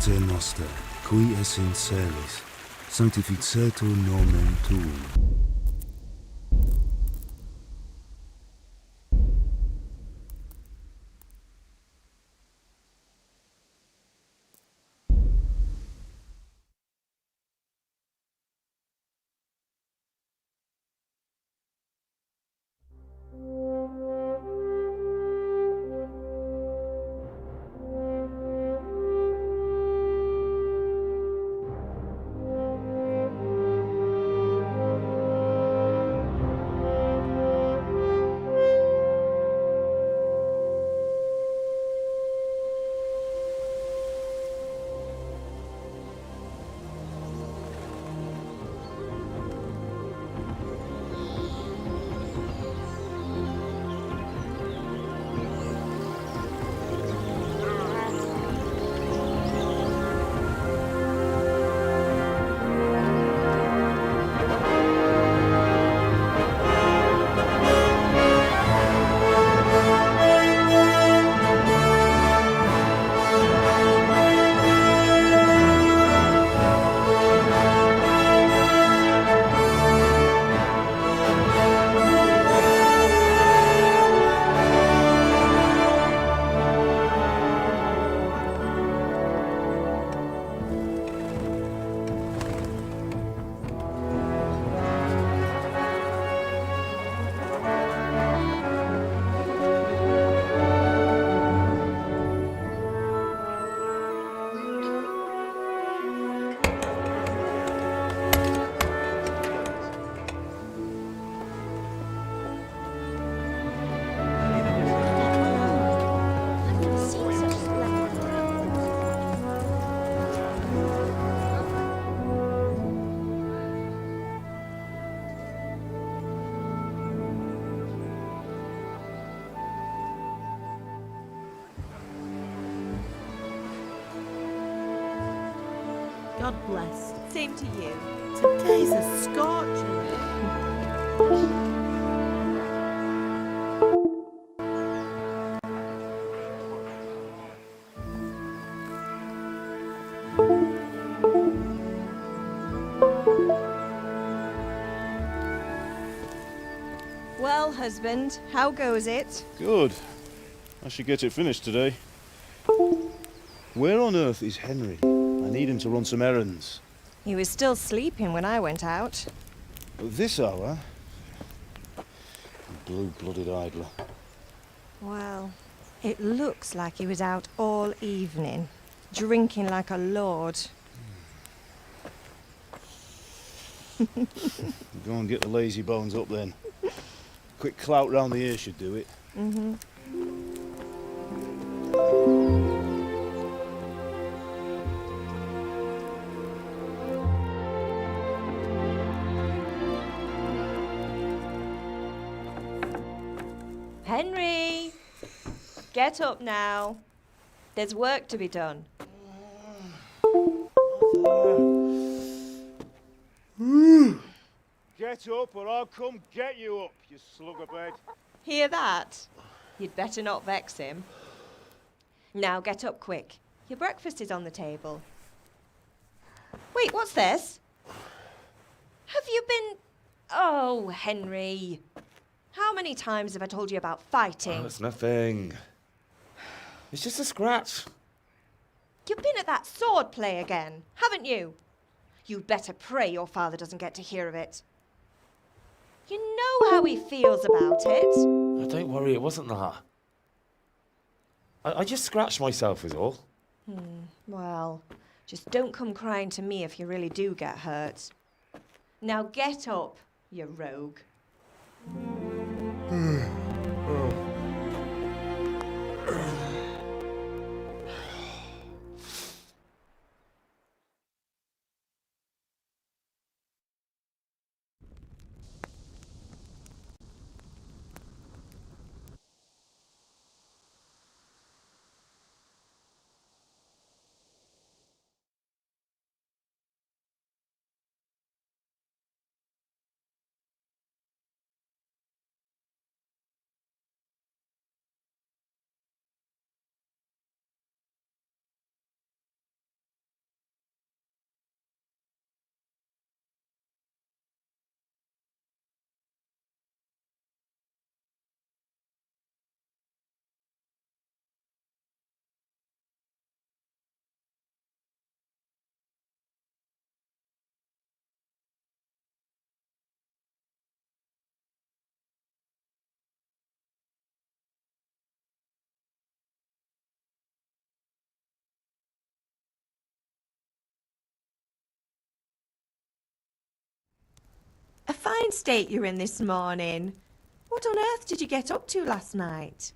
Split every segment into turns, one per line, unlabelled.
Pater noster, qui es in celis, sanctificetur nomen tuum.
God bless. Same to you. Today's a scorcher.
Well, husband, how goes it?
Good. I should get it finished today. Where on earth is Henry? I need him to run some errands.
He was still sleeping when I went out.
At this hour? Blue-blooded idler.
Well, it looks like he was out all evening, drinking like a lord.
Go and get the lazy bones up then. Quick clout round the ear should do it.
Mm-hmm. Henry! Get up now. There's work to be done.
Get up or I'll come get you up, you slugabed.
Hear that? You'd better not vex him. Now get up quick. Your breakfast is on the table. Wait, what's this? Have you been... Oh, Henry. How many times have I told you about fighting?
Oh, it's nothing. It's just a scratch.
You've been at that sword play again, haven't you? You'd better pray your father doesn't get to hear of it. You know how he feels about it.
Oh, don't worry, it wasn't that. I just scratched myself is all.
Well, just don't come crying to me if you really do get hurt. Now get up, you rogue. fine state you're in this morning. What on earth did you get up to last night?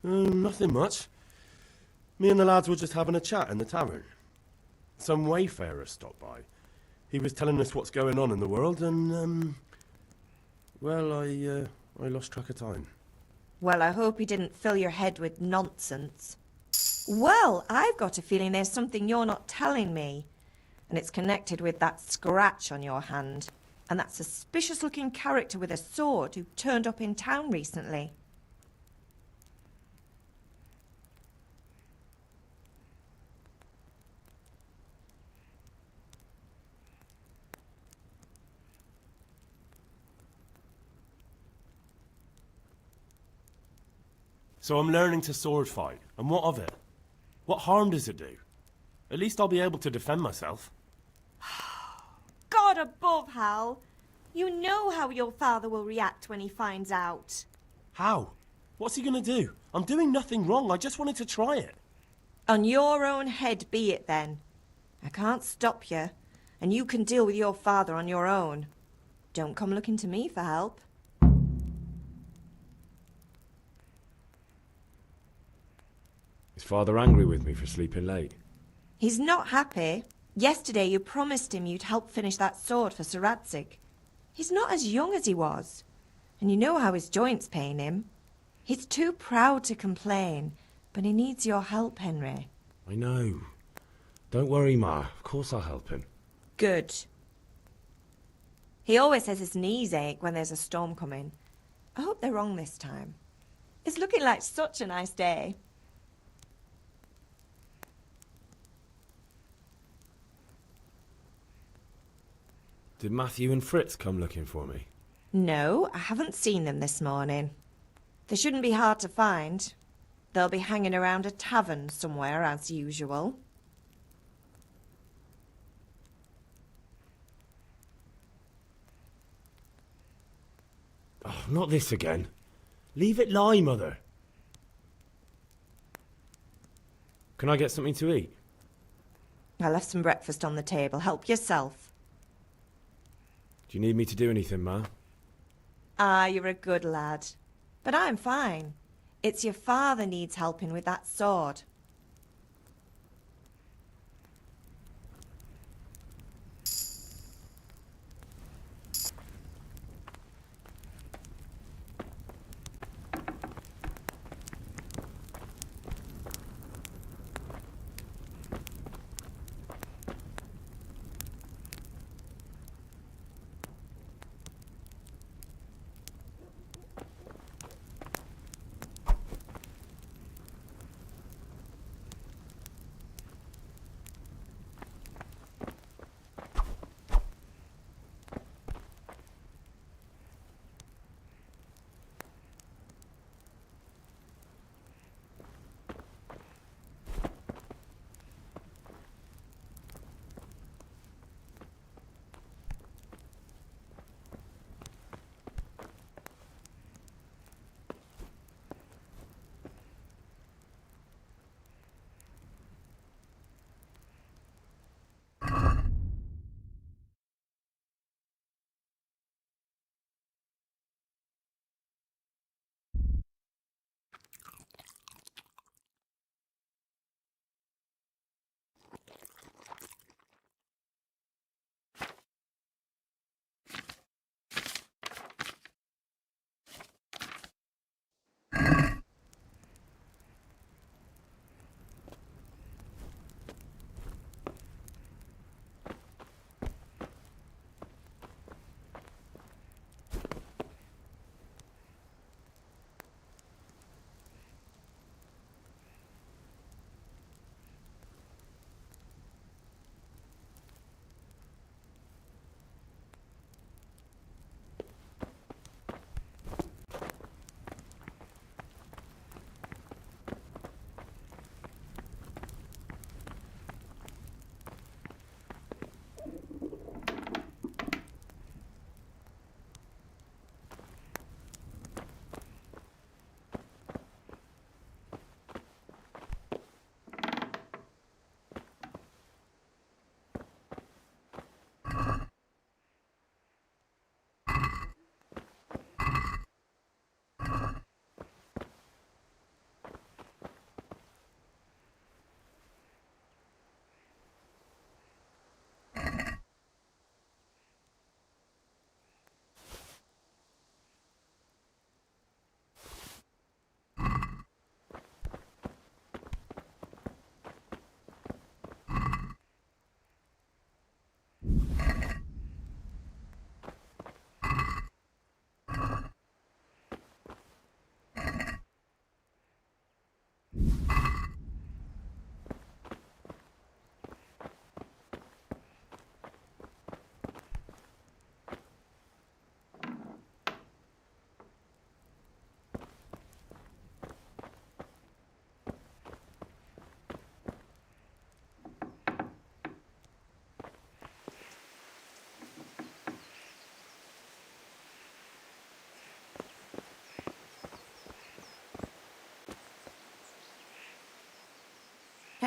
Nothing much. Me and the lads were just having a chat in the tavern. Some wayfarer stopped by. He was telling us what's going on in the world, and well, I lost track of time.
Well, I hope he didn't fill your head with nonsense. Well, I've got a feeling there's something you're not telling me. And it's connected with that scratch on your hand. And that suspicious-looking character with a sword who turned up in town recently.
So I'm learning to sword fight, and what of it? What harm does it do? At least I'll be able to defend myself.
God above, Hal. You know how your father will react when he finds out.
How? What's he gonna do? I'm doing nothing wrong, I just wanted to try it.
On your own head be it then. I can't stop you, and you can deal with your father on your own. Don't come looking to me for help.
Is father angry with me for sleeping late?
He's not happy. Yesterday you promised him you'd help finish that sword for Sir Radzig. He's not as young as he was, and you know how his joints pain him. He's too proud to complain, but he needs your help, Henry.
I know. Don't worry, Ma. Of course I'll help him.
Good. He always says his knees ache when there's a storm coming. I hope they're wrong this time. It's looking like such a nice day.
Did Matthew and Fritz come looking for me?
No, I haven't seen them this morning. They shouldn't be hard to find. They'll be hanging around a tavern somewhere, as usual.
Oh, not this again. Leave it lie, Mother. Can I get something to eat?
I left some breakfast on the table. Help yourself.
Do you need me to do anything, Ma?
Ah, you're a good lad. But I'm fine. It's your father needs helping with that sword.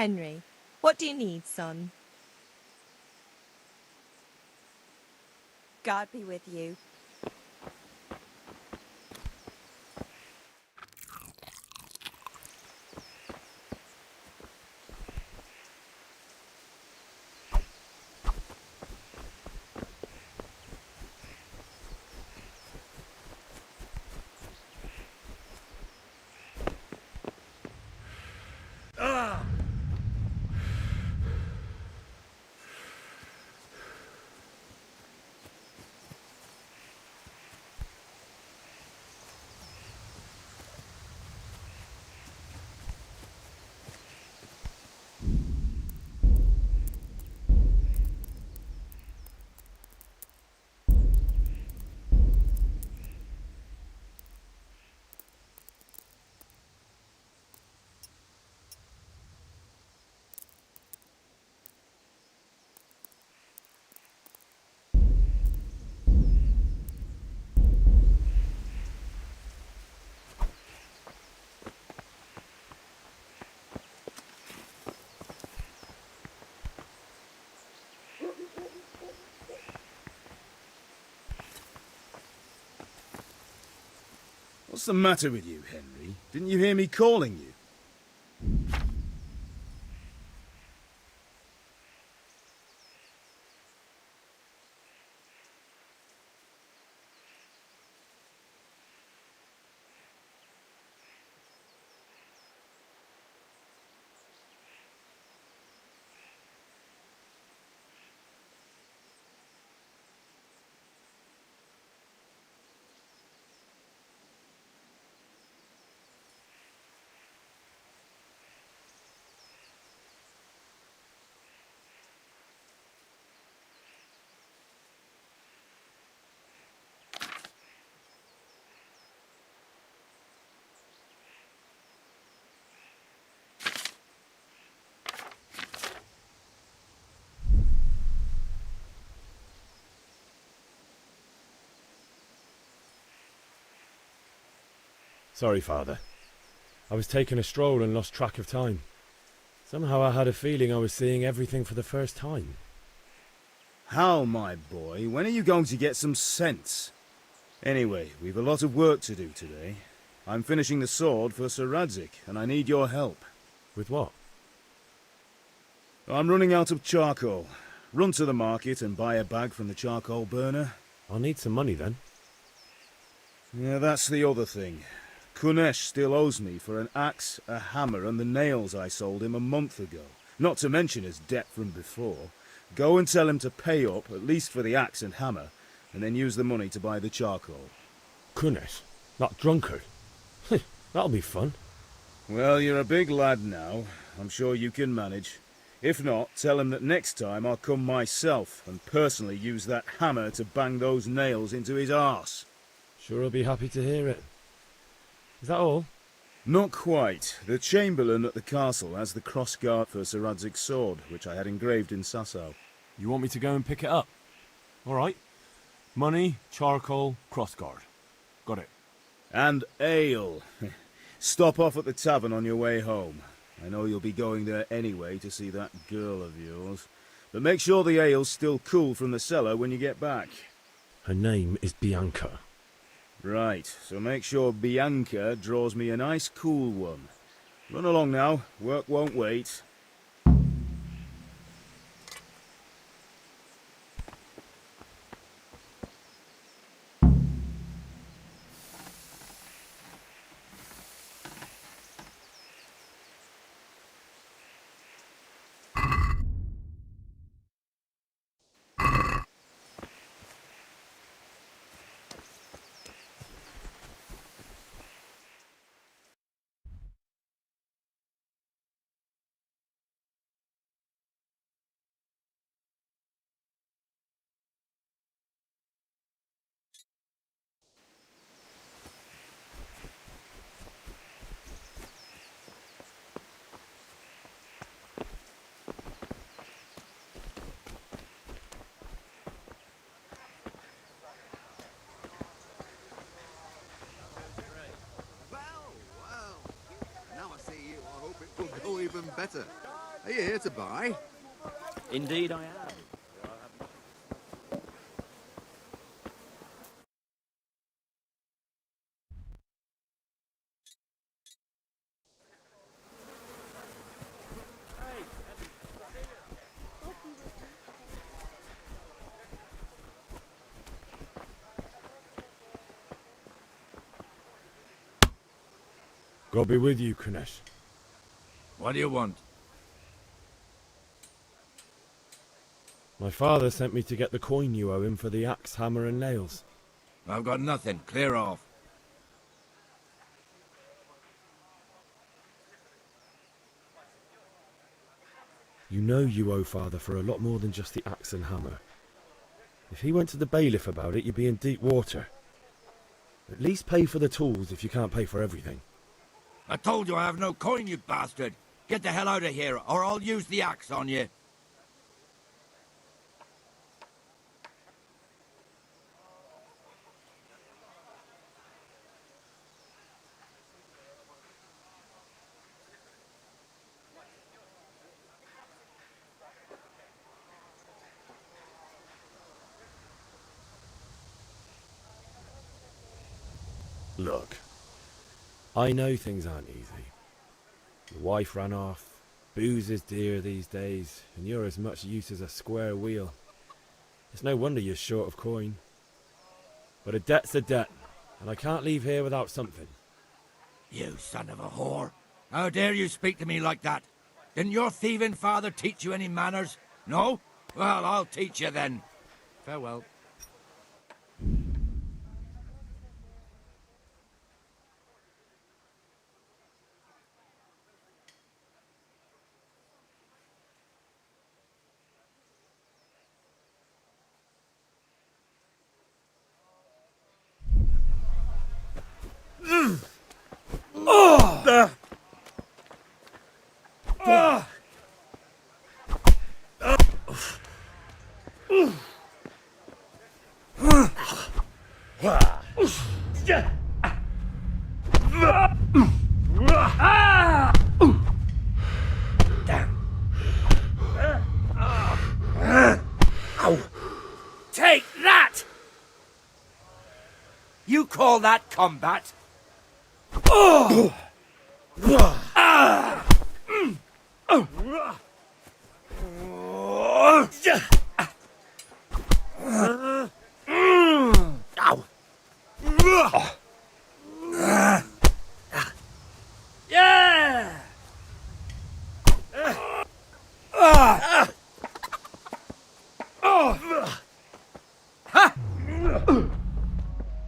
Henry, what do you need, son? God be with you.
What's the matter with you, Henry? Didn't you hear me calling you?
Sorry, Father. I was taking a stroll and lost track of time. Somehow I had a feeling I was seeing everything for the first time.
Hal, my boy, when are you going to get some sense? Anyway, we've a lot of work to do today. I'm finishing the sword for Sir Radzig, and I need your help.
With what?
I'm running out of charcoal. Run to the market and buy a bag from the charcoal burner.
I'll need some money then.
Yeah, that's the other thing. Kunesh still owes me for an axe, a hammer, and the nails I sold him a month ago. Not to mention his debt from before. Go and tell him to pay up, at least for the axe and hammer, and then use the money to buy the charcoal.
Kunesh? That drunkard? That'll be fun.
Well, you're a big lad now. I'm sure you can manage. If not, tell him that next time I'll come myself and personally use that hammer to bang those nails into his arse.
Sure I'll be happy to hear it. Is that all?
Not quite. The Chamberlain at the castle has the crossguard for Sir Radzig's sword, which I had engraved in Sasau.
You want me to go and pick it up? All right. Money, charcoal, crossguard. Got it.
And ale. Stop off at the tavern on your way home. I know you'll be going there anyway to see that girl of yours. But make sure the ale's still cool from the cellar when you get back.
Her name is Bianca.
Right, so make sure Bianca draws me a nice cool one. Run along now, work won't wait.
Well, now I see you, I hope it will go even better. Are you here to buy?
Indeed I am.
God be with you, Kunesh.
What do you want?
My father sent me to get the coin you owe him for the axe, hammer and nails.
I've got nothing. Clear off.
You know you owe father for a lot more than just the axe and hammer. If he went to the bailiff about it, you'd be in deep water. At least pay for the tools if you can't pay for everything.
I told you I have no coin, you bastard. Get the hell out of here, or I'll use the axe on you.
Look, I know things aren't easy. Your wife ran off, booze is dear these days, and you're as much use as a square wheel. It's no wonder you're short of coin. But a debt's a debt, and I can't leave here without something.
You son of a whore. How dare you speak to me like that? Didn't your thieving father teach you any manners? No? Well, I'll teach you then. Farewell.
Take that! You call that combat? Yeah!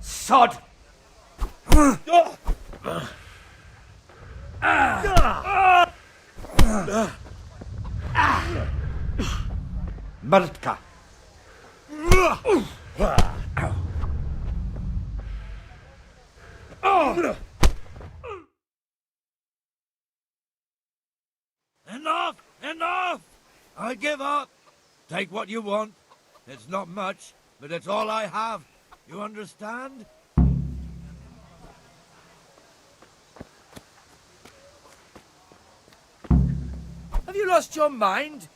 Sod! Mrtka!
Enough! Enough! I give up. Take what you want. It's not much, but it's all I have. You understand?
Have you lost your mind?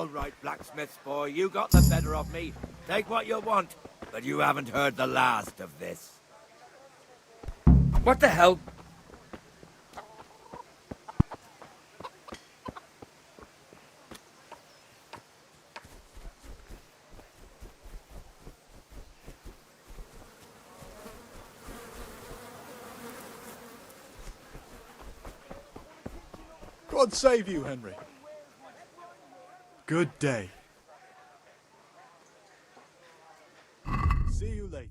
right, blacksmith's boy. You got the better of me. Take what you want. But you haven't heard the last of this. What the hell?
God save you, Henry. Good day. See you later.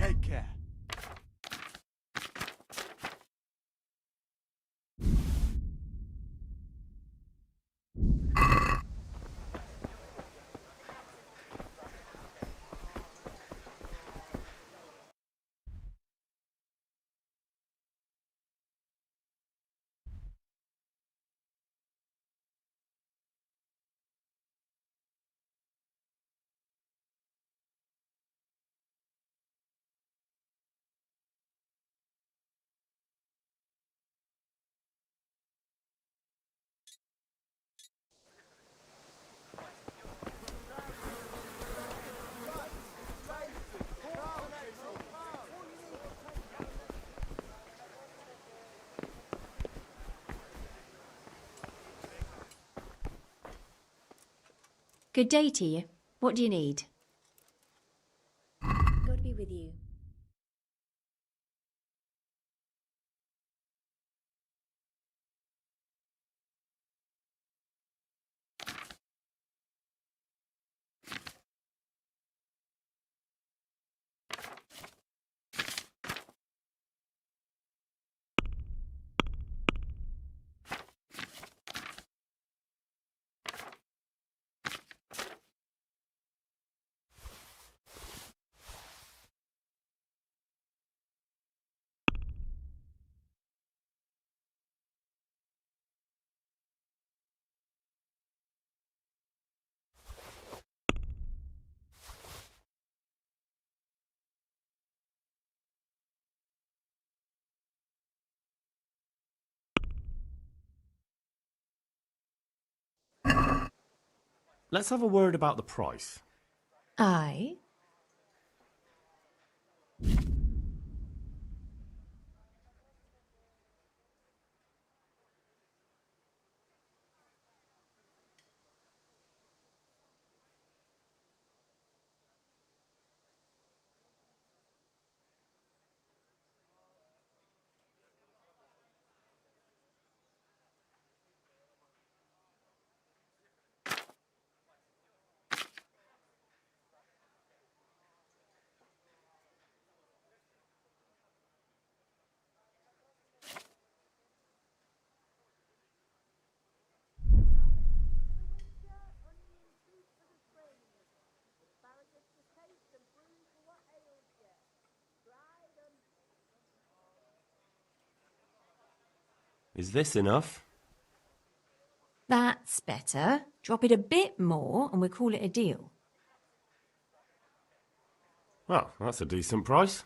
Take care.
Good day to you. What do you need? God be with you.
Let's have a word about the price.
Aye.
Is this enough?
That's better. Drop it a bit more and we'll call it a deal.
Well, that's a decent price.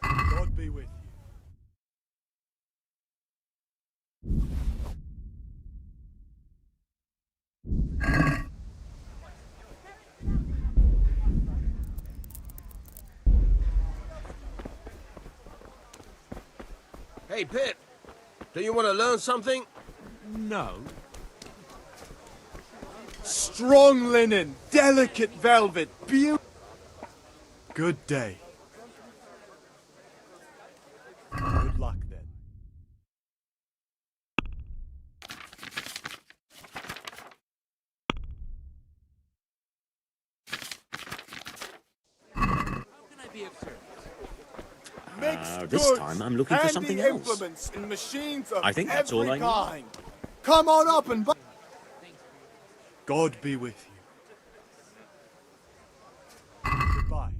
God be with you.
Hey, Pip, do you want to learn something?
No.
Strong linen, delicate velvet, beautiful. Good day. Good luck then.
This time I'm looking for something else.
Implements and machines of
I think that's all
every
I need.
kind. Come on up and buy. God be with you. Goodbye.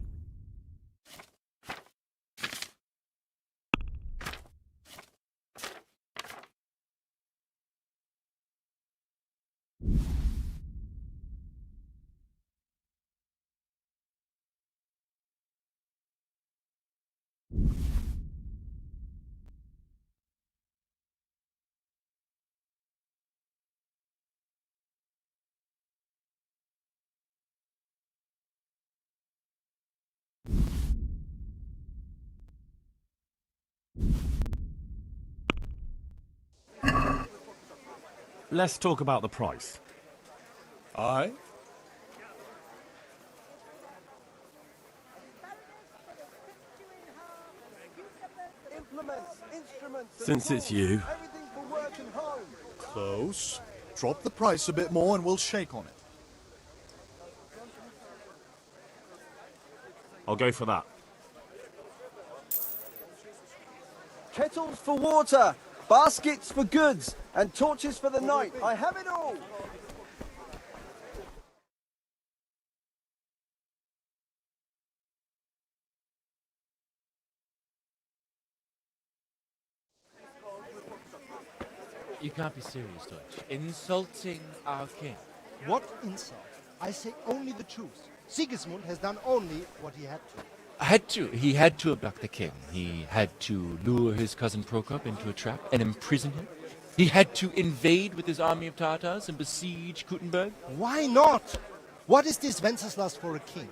Let's talk about the price.
Aye?
Since it's you,
Close. Drop the price a bit more and we'll shake on it.
I'll go for that.
Kettles for water, baskets for goods, and torches for the night. I have it all.
You can't be serious, Deutsch. Insulting our king.
What insult? I say only the truth. Sigismund has done only what he had to.
He had to abduct the king. He had to lure his cousin Prokop into a trap and imprison him. He had to invade with his army of Tatars and besiege Kuttenberg.
Why not? What is this Wenceslas for a king?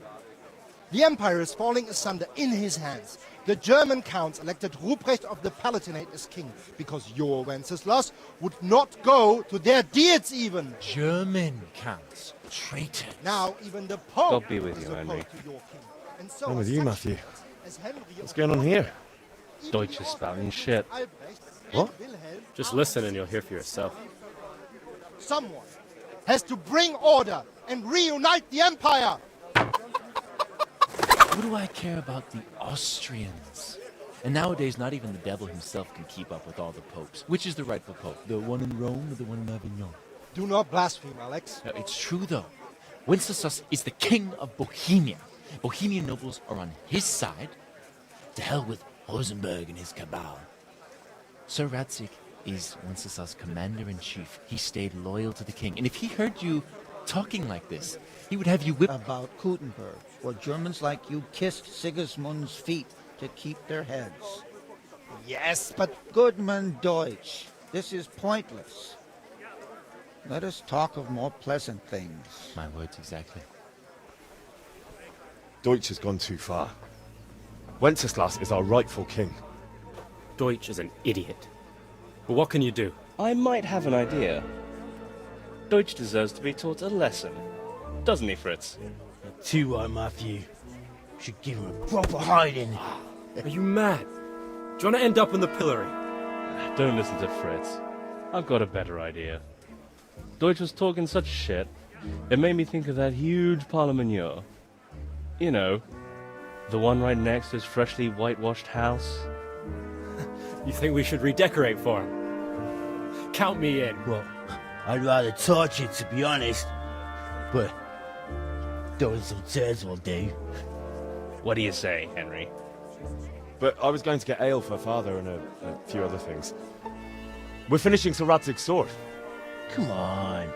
The empire is falling asunder in his hands. The German counts elected Ruprecht of the Palatinate as king because your Wenceslas would not go to their Diets even.
German counts. Traitors.
Now even the Pope
God be with
is
you, Henry.
opposed to your king. And so
I'm with
as
you,
such
Matthew.
as Henry
What's
of
going on here?
even
Deutsch
the
is spouting
Austrians,
shit.
Albrecht,
What?
and Wilhelm
Just
are
listen and you'll hear for yourself.
Someone has to bring order and reunite the empire.
What do I care about the Austrians? And nowadays, not even the devil himself can keep up with all the popes. Which is the rightful pope? The one in Rome or the one in Avignon?
Do not blaspheme, Alex.
No, it's true, though. Wenceslas is the king of Bohemia. Bohemian nobles are on his side. To hell with Rosenberg and his cabal. Sir Radzik is Wenceslas' commander-in-chief. He stayed loyal to the king. And if he heard you talking like this, he would have you whipped.
About Kuttenberg, where Germans like you kissed Sigismund's feet to keep their heads.
Yes, but...
Goodman Deutsch, this is pointless. Let us talk of more pleasant things.
My words exactly.
Deutsch has gone too far. Wenceslas is our rightful king.
Deutsch is an idiot. But what can you do?
I might have an idea. Deutsch deserves to be taught a lesson. Doesn't he, Fritz?
Too right, Matthew. Should give him a proper hiding.
Are you mad? Do you want to end up in the pillory?
Don't listen to Fritz. I've got a better idea. Deutsch was talking such shit, it made me think of that huge parliament. You know, the one right next to his freshly whitewashed house.
You think we should redecorate for him? Count me in.
Well, I'd rather torch it, to be honest. But throwing some tears will do.
What do you say, Henry?
But I was going to get ale for father and a few other things. We're finishing Sir Radzig's sword.
Come on.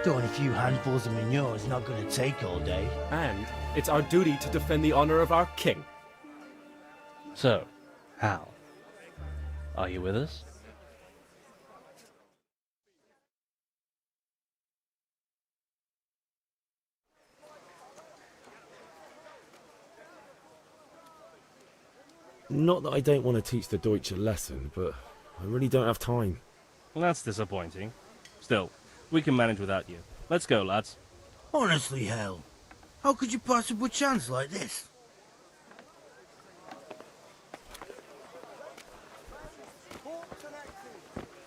Throwing a few handfuls of manure is not going to take all day.
And it's our duty to defend the honor of our king.
So, Hal, are you with us?
Not that I don't want to teach the Deutsch a lesson, but I really don't have time.
Well, that's disappointing. Still, we can manage without you. Let's go, lads.
Honestly, hell. How could you possibly chance like this?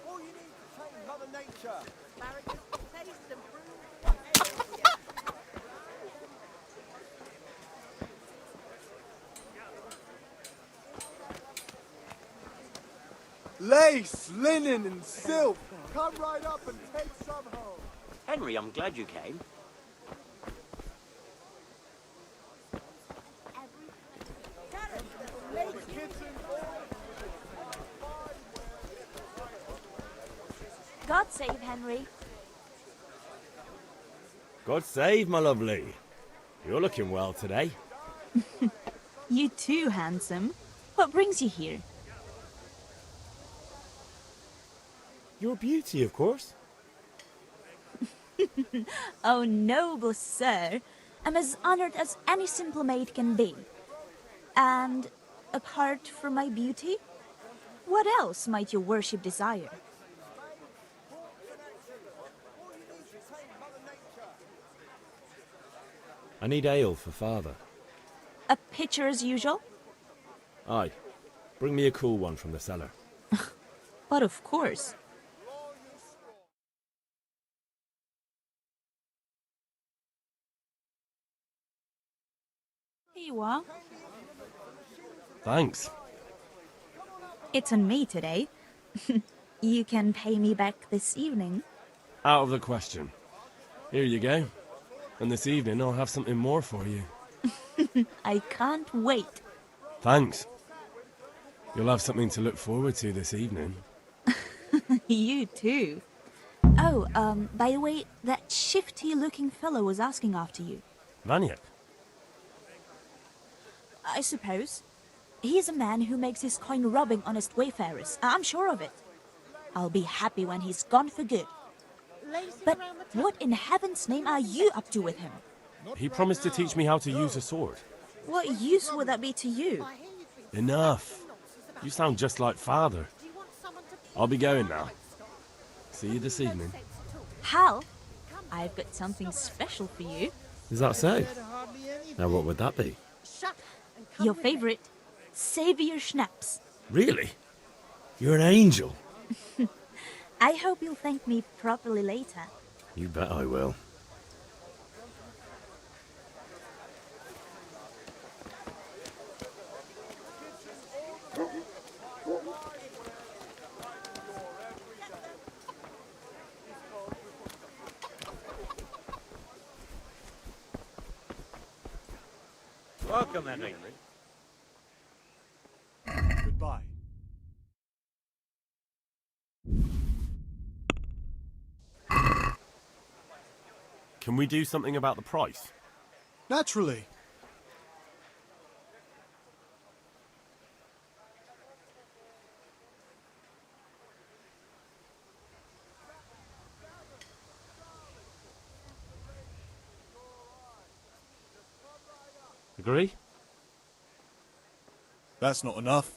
All you need to tame Mother Nature.
Lace, linen, and silk. Come right up and take some home.
Henry, I'm glad you came.
God save Henry.
God save, my lovely. You're looking well today.
You too, handsome. What brings you here?
Your beauty, of course.
Oh, noble sir. I'm as honored as any simple maid can be. And apart from my beauty, what else might your worship desire?
I need ale for father.
A pitcher as usual?
Aye. Bring me a cool one from the cellar.
But of course. Here you are.
Thanks.
It's on me today. You can pay me back this evening.
Out of the question. Here you go. And this evening I'll have something more for you.
I can't wait.
Thanks. You'll have something to look forward to this evening.
You too. Oh, by the way, that shifty-looking fellow was asking after you.
Vaniak?
I suppose. He's a man who makes his coin robbing honest wayfarers. I'm sure of it. I'll be happy when he's gone for good. But what in heaven's name are you up to with him?
He promised to teach me how to use a sword.
What use would that be to you?
Enough. You sound just like father. I'll be going now. See you this evening.
Hal, I've got something special for you.
Is that so? Now what would that be?
Your favorite, Savior Schnapps.
Really? You're an angel.
I hope you'll thank me properly later.
You bet I will.
Welcome, Henry.
Goodbye.
Can we do something about the price?
Naturally.
Agree?
That's not enough.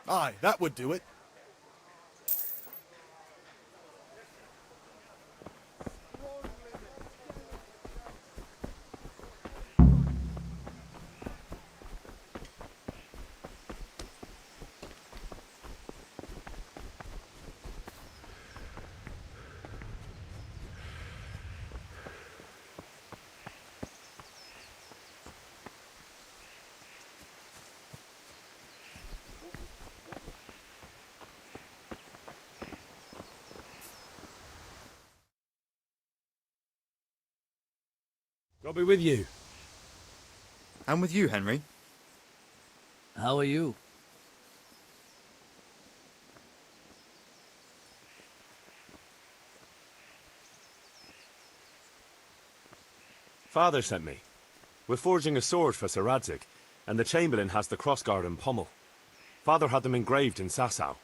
Aye, that would do it.
I'll be with you.
And with you, Henry.
How are you?
Father sent me. We're forging a sword for Sir Radzig, and the Chamberlain has the crossguard and pommel. Father had them engraved in Sasau.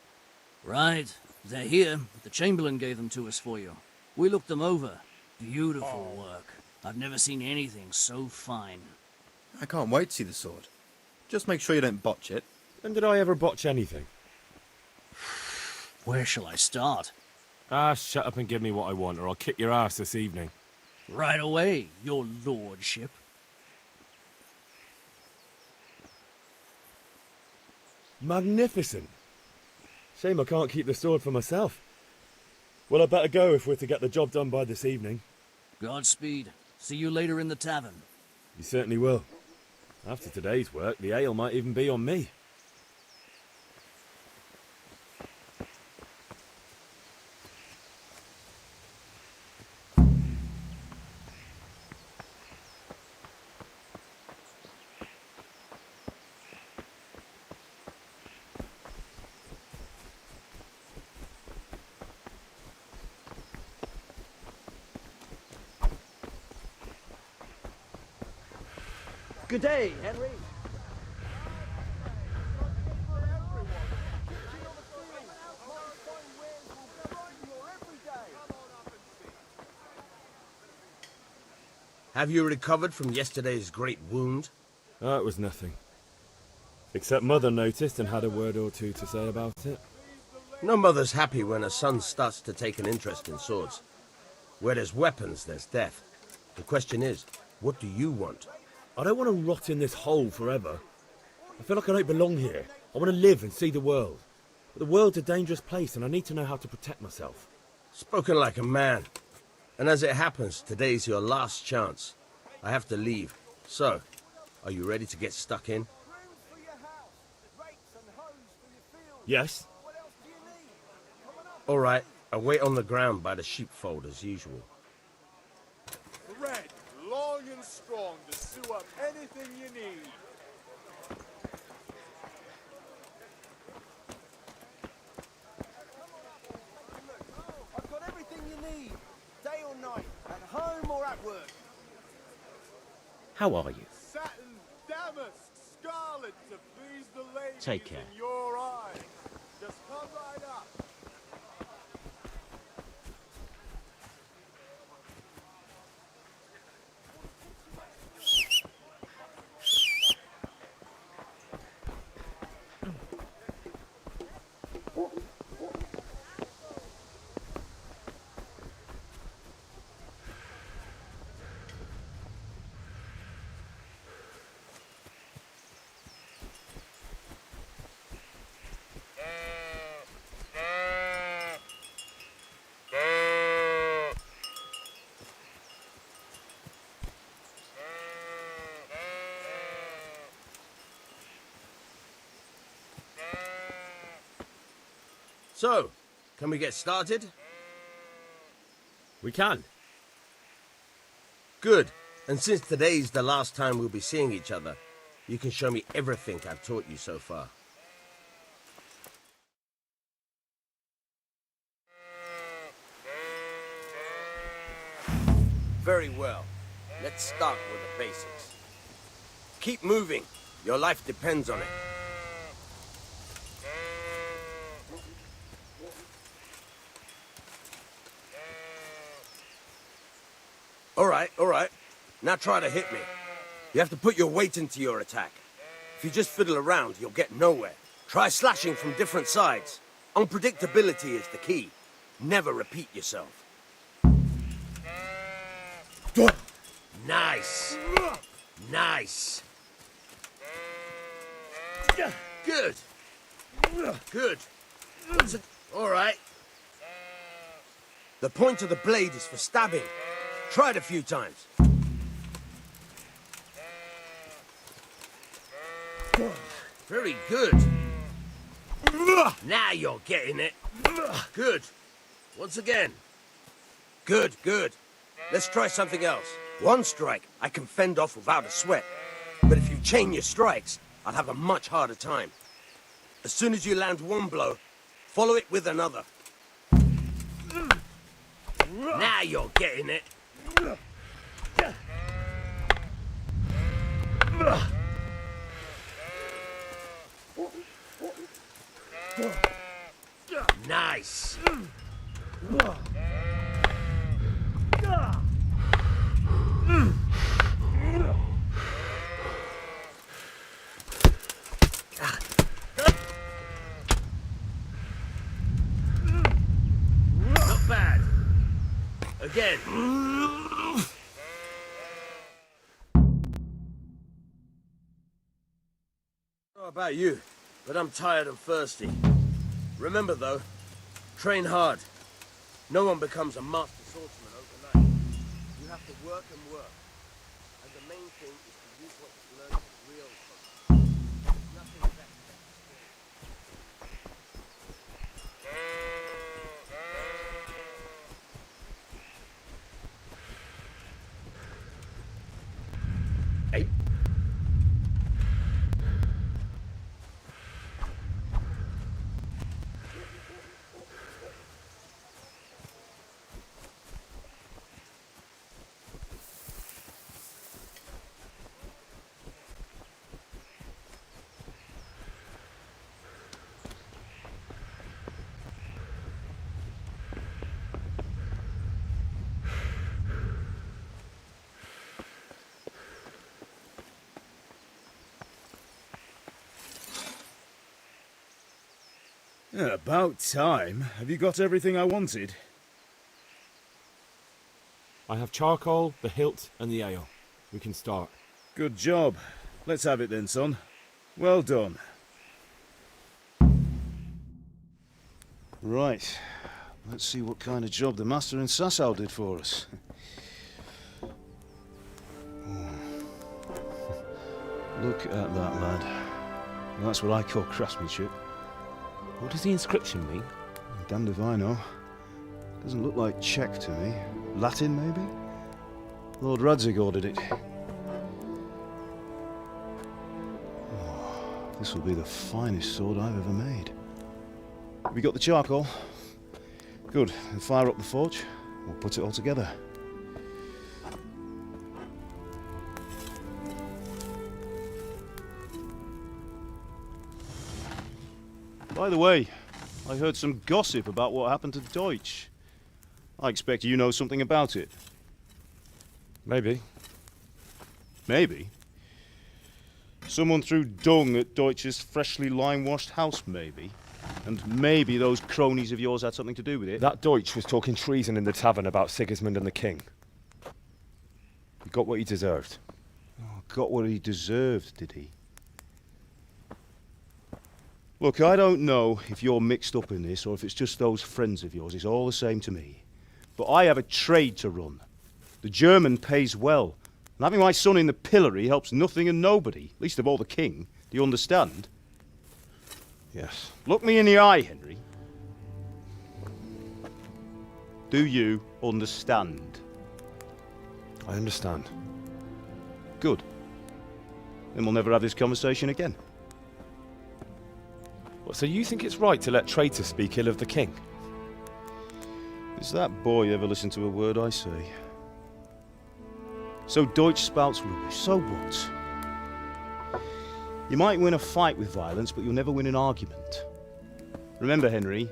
Right. They're here. The Chamberlain gave them to us for you. We looked them over. Beautiful work. I've never seen anything so fine.
I can't wait to see the sword. Just make sure you don't botch it.
When did I ever botch anything?
Where shall I start?
Ah, shut up and give me what I want, or I'll kick your ass this evening.
Right away, your lordship.
Magnificent. Shame I can't keep the sword for myself. Well, I'd better go if we're to get the job done by this evening.
Godspeed. See you later in the tavern.
You certainly will. After today's work, the ale might even be on me.
Good day, Henry.
Have you recovered from yesterday's great wound?
Oh, it was nothing. Except Mother noticed and had a word or two to say about it.
No mother's happy when her son starts to take an interest in swords. Where there's weapons, there's death. The question is, what do you want?
I don't want to rot in this hole forever. I feel like I don't belong here. I want to live and see the world. But the world's a dangerous place and I need to know how to protect myself.
Spoken like a man. And as it happens, today's your last chance. I have to leave. So, are you ready to get stuck in?
Yes.
All right, I'll wait on the ground by the sheepfold as usual.
Red, long and strong to sew up anything you need.
I've got everything you need, day or night, at home or at work.
How are you?
Satin, damask, scarlet to please the ladies
Take care.
in your eye. Just come right up.
So, can we get started?
We can.
Good. And since today's the last time we'll be seeing each other, you can show me everything I've taught you so far. Very well. Let's start with the basics. Keep moving. Your life depends on it. All right. Now try to hit me. You have to put your weight into your attack. If you just fiddle around, you'll get nowhere. Try slashing from different sides. Unpredictability is the key. Never repeat yourself. Nice. Nice. Good. Good. All right. The point of the blade is for stabbing. Try it a few times. Very good. Now you're getting it. Good. Once again. Good. Let's try something else. One strike I can fend off without a sweat. But if you chain your strikes, I'll have a much harder time. As soon as you land one blow, follow it with another. Now you're getting it. Nice. Again. I don't know about you, but I'm tired and thirsty. Remember though, train hard. No one becomes a master swordsman overnight. You have to work and work. And the main thing is to use what you've learned with real focus. There's nothing better than Hey.
Yeah, about time. Have you got everything I wanted?
I have charcoal, the hilt, and the ale. We can start.
Good job. Let's have it then, son. Well done. Right. Let's see what kind of job the Master in Sasau did for us. Look at that, lad. That's what I call craftsmanship.
What does the inscription mean?
Damned if I know. Doesn't look like Czech to me. Latin, maybe? Lord Radzig ordered it. Oh, this will be the finest sword I've ever made. Have you got the charcoal? Good. Then fire up the forge. We'll put it all together. By the way, I heard some gossip about what happened to Deutsch. I expect you know something about it.
Maybe.
Maybe? Someone threw dung at Deutsch's freshly lime-washed house, maybe? And maybe those cronies of yours had something to do with it?
That Deutsch was talking treason in the tavern about Sigismund and the king. He got what he deserved.
Oh, got what he deserved, did he? Look, I don't know if you're mixed up in this or if it's just those friends of yours. It's all the same to me. But I have a trade to run. The German pays well. And having my son in the pillory helps nothing and nobody, least of all the king. Do you understand?
Yes.
Look me in the eye, Henry. Do you understand?
I understand.
Good. Then we'll never have this conversation again.
So you think it's right to let traitors speak ill of the king?
Does that boy ever listen to a word I say? So Deutsch spouts rubbish. So what? You might win a fight with violence, but you'll never win an argument. Remember, Henry,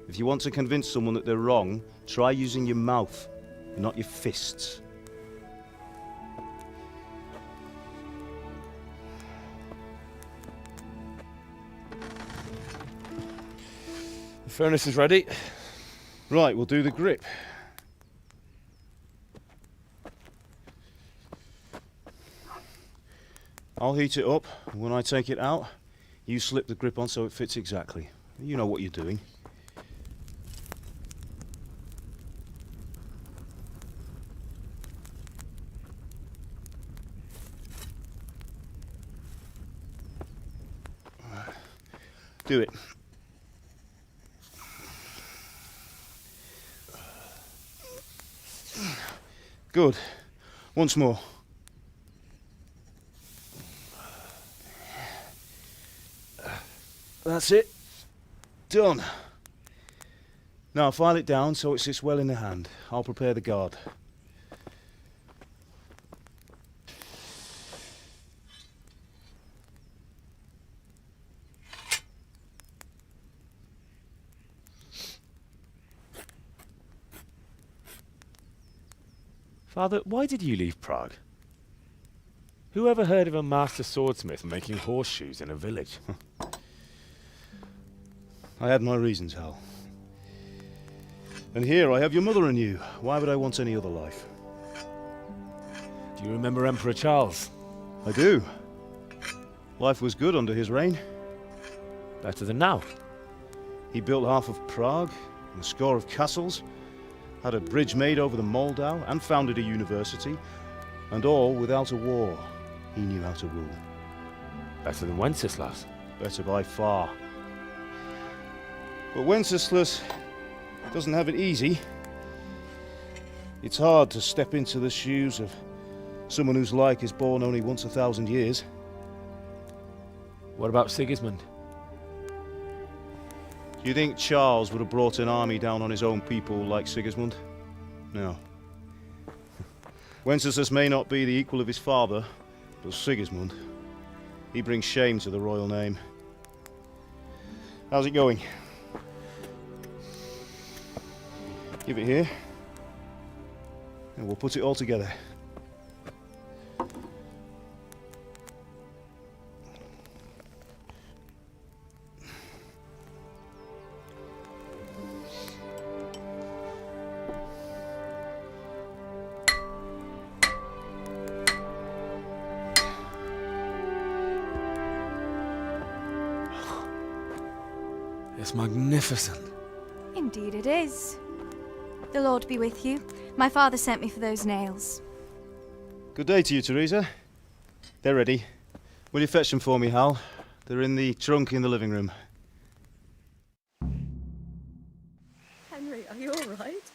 if you want to convince someone that they're wrong, try using your mouth, and not your fists.
The furnace is ready.
Right, we'll do the grip. I'll heat it up, and when I take it out, you slip the grip on so it fits exactly. You know what you're doing. Do it. Good. Once more. That's it. Done. Now file it down so it sits well in the hand. I'll prepare the guard.
Father, why did you leave Prague? Who ever heard of a master swordsmith making horseshoes in a village?
I had my reasons, Hal. And here I have your mother and you. Why would I want any other life?
Do you remember Emperor Charles?
I do. Life was good under his reign.
Better than now.
He built half of Prague, and a score of castles, had a bridge made over the Moldau, and founded a university, and all without a war. He knew how to rule.
Better than Wenceslas.
Better by far. But Wenceslas doesn't have it easy. It's hard to step into the shoes of someone whose like is born only once 1,000 years.
What about Sigismund?
Do you think Charles would have brought an army down on his own people like Sigismund? No. Wenceslas may not be the equal of his father, but Sigismund, he brings shame to the royal name. How's it going? Give it here, and we'll put it all together.
It's magnificent.
Indeed it is. The Lord be with you. My father sent me for those nails.
Good day to you, Teresa. They're ready. Will you fetch them for me, Hal? They're in the trunk in the living room.
Henry, are you all right?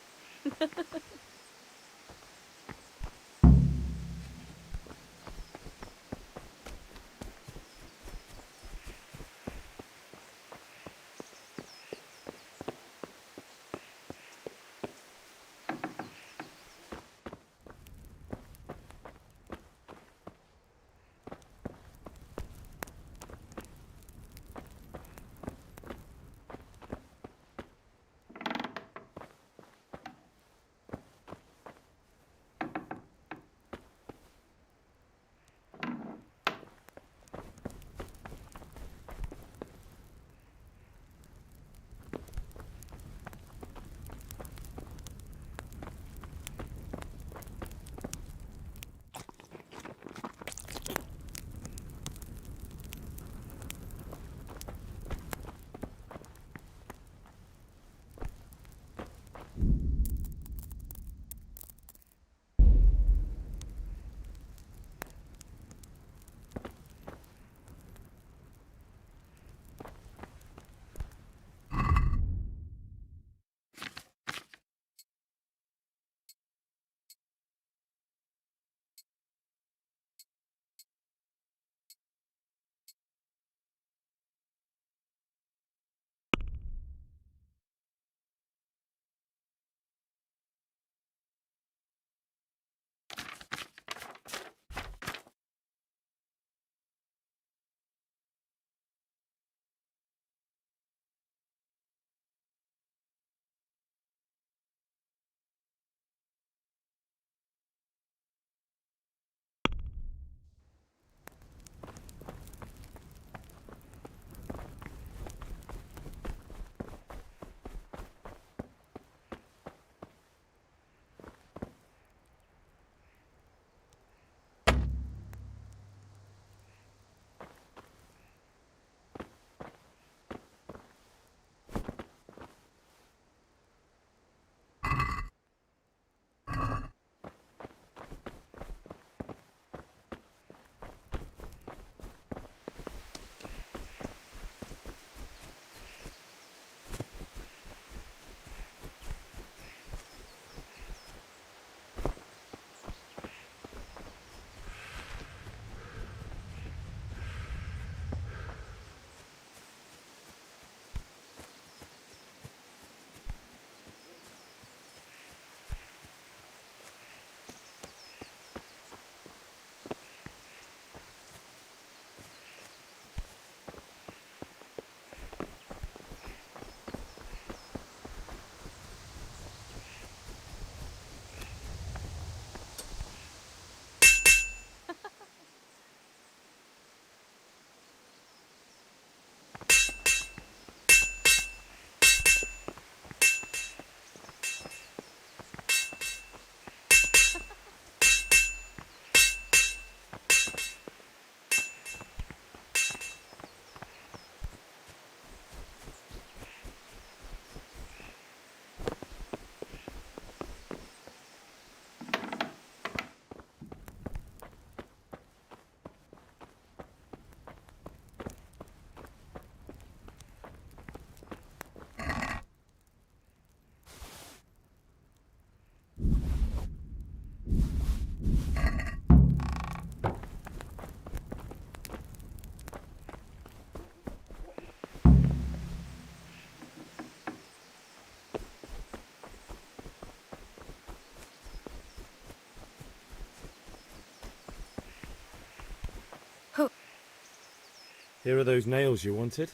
Here are those nails you wanted.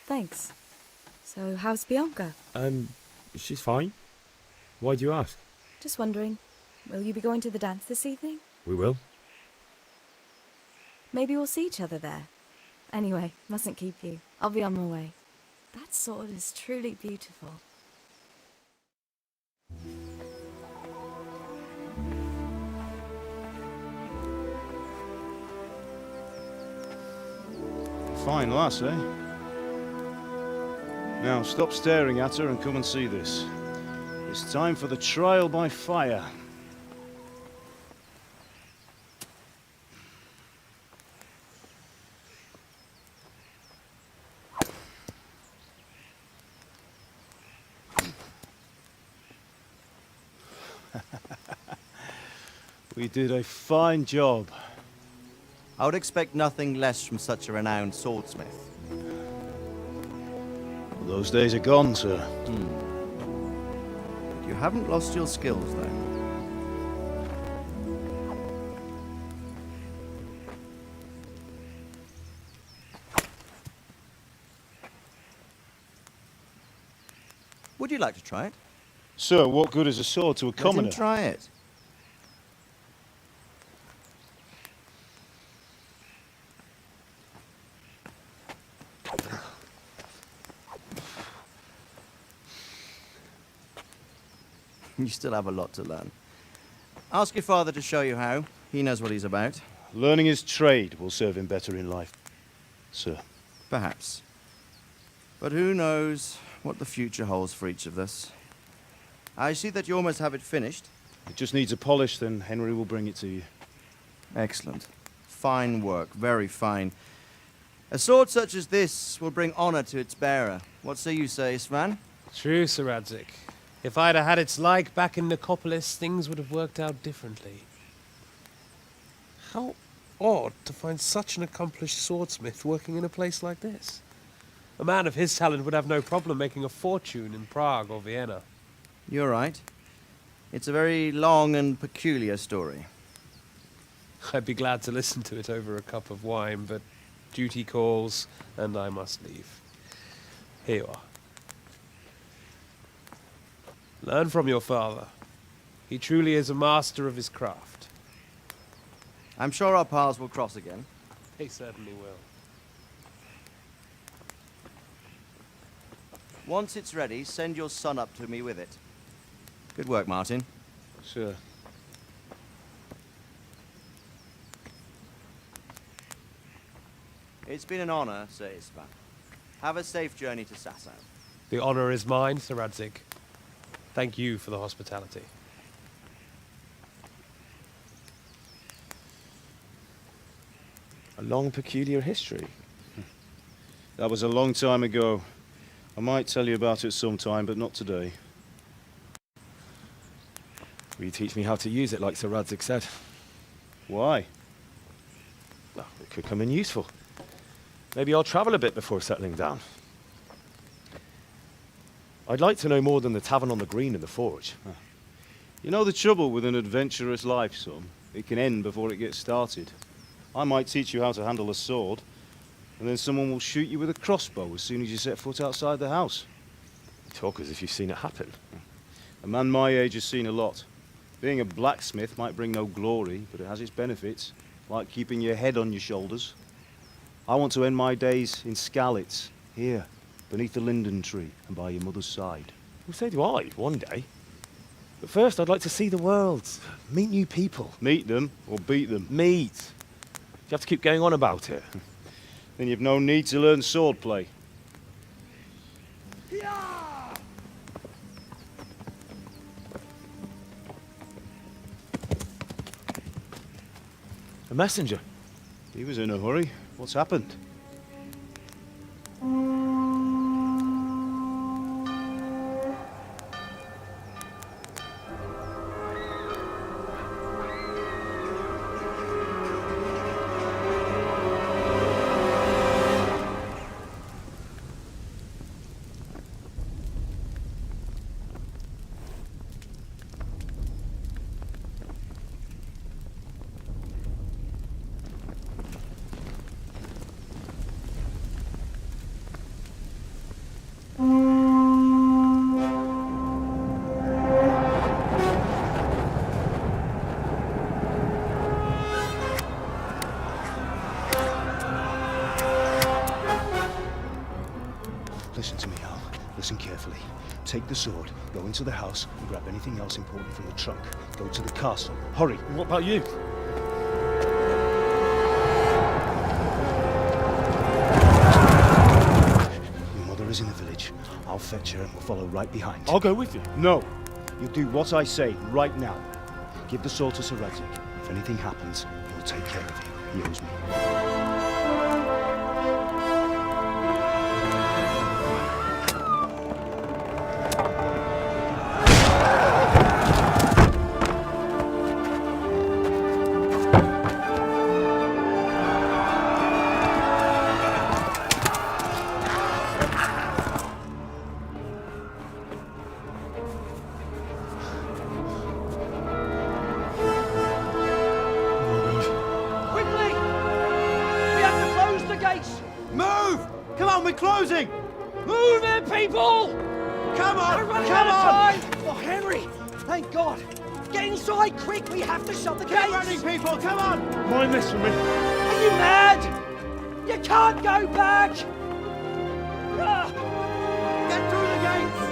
Thanks. So, how's Bianca?
She's fine. Why do you ask?
Just wondering, will you be going to the dance this evening?
We will.
Maybe we'll see each other there. Anyway, mustn't keep you. I'll be on my way. That sword is truly beautiful.
Fine lass, eh? Now, stop staring at her and come and see this. It's time for the trial by fire. We did a fine job.
I would expect nothing less from such a renowned swordsmith.
Those days are gone, sir.
You haven't lost your skills, though. Would you like to try it?
Sir, what good is a sword to a commoner?
Let him try it. You still have a lot to learn. Ask your father to show you how. He knows what he's about.
Learning his trade will serve him better in life, sir.
Perhaps. But who knows what the future holds for each of us. I see that you almost have it finished.
It just needs a polish, then Henry will bring it to you.
Excellent. Fine work, very fine. A sword such as this will bring honor to its bearer. What say you, Svan?
True, Sir Radzik. If I'd have had its like back in Nicopolis, things would have worked out differently. How odd to find such an accomplished swordsmith working in a place like this. A man of his talent would have no problem making a fortune in Prague or Vienna.
You're right. It's a very long and peculiar story.
I'd be glad to listen to it over a cup of wine, but duty calls, and I must leave. Here you are. Learn from your father. He truly is a master of his craft.
I'm sure our paths will cross again.
They certainly will.
Once it's ready, send your son up to me with it. Good work, Martin.
Sure.
It's been an honor, Sir Isvan. Have a safe journey to Sasau.
The honor is mine, Sir Radzik. Thank you for the hospitality.
A long, peculiar history.
That was a long time ago. I might tell you about it sometime, but not today.
Will you teach me how to use it, like Sir Radzik said?
Why?
Well, it could come in useful. Maybe I'll travel a bit before settling down. I'd like to know more than the tavern on the green and the forge.
You know the trouble with an adventurous life, son? It can end before it gets started. I might teach you how to handle a sword, and then someone will shoot you with a crossbow as soon as you set foot outside the house.
You talk as if you've seen it happen.
A man my age has seen a lot. Being a blacksmith might bring no glory, but it has its benefits, like keeping your head on your shoulders. I want to end my days in Skalitz, here, beneath the linden tree and by your mother's side.
Well, so do I, one day. But first, I'd like to see the world, meet new people.
Meet them or beat them?
Meet. You have to keep going on about it.
Then you've no need to learn swordplay.
A messenger.
He was in a hurry. What's happened? Take the sword, go into the house, and grab anything else important from the trunk. Go to the castle. Hurry!
What about you?
Your mother is in the village. I'll fetch her and we'll follow right behind.
I'll go with you.
No! You'll do what I say right now. Give the sword to Sir Radzik. If anything happens, he'll take care of you. He owes me.
Closing!
Move it, people!
Come on!
We're running
Come
out of
on!
time! Oh, Henry! Thank God! Get inside, quick! We have to shut the gates!
Get running, people! Come on!
Mind this for me.
Are you mad? You can't go back!
Get through the gates!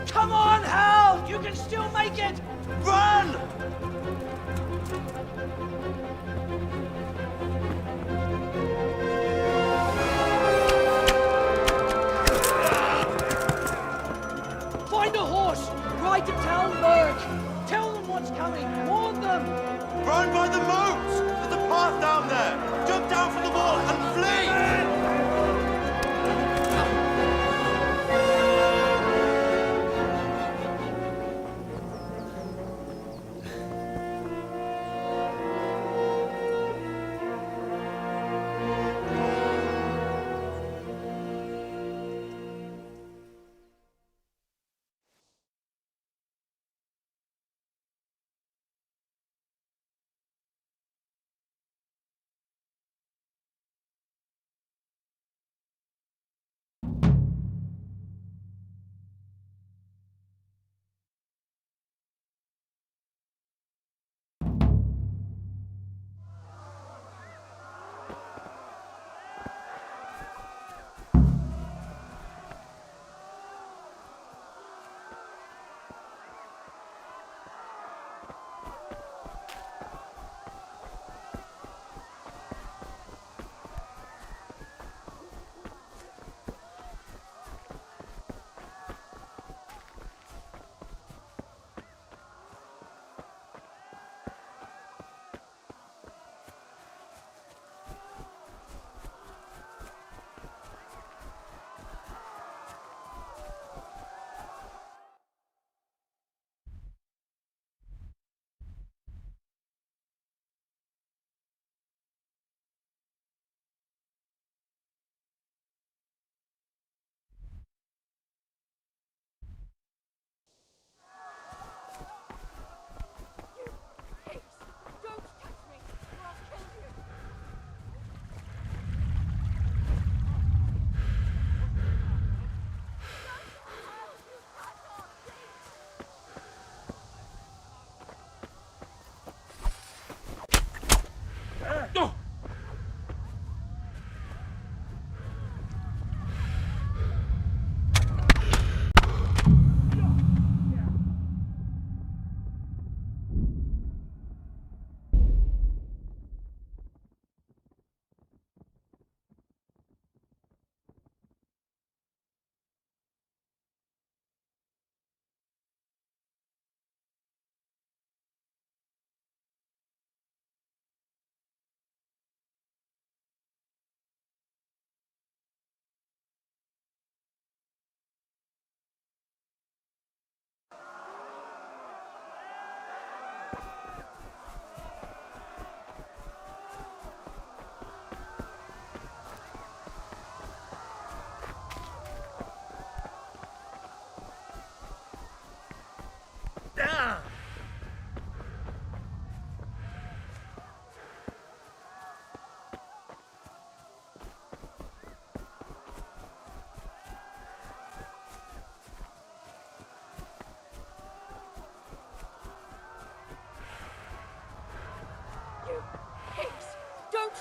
Come on, Hal! You can still make it!
Run!
Find a horse! Ride to Talmberg! Tell them what's coming! Warn them!
Run by the moat! There's a path down there! Jump down from the wall and flee!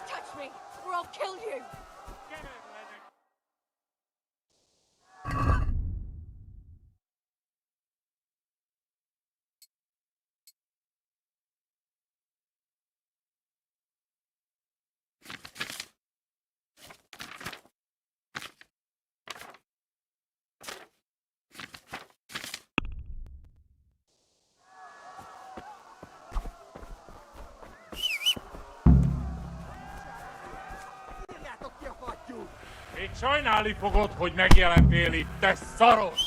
touch me, or I'll kill you!
Még sajnálni fogod, hogy megjelentél itt, te szaros!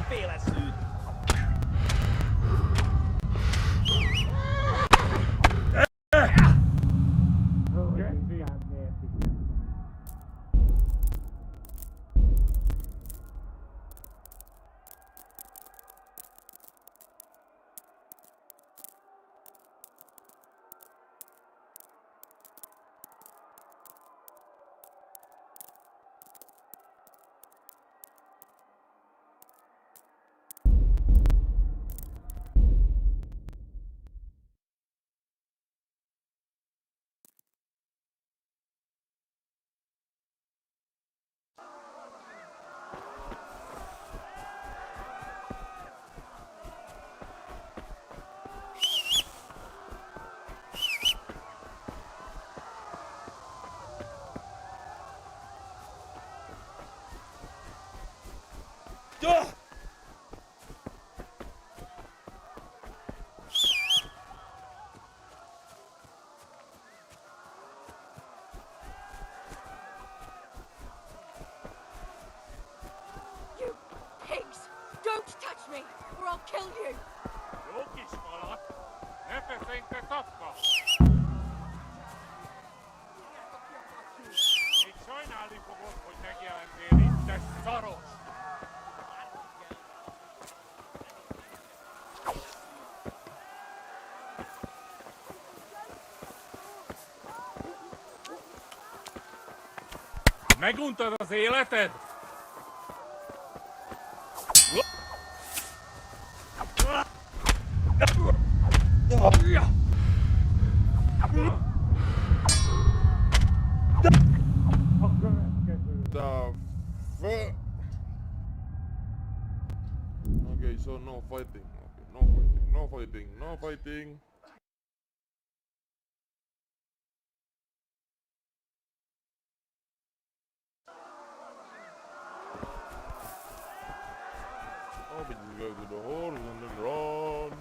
Féleszűd!
You pigs! Don't touch me, or I'll kill you!
Jó kis falat! Ne feszenj, te szapka! Még sajnálni fogod, hogy megjelentél itt, te szaros! Meguntad az életed?
The fuck? Okay, so no fighting. Okay, no fighting, no fighting, no fighting. Oh, but you go to the hole and then run.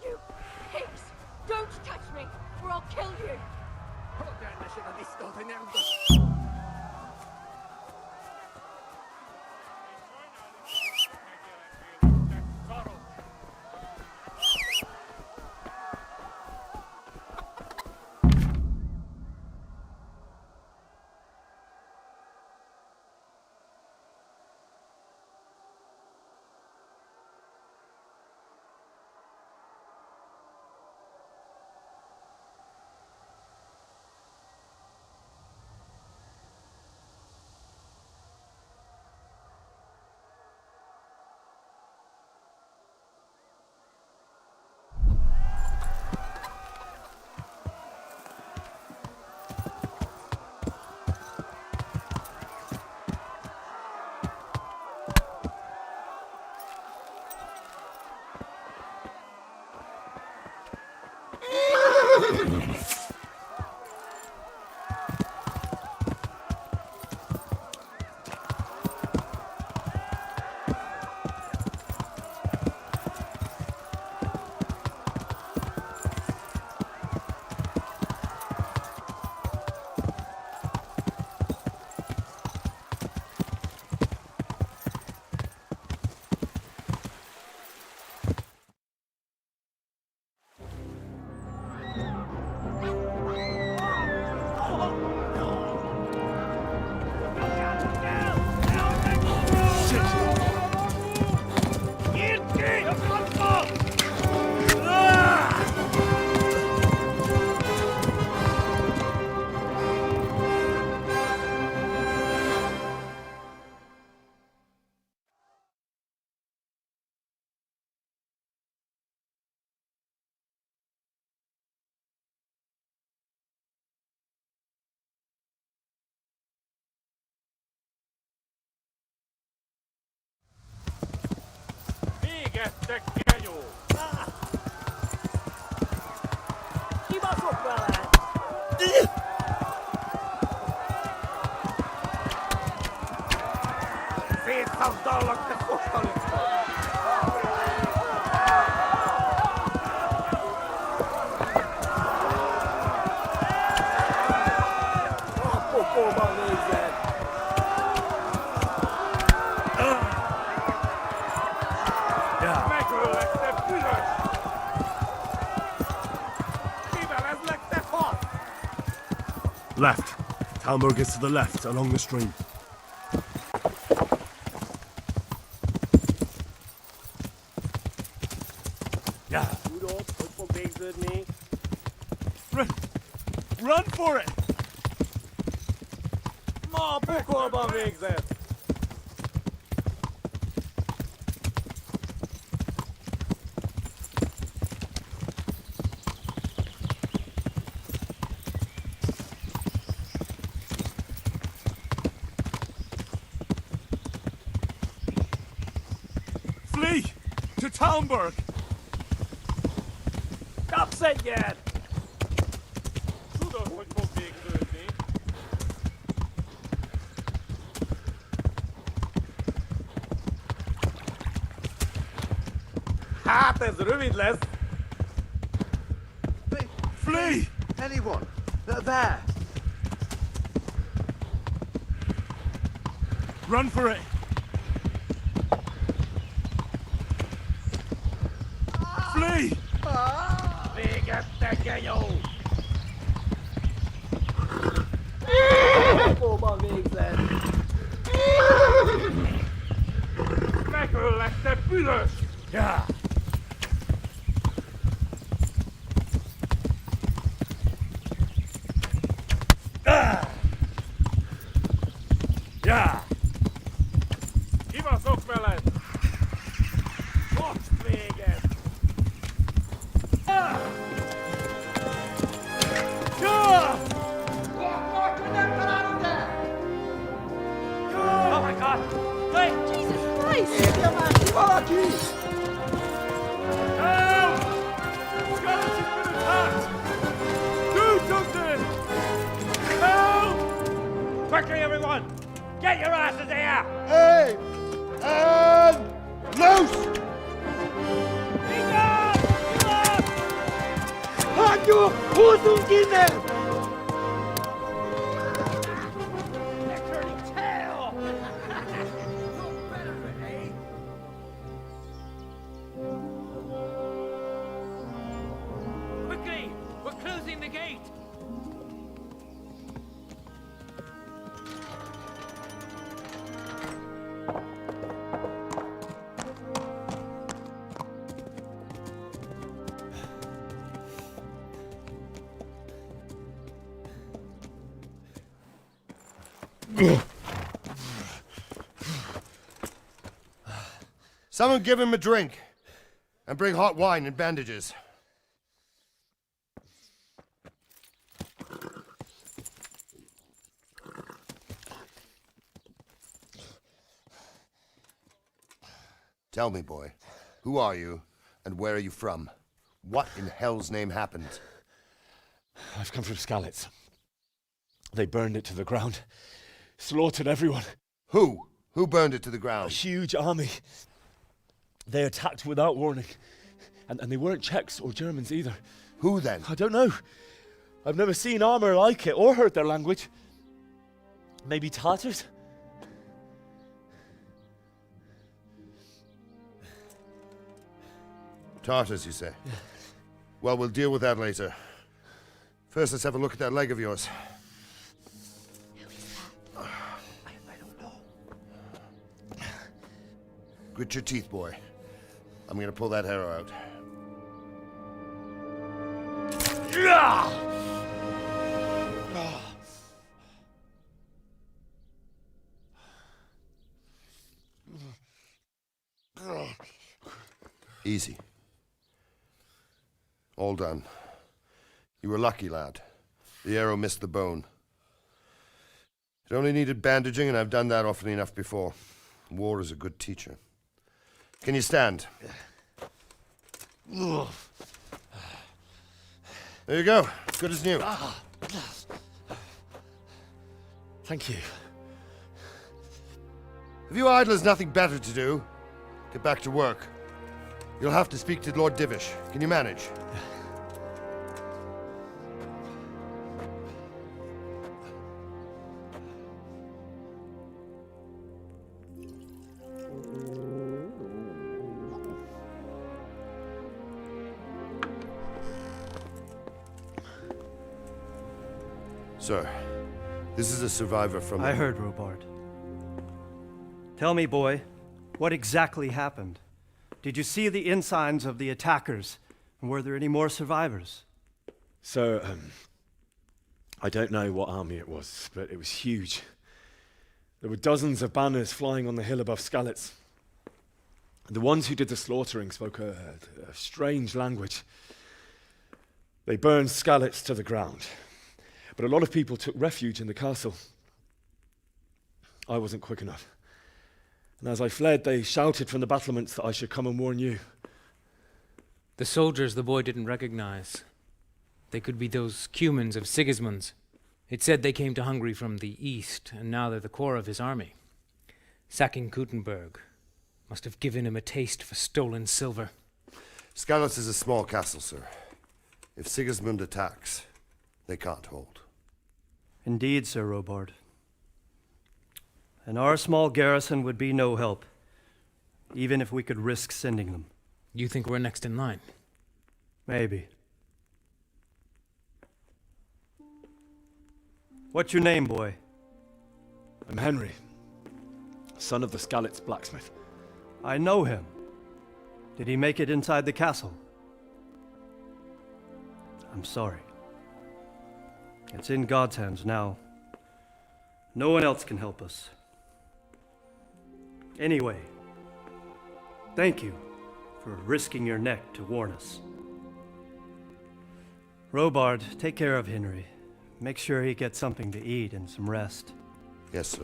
You pigs! Don't touch me, or I'll kill you!
Left. Talmberg is to the left, along the stream. Yeah.
Run for it! Flee! To Talmberg!
Stop it yet! Hát ez rövid lesz!
Flee!
Anyone? There!
Run for it! Flee!
Véget jó!
Hol végzett?
Megöllek, te büdös!
Ja! Ja!
Kivaszok veled!
Most véget!
Ja!
Oh my god! Wait!
Jesus Christ!
Érje már ki valaki!
Help! Skeleton's been attacked! Do something! Help!
Quickly, everyone! Get your asses here!
Hey! And loose!
Hagyjuk! Húzzunk innen!
They're turning tail! Quickly! We're closing the gate!
Someone give him a drink. And bring hot wine and bandages. Tell me, boy, who are you and where are you from? What in hell's name happened?
I've come from Skalitz. They burned it to the ground. Slaughtered everyone.
Who? Who burned it to the ground?
A huge army. They attacked without warning. And they weren't Czechs or Germans either.
Who then?
I don't know. I've never seen armor like it or heard their language. Maybe Tatars?
Tartars, you say? Yeah. Well, we'll deal with that later. First, let's have a look at that leg of yours.
I don't know.
Grit your teeth, boy. I'm gonna pull that arrow out. Easy. All done. You were lucky, lad. The arrow missed the bone. It only needed bandaging, and I've done that often enough before. War is a good teacher. Can you stand? There you go. Good as new.
Thank you.
If you idlers nothing better to do, get back to work. You'll have to speak to Lord Divish. Can you manage? Sir, this is a survivor from...
I heard, Robard. Tell me, boy, what exactly happened? Did you see the ensigns of the attackers? And were there any more survivors?
So, I don't know what army it was, but it was huge. There were dozens of banners flying on the hill above Skalitz. The ones who did the slaughtering spoke a strange language. They burned Skalitz to the ground. But a lot of people took refuge in the castle. I wasn't quick enough. And as I fled, they shouted from the battlements that I should come and warn you.
The soldiers the boy didn't recognize. They could be those Cumans of Sigismund's. It said they came to Hungary from the east, and now they're the core of his army. Sacking Gutenberg must have given him a taste for stolen silver.
Skalitz is a small castle, sir. If Sigismund attacks, they can't hold.
Indeed, Sir Robard. And our small garrison would be no help, even if we could risk sending them.
You think we're next in line?
Maybe. What's your name, boy?
I'm Henry, son of the Skalitz blacksmith.
I know him. Did he make it inside the castle? I'm sorry. It's in God's hands now. No one else can help us. Anyway, thank you for risking your neck to warn us. Robard, take care of Henry. Make sure he gets something to eat and some rest.
Yes, sir.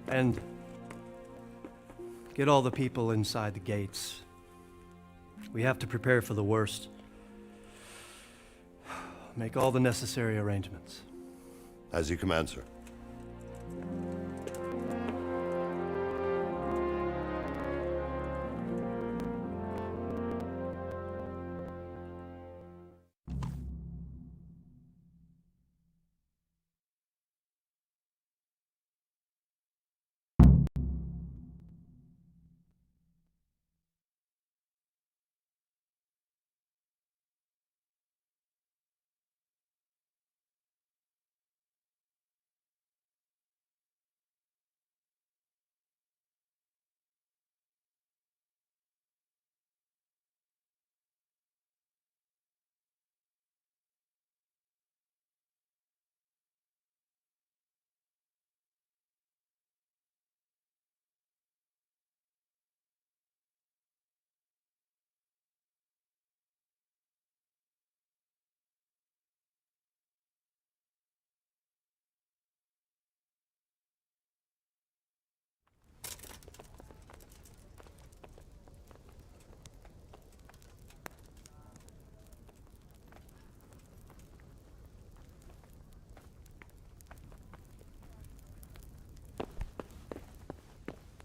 And get all the people inside the gates. We have to prepare for the worst. Make all the necessary arrangements.
As you command, sir.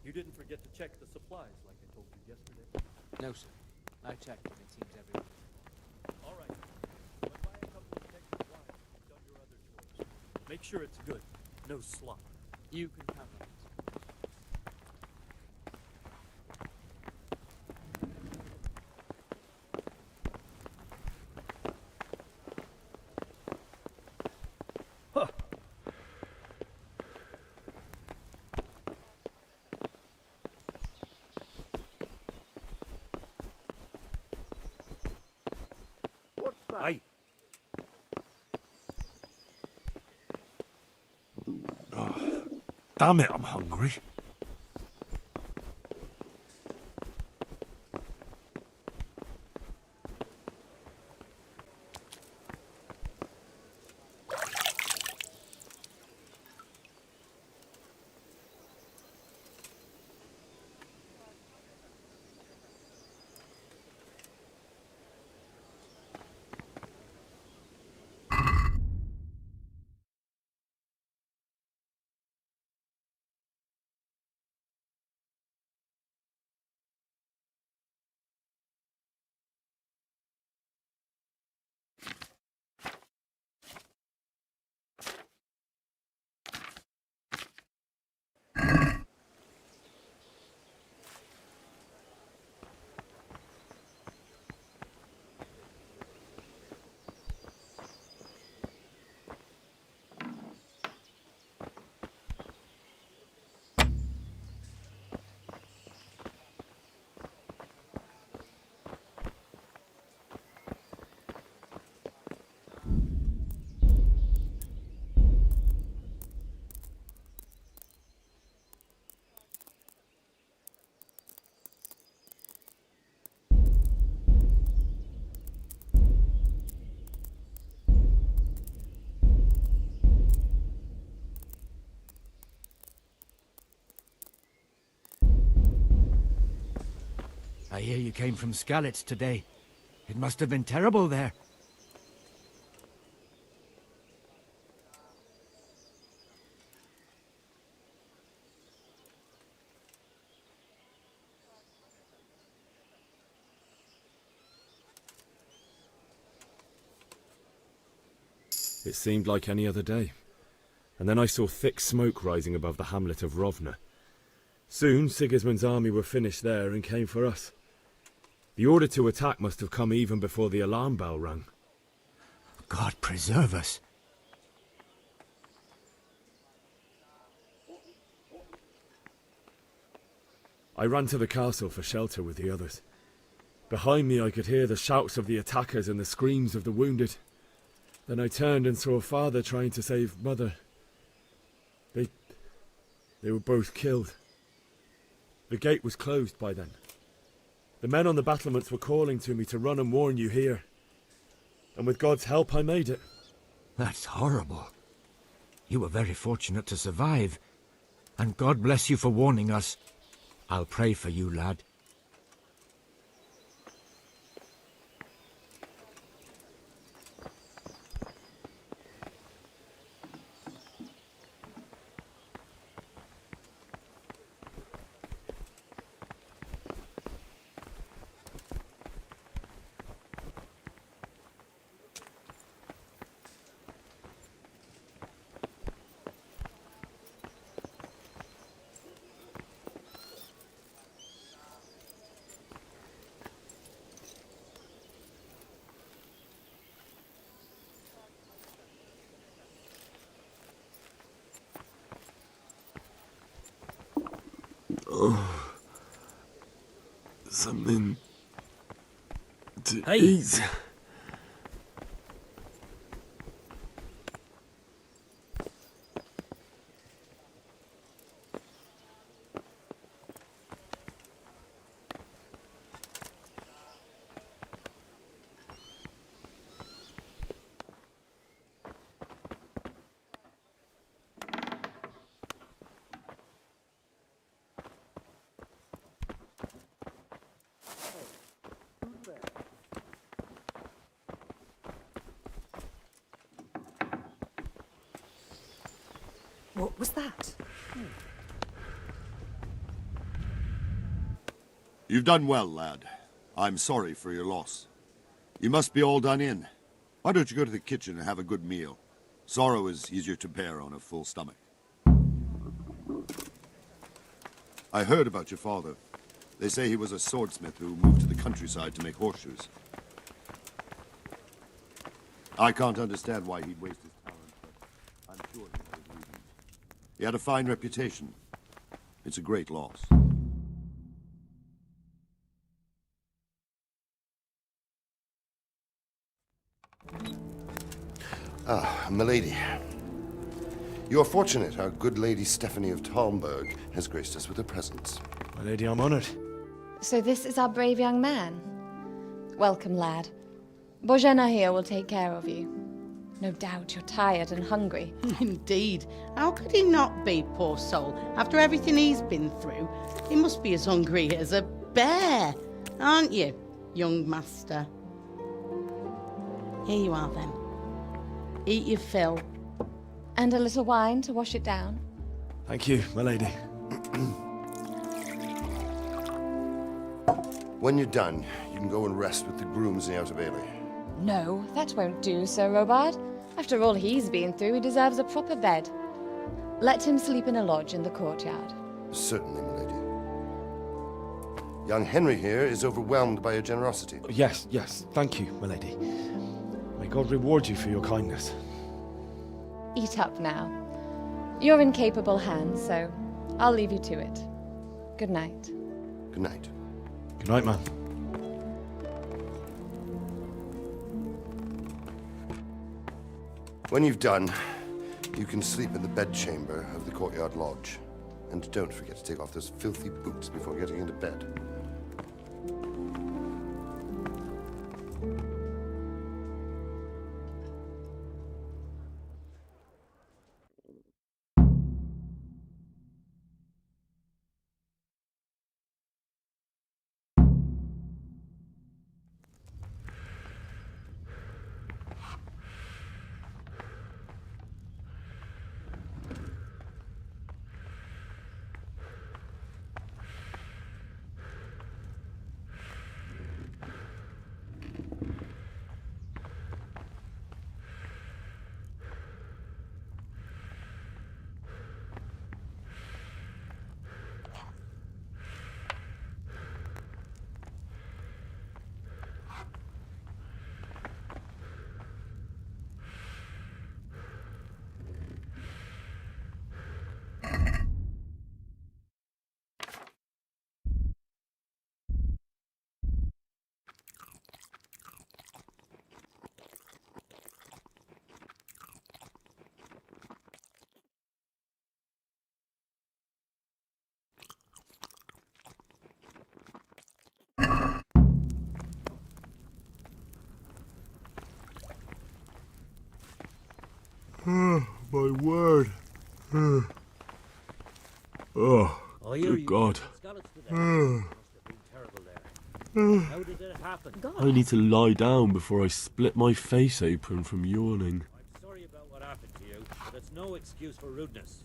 You didn't forget to check the supplies like I told you yesterday?
No, sir. I checked, and it seems everything.
All right. When buy a couple of kegs of wine, you've done your other chores. Make sure it's good. No slop.
You can count on it.
Aye. Oh, damn it, I'm hungry.
I hear you came from Skalitz today. It must have been terrible there.
It seemed like any other day. And then I saw thick smoke rising above the hamlet of Rovna. Soon Sigismund's army were finished there and came for us. The order to attack must have come even before the alarm bell rang.
God preserve us.
I ran to the castle for shelter with the others. Behind me I could hear the shouts of the attackers and the screams of the wounded. Then I turned and saw Father trying to save Mother. They were both killed. The gate was closed by then. The men on the battlements were calling to me to run and warn you here. And with God's help I made it.
That's horrible. You were very fortunate to survive. And God bless you for warning us. I'll pray for you, lad.
Oh, something to
Hey.
eat.
What was that?
You've done well, lad. I'm sorry for your loss. You must be all done in. Why don't you go to the kitchen and have a good meal? Sorrow is easier to bear on a full stomach. I heard about your father. They say he was a swordsmith who moved to the countryside to make horseshoes. I can't understand why he'd waste his talent, but I'm sure he had his reasons. He had a fine reputation. It's a great loss. Ah, milady. You are fortunate our good lady Stephanie of Talmberg has graced us with her presence.
My lady, I'm honored.
So this is our brave young man. Welcome, lad. Bozhena here will take care of you. No doubt you're tired and hungry.
Indeed. How could he not be, poor soul? After everything he's been through, he must be as hungry as a bear, aren't you, young master? Here you are, then. Eat your fill.
And a little wine to wash it down.
Thank you, my lady.
When you're done, you can go and rest with the grooms in the Outer Bailey.
No, that won't do, Sir Robard. After all he's been through, he deserves a proper bed. Let him sleep in a lodge in the courtyard.
Certainly, milady. Young Henry here is overwhelmed by your generosity.
Yes, yes, thank you, my lady. May God reward you for your kindness.
Eat up now. You're in capable hands, so I'll leave you to it. Good night.
Good night.
Good night, man.
When you've done, you can sleep in the bedchamber of the courtyard lodge. And don't forget to take off those filthy boots before getting into bed.
My word. Oh, good God.
How did it happen?
I need to lie down before I split my face open from yawning.
I'm sorry about what happened to you, but it's no excuse for rudeness.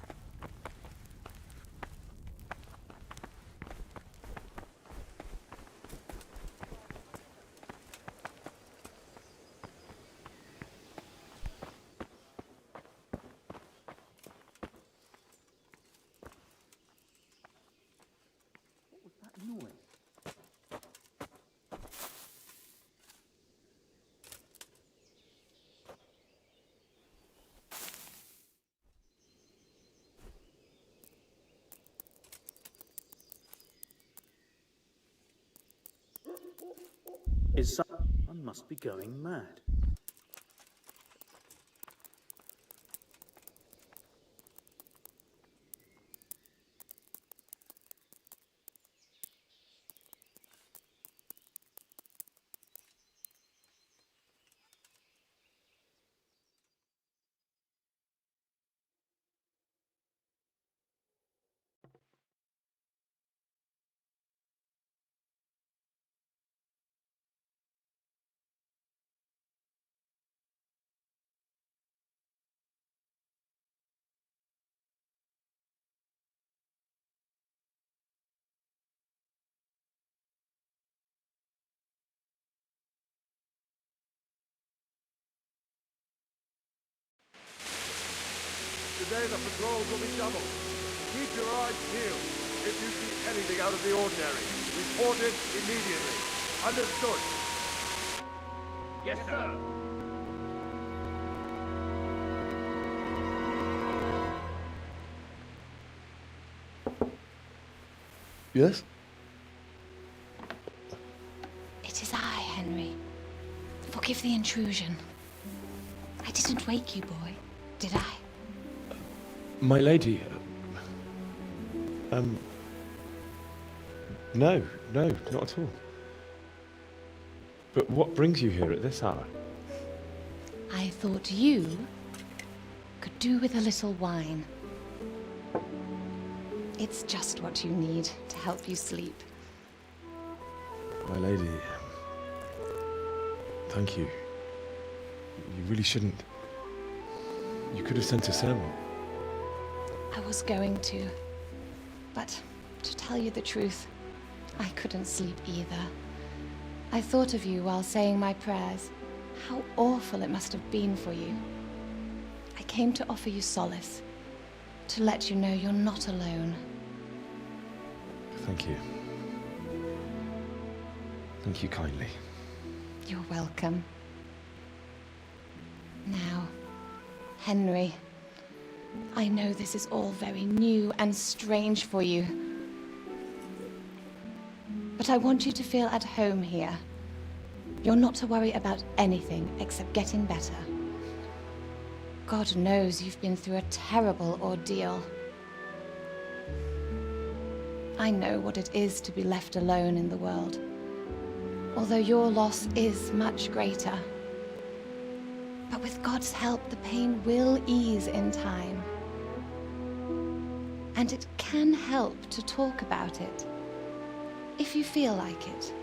I must be going mad.
Today the patrols will be doubled. Keep your eyes peeled. If you see anything out of the ordinary, report it immediately. Understood? Yes, sir.
Yes?
It is I, Henry. Forgive the intrusion. I didn't wake you, boy, did I?
My lady, no, not at all. But what brings you here at this hour?
I thought you could do with a little wine. It's just what you need to help you sleep.
My lady, thank you. You really shouldn't. You could have sent a servant.
I was going to, but to tell you the truth, I couldn't sleep either. I thought of you while saying my prayers. How awful it must have been for you. I came to offer you solace, to let you know you're not alone.
Thank you. Thank you kindly.
You're welcome. Now, Henry, I know this is all very new and strange for you. But I want you to feel at home here. You're not to worry about anything except getting better. God knows you've been through a terrible ordeal. I know what it is to be left alone in the world, although your loss is much greater. But with God's help, the pain will ease in time. And it can help to talk about it, if you feel like it.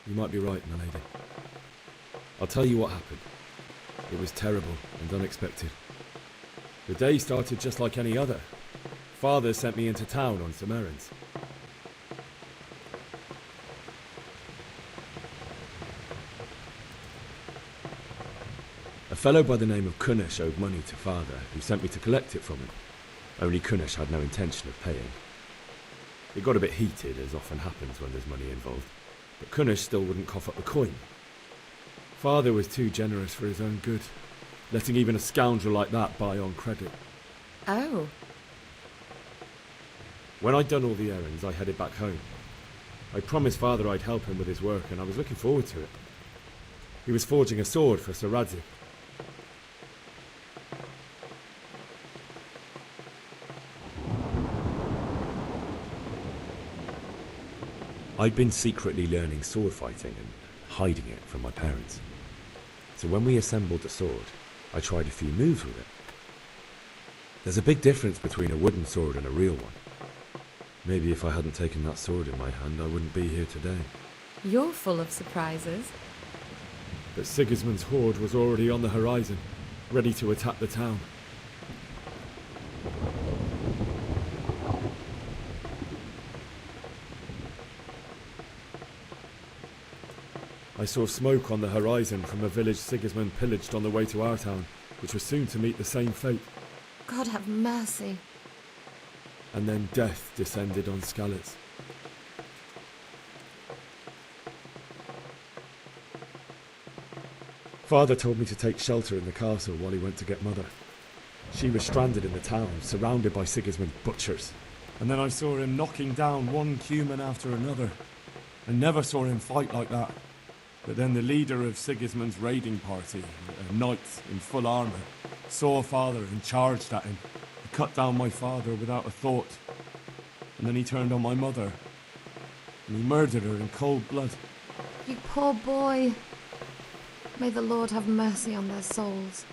You might be right, my lady. I'll tell you what happened. It was terrible and unexpected. The day started just like any other. Father sent me into town on some errands. A fellow by the name of Kunnish owed money to Father, who sent me to collect it from him. Only Kunnish had no intention of paying. It got a bit heated, as often happens when there's money involved, but Kunnish still wouldn't cough up the coin. Father was too generous for his own good, letting even a scoundrel like that buy on credit.
Oh.
When I'd done all the errands, I headed back home. I promised Father I'd help him with his work, and I was looking forward to it. He was forging a sword for Sir Radzig. I'd been secretly learning sword fighting and hiding it from my parents. So when we assembled the sword, I tried a few moves with it. There's a big difference between a wooden sword and a real one. Maybe if I hadn't taken that sword in my hand, I wouldn't be here today.
You're full of surprises.
But Sigismund's horde was already on the horizon, ready to attack the town. I saw smoke on the horizon from a village Sigismund pillaged on the way to our town, which was soon to meet the same fate.
God have mercy.
And then death descended on Skalitz. Father told me to take shelter in the castle while he went to get Mother. She was stranded in the town, surrounded by Sigismund's butchers. And then I saw him knocking down one human after another. I never saw him fight like that. But then the leader of Sigismund's raiding party, a knight in full armour, saw Father and charged at him. He cut down my father without a thought. And then he turned on my mother. And he murdered her in cold blood.
You poor boy. May the Lord have mercy on their souls.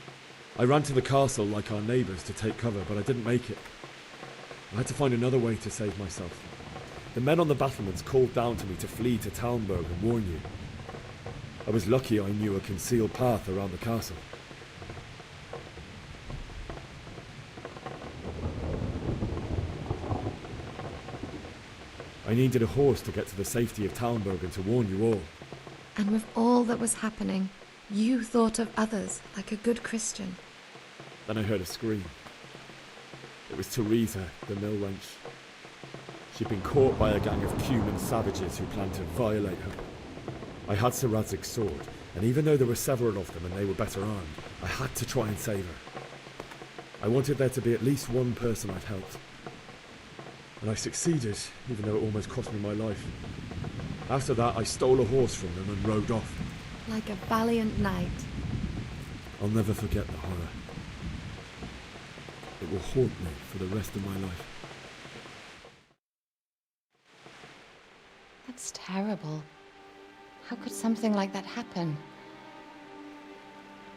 I ran to the castle like our neighbours to take cover, but I didn't make it. I had to find another way to save myself. The men on the battlements called down to me to flee to Talmberg and warn you. I was lucky I knew a concealed path around the castle. I needed a horse to get to the safety of Talmberg and to warn you all.
And with all that was happening, you thought of others like a good Christian.
Then I heard a scream. It was Teresa, the mill wench. She'd been caught by a gang of Cuman savages who planned to violate her. I had Sir Radzig's sword, and even though there were several of them and they were better armed, I had to try and save her. I wanted there to be at least one person I'd helped. And I succeeded, even though it almost cost me my life. After that, I stole a horse from them and rode off.
Like a valiant knight.
I'll never forget the horror. It will haunt me for the rest of my life.
That's terrible. How could something like that happen?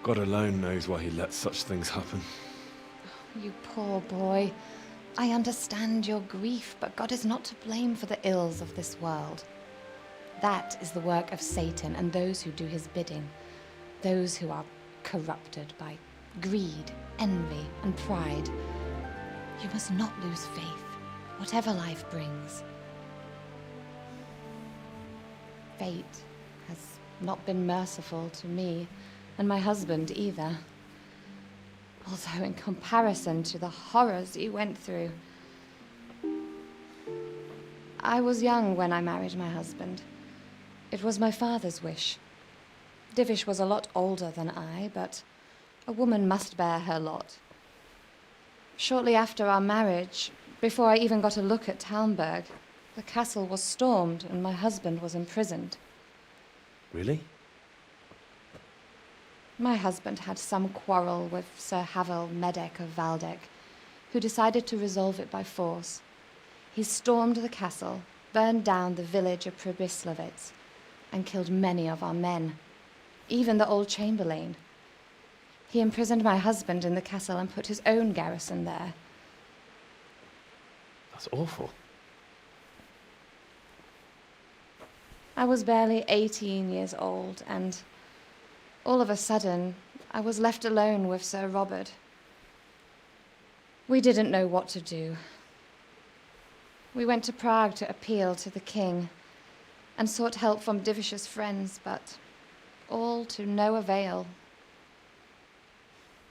God alone knows why he lets such things happen.
You poor boy. I understand your grief, but God is not to blame for the ills of this world. That is the work of Satan and those who do his bidding. Those who are corrupted by greed, envy, and pride. You must not lose faith, whatever life brings. Fate has not been merciful to me, and my husband either. Although in comparison to the horrors you went through. I was young when I married my husband. It was my father's wish. Divish was a lot older than I, but a woman must bear her lot. Shortly after our marriage, before I even got a look at Talmberg, the castle was stormed and my husband was imprisoned.
Really?
My husband had some quarrel with Sir Havel Medek of Valdek, who decided to resolve it by force. He stormed the castle, burned down the village of Pribyslavitz, and killed many of our men, even the old chamberlain. He imprisoned my husband in the castle and put his own garrison there.
That's awful.
I was barely 18 years old, and all of a sudden, I was left alone with Sir Robert. We didn't know what to do. We went to Prague to appeal to the king and sought help from Divish's friends, but all to no avail.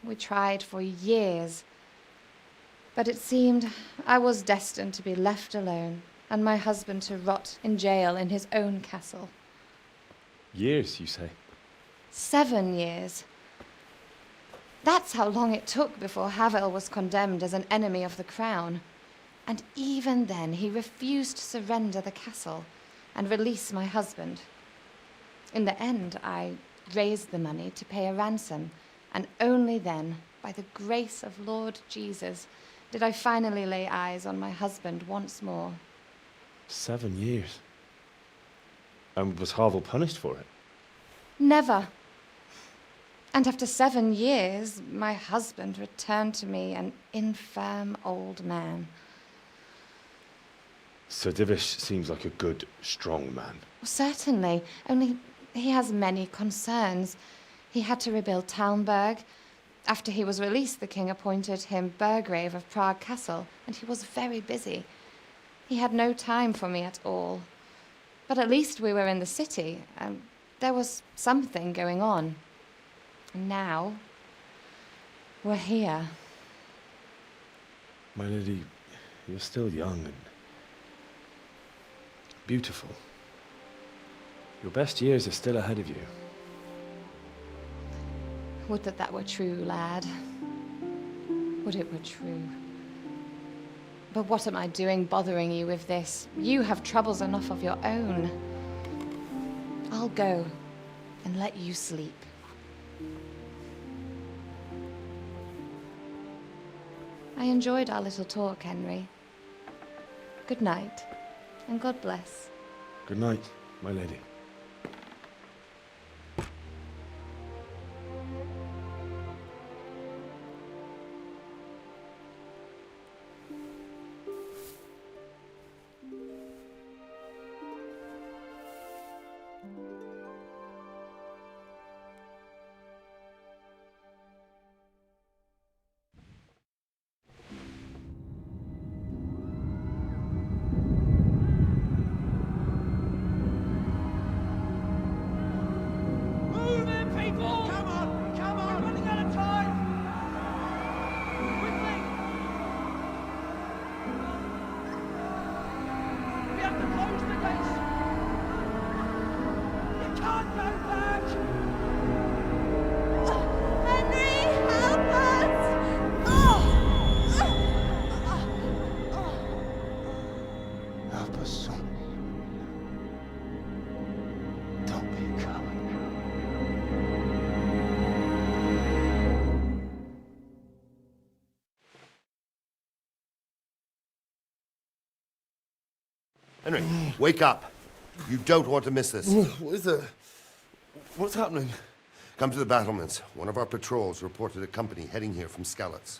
We tried for years, but it seemed I was destined to be left alone and my husband to rot in jail in his own castle.
Years, you say?
7 years. That's how long it took before Havel was condemned as an enemy of the crown. And even then, he refused to surrender the castle and release my husband. In the end, I raised the money to pay a ransom, and only then, by the grace of Lord Jesus, did I finally lay eyes on my husband once more.
7 years. And was Harville punished for it?
Never. And after 7 years, my husband returned to me an infirm old man.
Sir Divish seems like a good, strong man.
Certainly, only he has many concerns. He had to rebuild Talmberg. After he was released, the king appointed him Burgrave of Prague Castle, and he was very busy. He had no time for me at all. But at least we were in the city, and there was something going on. And now, we're here.
My lady, you're still young and beautiful. Your best years are still ahead of you.
Would that that were true, lad. Would it were true. But what am I doing bothering you with this? You have troubles enough of your own. I'll go and let you sleep. I enjoyed our little talk, Henry. Good night, and God bless.
Good night, my lady.
Move in, people! Come on! Come on! We're running out of time! Quickly! We have to close the gates! You can't go back!
Henry, help us!
Help us, son. Don't be a coward.
Henry, wake up. You don't want to miss this.
What is it? What's happening?
Come to the battlements. One of our patrols reported a company heading here from Skalitz.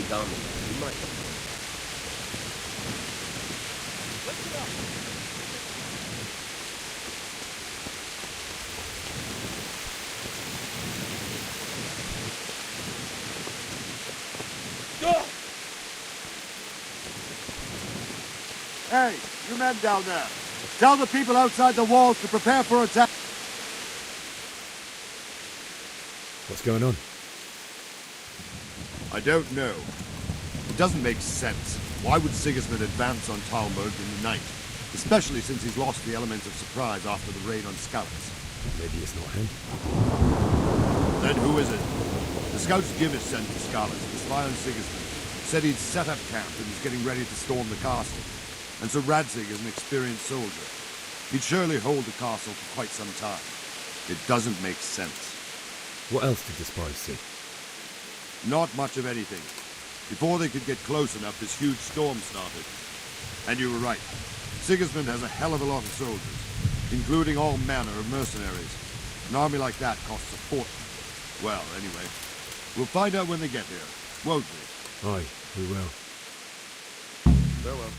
big army, we might.
Hey, you men down there. Tell the people outside the walls to prepare for attack.
What's going on?
I don't know. It doesn't make sense. Why would Sigismund advance on Talmberg in the night? Especially since he's lost the element of surprise after the raid on scouts.
Maybe it's not him.
Then who is it? The scouts Givis sent to Scarlet to spy on Sigismund. Said he'd set up camp and was getting ready to storm the castle. And so Radzig is an experienced soldier. He'd surely hold the castle for quite some time. It doesn't make sense.
What else did the spies see?
Not much of anything. Before they could get close enough, this huge storm started. And you were right. Sigismund has a hell of a lot of soldiers, including all manner of mercenaries. An army like that costs a fortune. Well, anyway, we'll find out when they get here, won't we?
Aye, we will.
Farewell.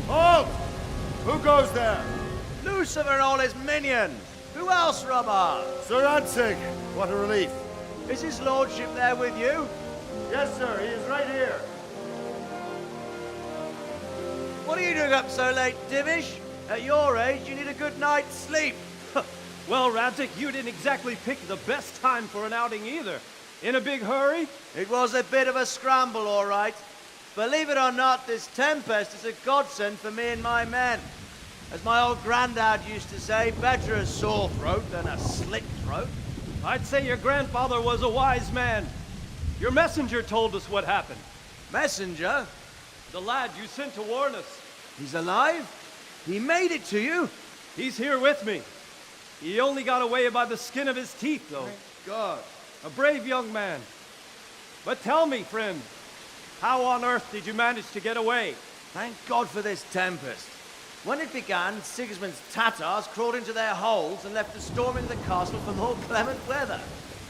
Halt! Who goes there?
Lucifer and all his minions. Who else, Robert?
Sir Radzig. What a relief.
Is his lordship there with you?
Yes, sir. He is right here.
What are you doing up so late, Divish? At your age, you need a good night's sleep.
Well, Radzig, you didn't exactly pick the best time for an outing either. In a big hurry?
It was a bit of a scramble, all right. Believe it or not, this tempest is a godsend for me and my men. As my old granddad used to say, better a sore throat than a slit throat.
I'd say your grandfather was a wise man. Your messenger told us what happened.
Messenger?
The lad you sent to warn us.
He's alive? He made it to you?
He's here with me. He only got away by the skin of his teeth, though.
Thank God.
A brave young man. But tell me, friend, how on earth did you manage to get away?
Thank God for this tempest. When it began, Sigismund's Tatars crawled into their holes and left us storming the castle for more clement weather.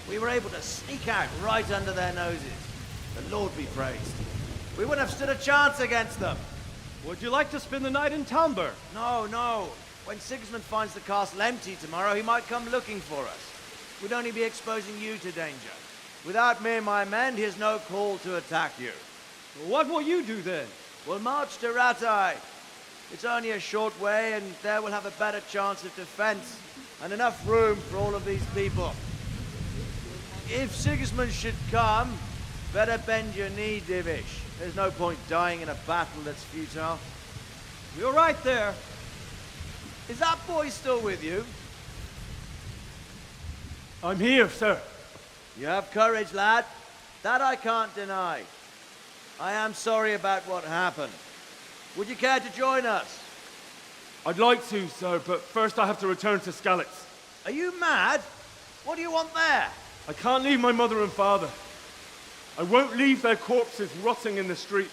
We were able to sneak out right under their noses. The Lord be praised. We wouldn't have stood a chance against them.
Would you like to spend the night in Talmberg?
No, no. When Sigismund finds the castle empty tomorrow, he might come looking for us. We'd only be exposing you to danger. Without me and my men, he has no call to attack you.
What will you do then?
We'll march to Ratai. It's only a short way, and there we'll have a better chance of defense and enough room for all of these people. If Sigismund should come, better bend your knee, Divish. There's no point dying in a battle that's futile.
You're right there.
Is that boy still with you?
I'm here, sir.
You have courage, lad. That I can't deny. I am sorry about what happened. Would you care to join us?
I'd like to, sir, but first I have to return to Skalitz.
Are you mad? What do you want there?
I can't leave my mother and father. I won't leave their corpses rotting in the street.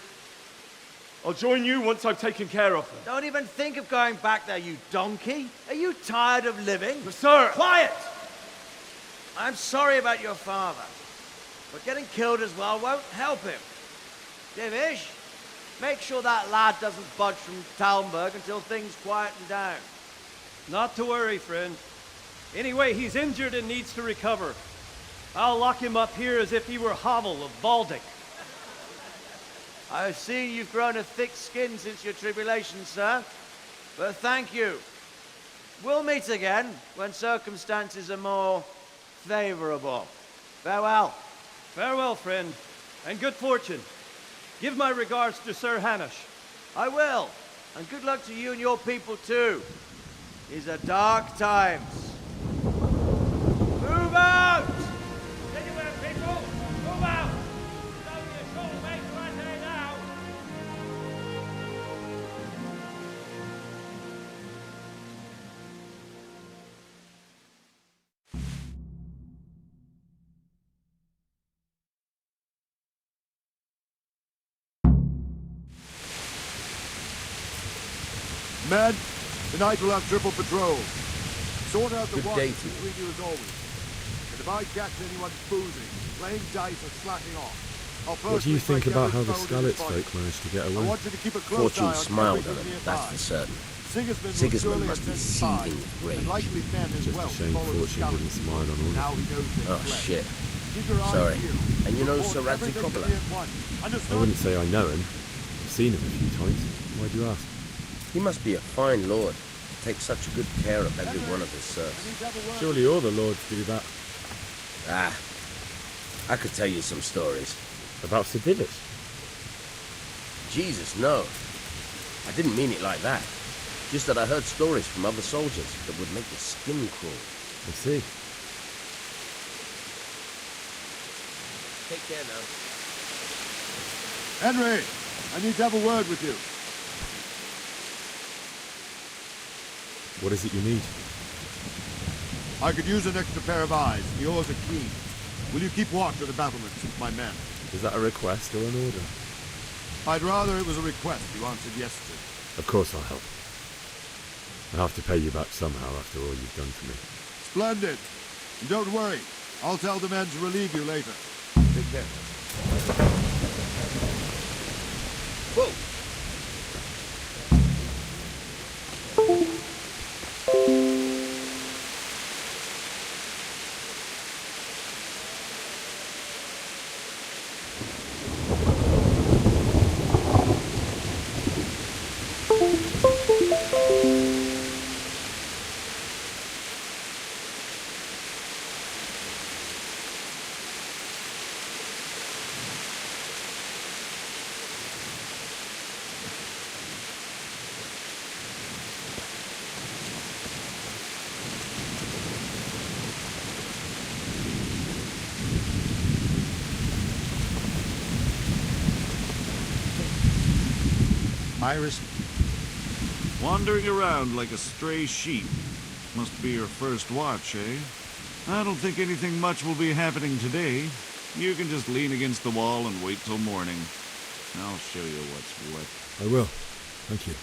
I'll join you once I've taken care of them.
Don't even think of going back there, you donkey. Are you tired of living?
But sir!
Quiet! I'm sorry about your father, but getting killed as well won't help him. Divish, make sure that lad doesn't budge from Talmberg until things quieten down.
Not to worry, friend. Anyway, he's injured and needs to recover. I'll lock him up here as if he were Havel of Baldic.
I've seen you've grown a thick skin since your tribulation, sir. But thank you. We'll meet again when circumstances are more favorable. Farewell.
Farewell, friend, and good fortune. Give my regards to Sir Hanush.
I will. And good luck to you and your people, too. These are dark times. Move out!
Anywhere, people! Move out! It's only a short way to Rattay now!
Men, tonight we'll have triple patrol. Sort out the
Good
watch
day to you.
between you as always. And if I catch anyone boozing, playing dice or slacking off, I'll
What do you
personally
think
break
about
every
how the
bone in
Skalitz
his body.
folk managed to get
I
away?
want you to keep a close eye
Fortune
on
smiled on
everything
him, that's
nearby.
for certain.
Sigismund
Must be seething with rage.
and likely men as
Just
well
a shame
follow the
Fortune didn't
Skalitz.
smile on all
Now
of
he
them.
knows they've
Oh,
fled.
shit.
Keep your eyes
Sorry.
peeled.
And you know
Report
Sir Radzi
everything to
Coppola?
me at once.
I
Understood?
wouldn't say I know him. I've seen him a few times. Why'd you ask?
He must be a fine lord. Takes such good care of every one of his serfs.
Surely all the lords do that.
Ah, I could tell you some stories.
About Sir Divish?
Jesus, no. I didn't mean it like that. Just that I heard stories from other soldiers that would make your skin crawl.
I see.
Take care now.
Henry, I need to have a word with you.
What is it you need?
I could use an extra pair of eyes. Yours are keen. Will you keep watch of the battlements with my men?
Is that a request or an order?
I'd rather it was a request you answered yes to.
Of course I'll help. I'll have to pay you back somehow after all you've done for me.
Splendid. And don't worry. I'll tell the men to relieve you later. Take care.
Whoa!
Iris?
Wandering around like a stray sheep. Must be your first watch, eh? I don't think anything much will be happening today. You can just lean against the wall and wait till morning. I'll show you what's what.
I will. Thank you.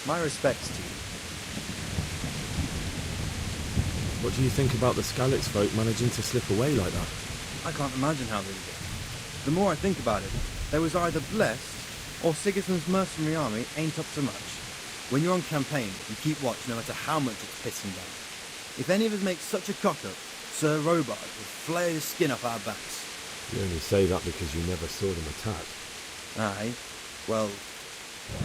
My respects to you.
What do you think about the Skalitz folk managing to slip away like that?
I can't imagine how they did it. The more I think about it, they was either blessed, or Sigismund's mercenary army ain't up to much. When you're on campaign, you keep watch no matter how much it's pissing down. If any of us make such a cock-up, Sir Robard will flay his skin off our backs.
You only say that because you never saw them attack.
Aye. Well,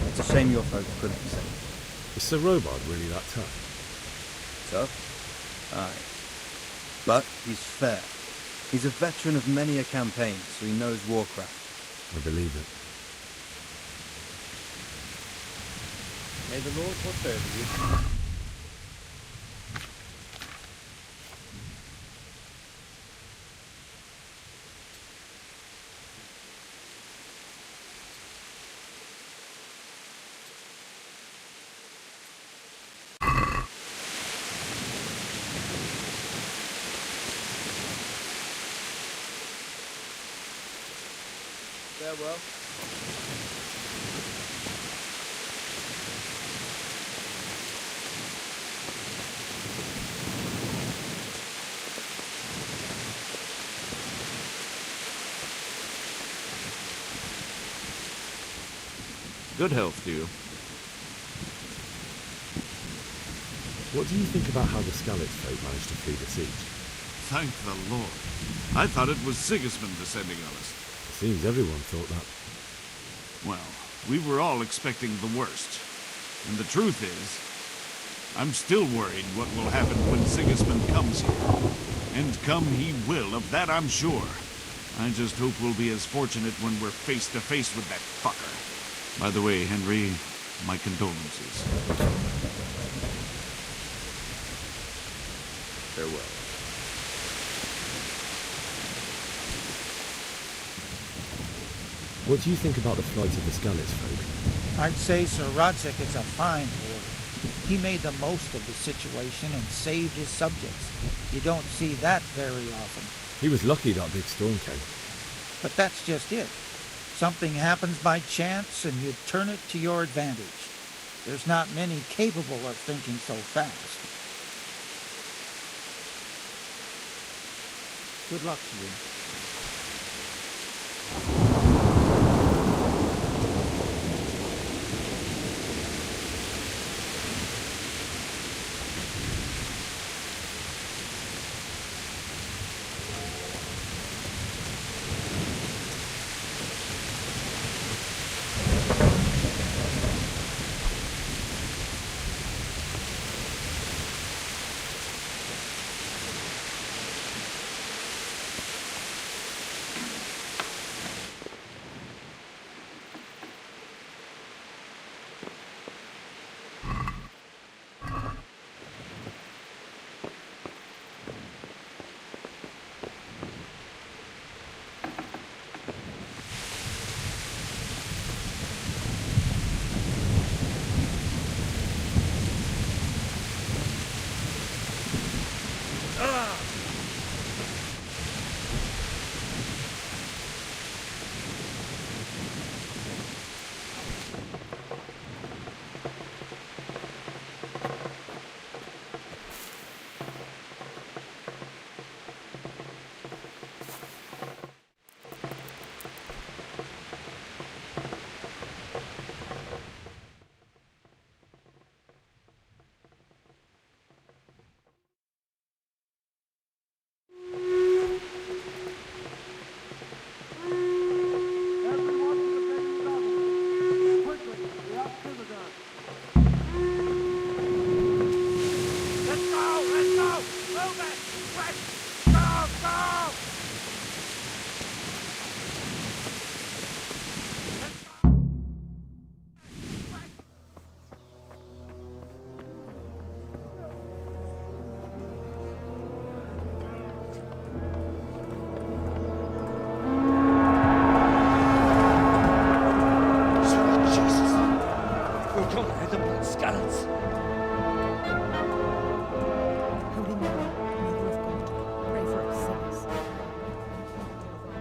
it's a shame your folk couldn't be saved.
Is Sir Robard really that tough?
Tough? Aye. But he's fair. He's a veteran of many a campaign, so he knows warcraft.
I believe it.
May the Lord watch over you. Farewell.
Good health to you.
What do you think about how the Skalitz folk managed to flee the siege?
Thank the Lord. I thought it was Sigismund descending on us.
Seems everyone thought that.
Well, we were all expecting the worst. And the truth is, I'm still worried what will happen when Sigismund comes here. And come he will, of that I'm sure. I just hope we'll be as fortunate when we're face to face with that fucker. By the way, Henry, my condolences.
Farewell.
What do you think about the flight of the Skalitz folk?
I'd say Sir Radzig is a fine lord. He made the most of the situation and saved his subjects. You don't see that very often.
He was lucky that big storm came.
But that's just it. Something happens by chance and you turn it to your advantage. There's not many capable of thinking so fast. Good luck to you.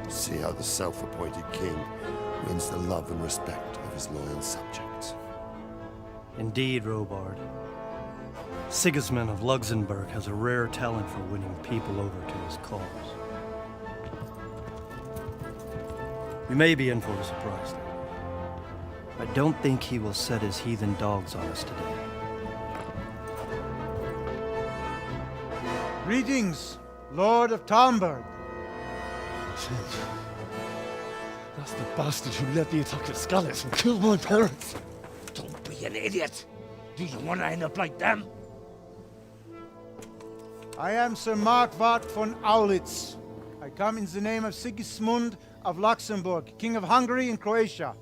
See how the self-appointed king wins the love and respect of his loyal subjects.
Indeed, Robard. Sigismund of Luxembourg has a rare talent for winning people over to his cause. You may be in for a surprise, though. I don't think he will set his heathen dogs on us today.
Greetings, Lord of Talmberg.
That's the bastard who led the attack at Skalitz and killed my parents.
Don't be an idiot. Do you want to end up like them?
I am Sir Markwart von Aulitz. I come in the name of Sigismund of Luxembourg, King of Hungary and Croatia,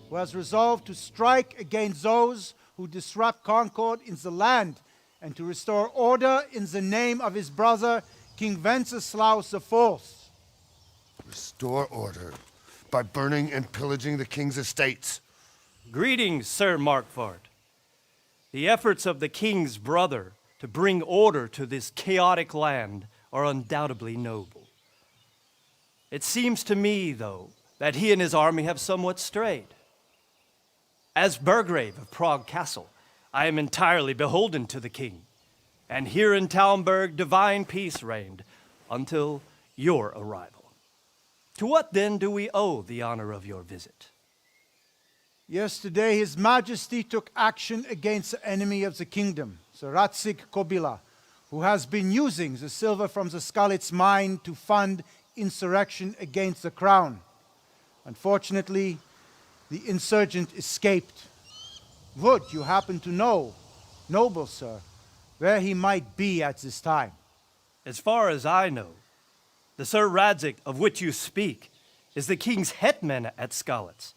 who has resolved to strike against those who disrupt concord in the land and to restore order in the name of his brother, King Wenceslaus IV.
Restore order by burning and pillaging the king's estates.
Greetings, Sir Markwart. The efforts of the king's brother to bring order to this chaotic land are undoubtedly noble. It seems to me, though, that he and his army have somewhat strayed. As Burgrave of Prague Castle, I am entirely beholden to the king, and here in Talmberg divine peace reigned until your arrival. To what then do we owe the honor of your visit?
Yesterday, His Majesty took action against the enemy of the kingdom, Sir Radzig Kobyla, who has been using the silver from the Skalitz mine to fund insurrection against the crown. Unfortunately, the insurgent escaped. Would you happen to know, noble sir, where he might be at this time?
As far as I know, the Sir Radzig of which you speak is the king's hetman at Skalitz.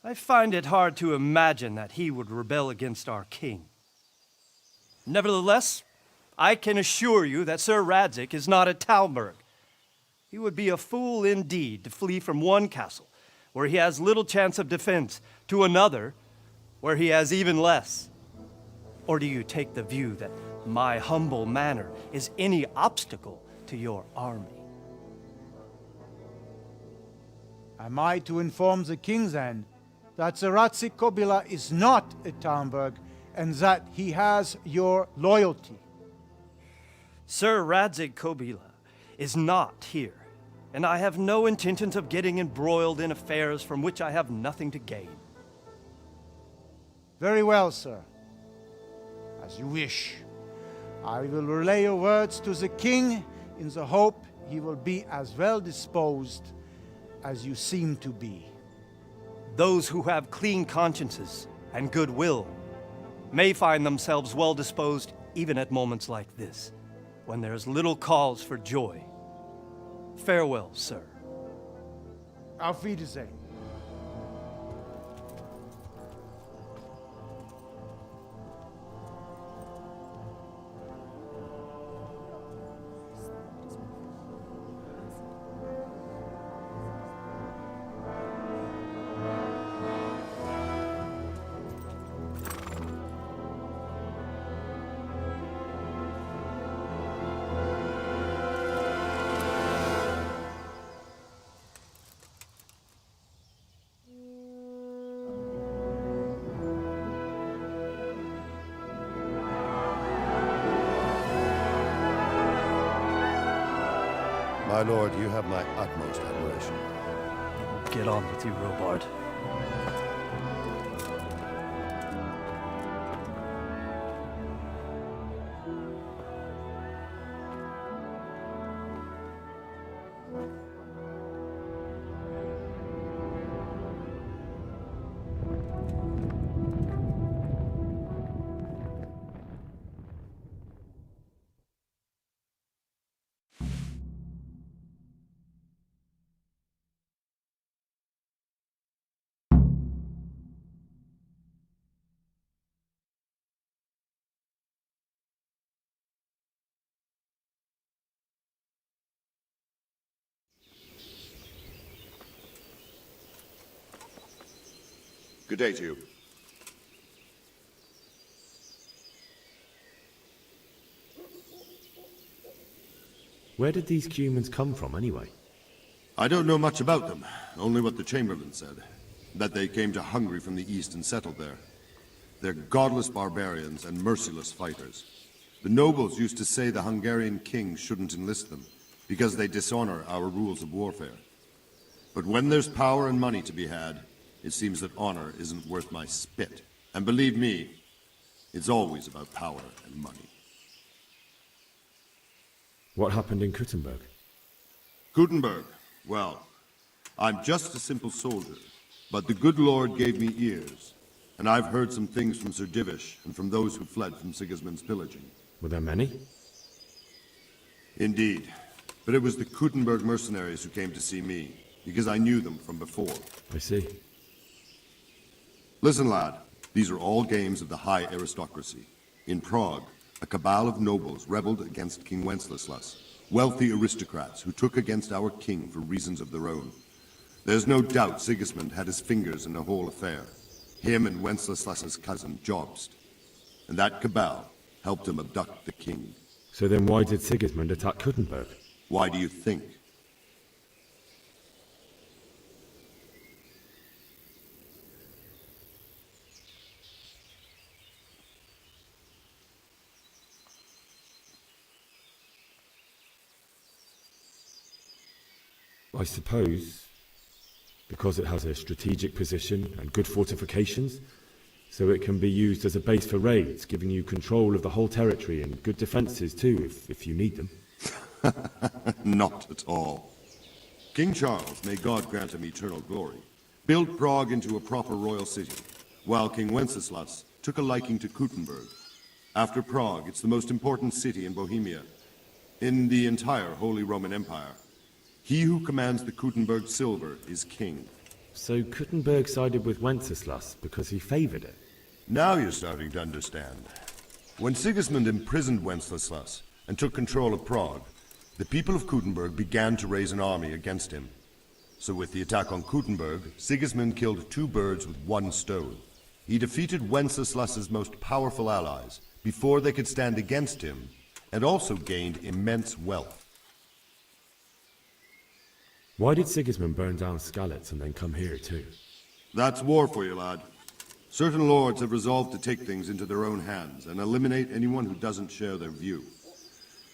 I find it hard to imagine that he would rebel against our king. Nevertheless, I can assure you that Sir Radzig is not at Talmberg. He would be a fool indeed to flee from one castle, where he has little chance of defense, to another, where he has even less. Or do you take the view that my humble manner is any obstacle to your army?
Am I to inform the king then that Sir Radzig Kobyla is not at Talmberg and that he has your loyalty?
Sir Radzig Kobyla is not here, and I have no intentions of getting embroiled in affairs from which I have nothing to gain.
Very well, sir. As you wish. I will relay your words to the king in the hope he will be as well disposed as you seem to be.
Those who have clean consciences and goodwill may find themselves well disposed even at moments like this, when there is little cause for joy. Farewell, sir.
Auf Wiedersehen.
My lord, you have my utmost admiration.
Get on with you, Robard.
Good day to you.
Where did these humans come from, anyway?
I don't know much about them, only what the Chamberlain said. That they came to Hungary from the east and settled there. They're godless barbarians and merciless fighters. The nobles used to say the Hungarian king shouldn't enlist them, because they dishonor our rules of warfare. But when there's power and money to be had, it seems that honor isn't worth my spit. And believe me, it's always about power and money.
What happened in Kuttenberg?
Gutenberg, well, I'm just a simple soldier, but the good Lord gave me ears, and I've heard some things from Sir Divish and from those who fled from Sigismund's pillaging.
Were there many?
Indeed, but it was the Kuttenberg mercenaries who came to see me, because I knew them from before.
I see.
Listen, lad, these are all games of the high aristocracy. In Prague, a cabal of nobles rebelled against King Wenceslas, wealthy aristocrats who took against our king for reasons of their own. There's no doubt Sigismund had his fingers in the whole affair. Him and Wenceslas's cousin, Jobst. And that cabal helped him abduct the king.
So then why did Sigismund attack Kuttenberg?
Why do you think?
I suppose because it has a strategic position and good fortifications, so it can be used as a base for raids, giving you control of the whole territory and good defences too, if you need them.
Not at all. King Charles, may God grant him eternal glory, built Prague into a proper royal city, while King Wenceslas took a liking to Kuttenberg. After Prague, it's the most important city in Bohemia, in the entire Holy Roman Empire. He who commands the Kuttenberg silver is king.
So Kuttenberg sided with Wenceslas because he favoured it?
Now you're starting to understand. When Sigismund imprisoned Wenceslas and took control of Prague, the people of Kuttenberg began to raise an army against him. So with the attack on Kuttenberg, Sigismund killed two birds with one stone. He defeated Wenceslas's most powerful allies before they could stand against him, and also gained immense wealth.
Why did Sigismund burn down Skalitz and then come here too?
That's war for you, lad. Certain lords have resolved to take things into their own hands and eliminate anyone who doesn't share their view.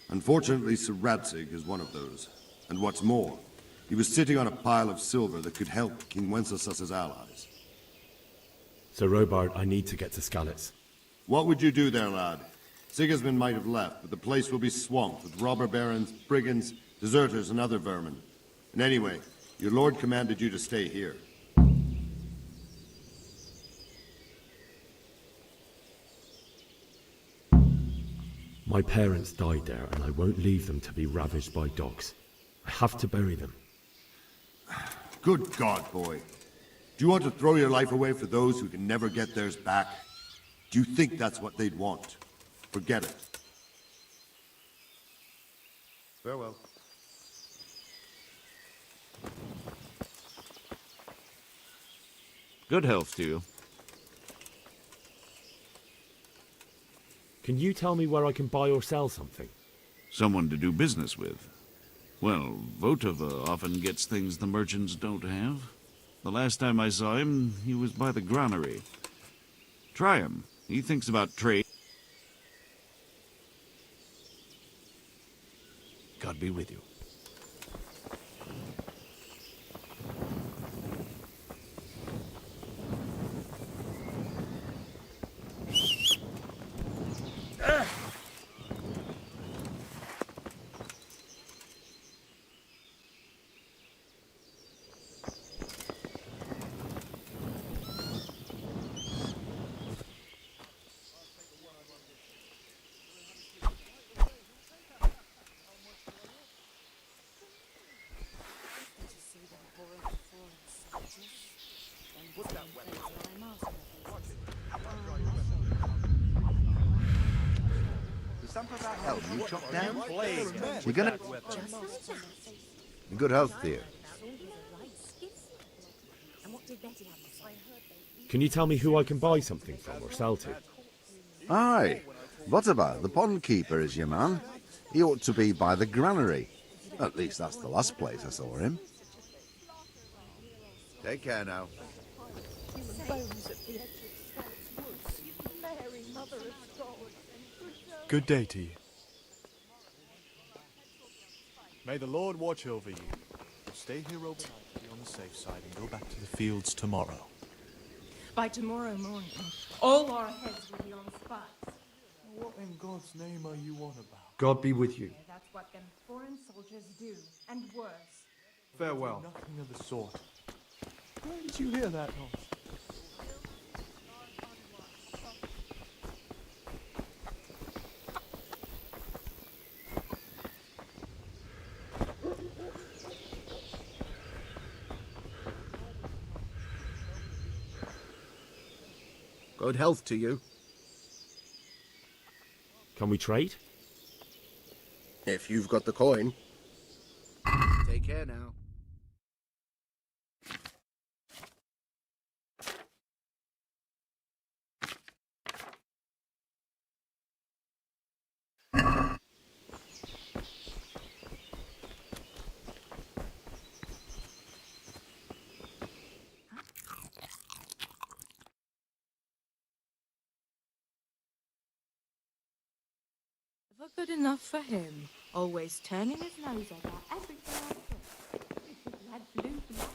Unfortunately, Sir Radzig is one of those. And what's more, he was sitting on a pile of silver that could help King Wenceslas's allies.
So Robard, I need to get to Skalitz.
What would you do there, lad? Sigismund might have left, but the place will be swamped with robber barons, brigands, deserters, and other vermin. And anyway, your lord commanded you to stay here.
My parents died there, and I won't leave them to be ravaged by dogs. I have to bury them.
Good God, boy. Do you want to throw your life away for those who can never get theirs back? Do you think that's what they'd want? Forget it. Farewell.
Good health to you.
Can you tell me where I can buy or sell something?
Someone to do business with. Well, Votava often gets things the merchants don't have. The last time I saw him, he was by the granary. Try him. He thinks about trade.
God be with you.
Hell, you chopped down? You're gonna... Good health, dear.
Can you tell me who I can buy something from or sell to?
Aye. Votava, the pond keeper, is your man. He ought to be by the granary. At least that's the last place I saw him. Take care now.
Good day to you. May the Lord watch over you. Stay here overnight to be on the safe side and go back to the fields tomorrow.
By tomorrow morning, all our heads will be on spikes.
What in God's name are you on about?
God be with you.
That's what them foreign soldiers do, and worse.
Farewell.
Nothing of the sort. Where did you hear that nonsense?
Good health to you.
Can we trade?
If you've got the coin. Take care now.
Never good enough for him. Always turning his nose over everything I touch. Red, blue, black.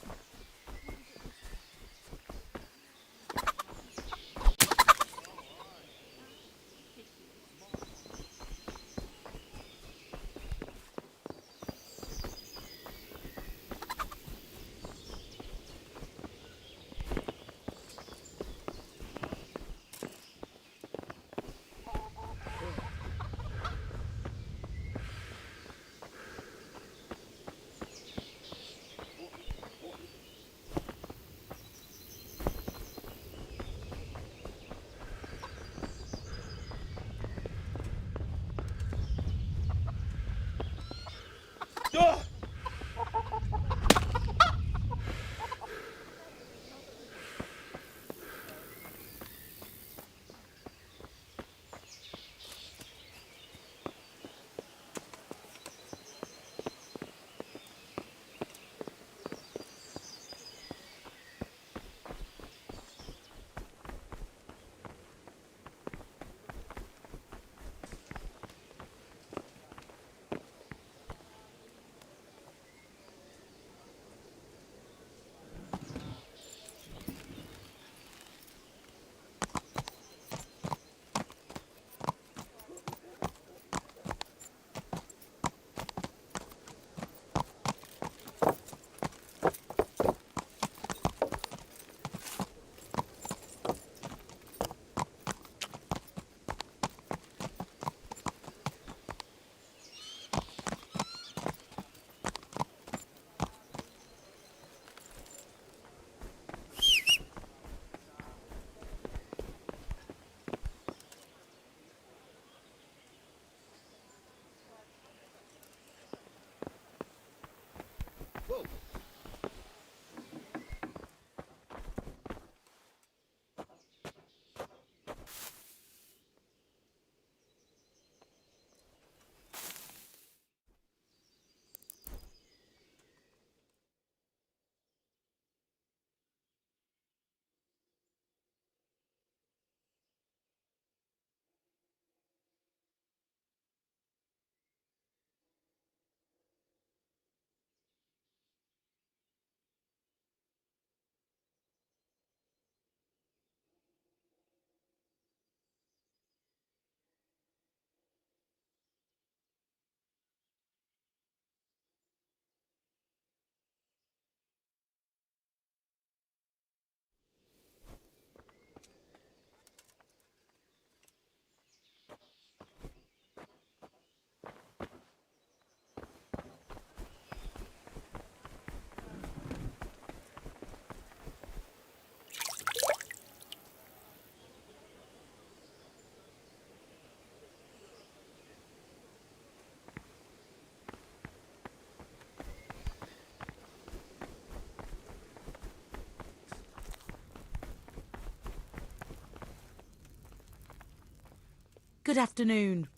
Good afternoon.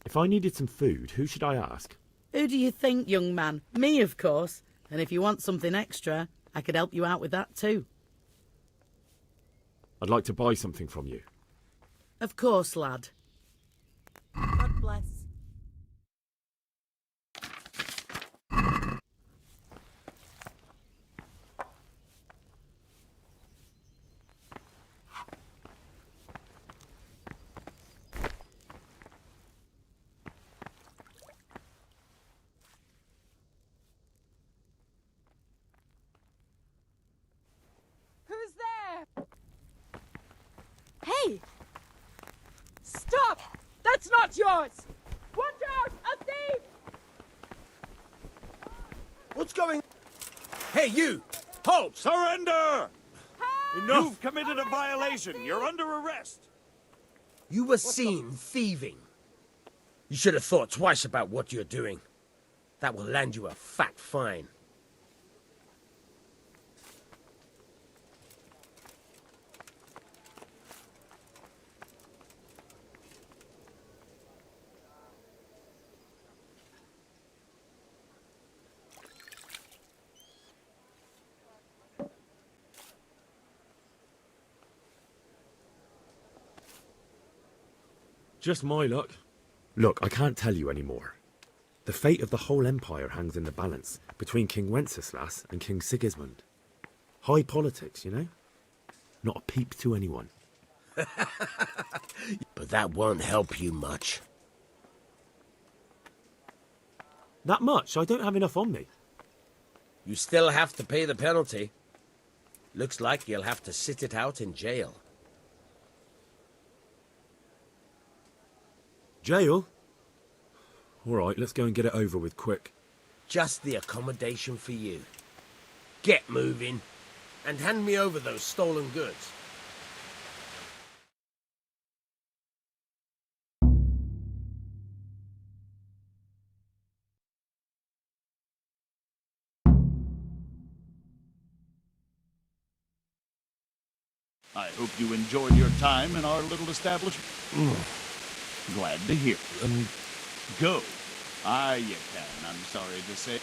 If I needed some food, who should I ask?
Who do you think, young man? Me, of course. And if you want something extra, I could help you out with that too.
I'd like to buy something from you.
Of course, lad. God bless.
Who's there? Hey! Stop! That's not yours! Watch out! A thief!
What's going... Hey, you! Halt!
Surrender! Enough! You've committed a violation. You're under arrest.
You were seen thieving. You should have thought twice about what you're doing. That will land you a fat fine.
Just my luck. Look, I can't tell you anymore. The fate of the whole empire hangs in the balance between King Wenceslas and King Sigismund. High politics, you know? Not a peep to anyone.
But that won't help you much.
That much? I don't have enough on me.
You still have to pay the penalty. Looks like you'll have to sit it out in jail.
Jail? All right, let's go and get it over with quick.
Just the accommodation for you. Get moving, and hand me over those stolen goods.
I hope you enjoyed your time in our little establishment. Glad to hear. Go. You can, I'm sorry to say.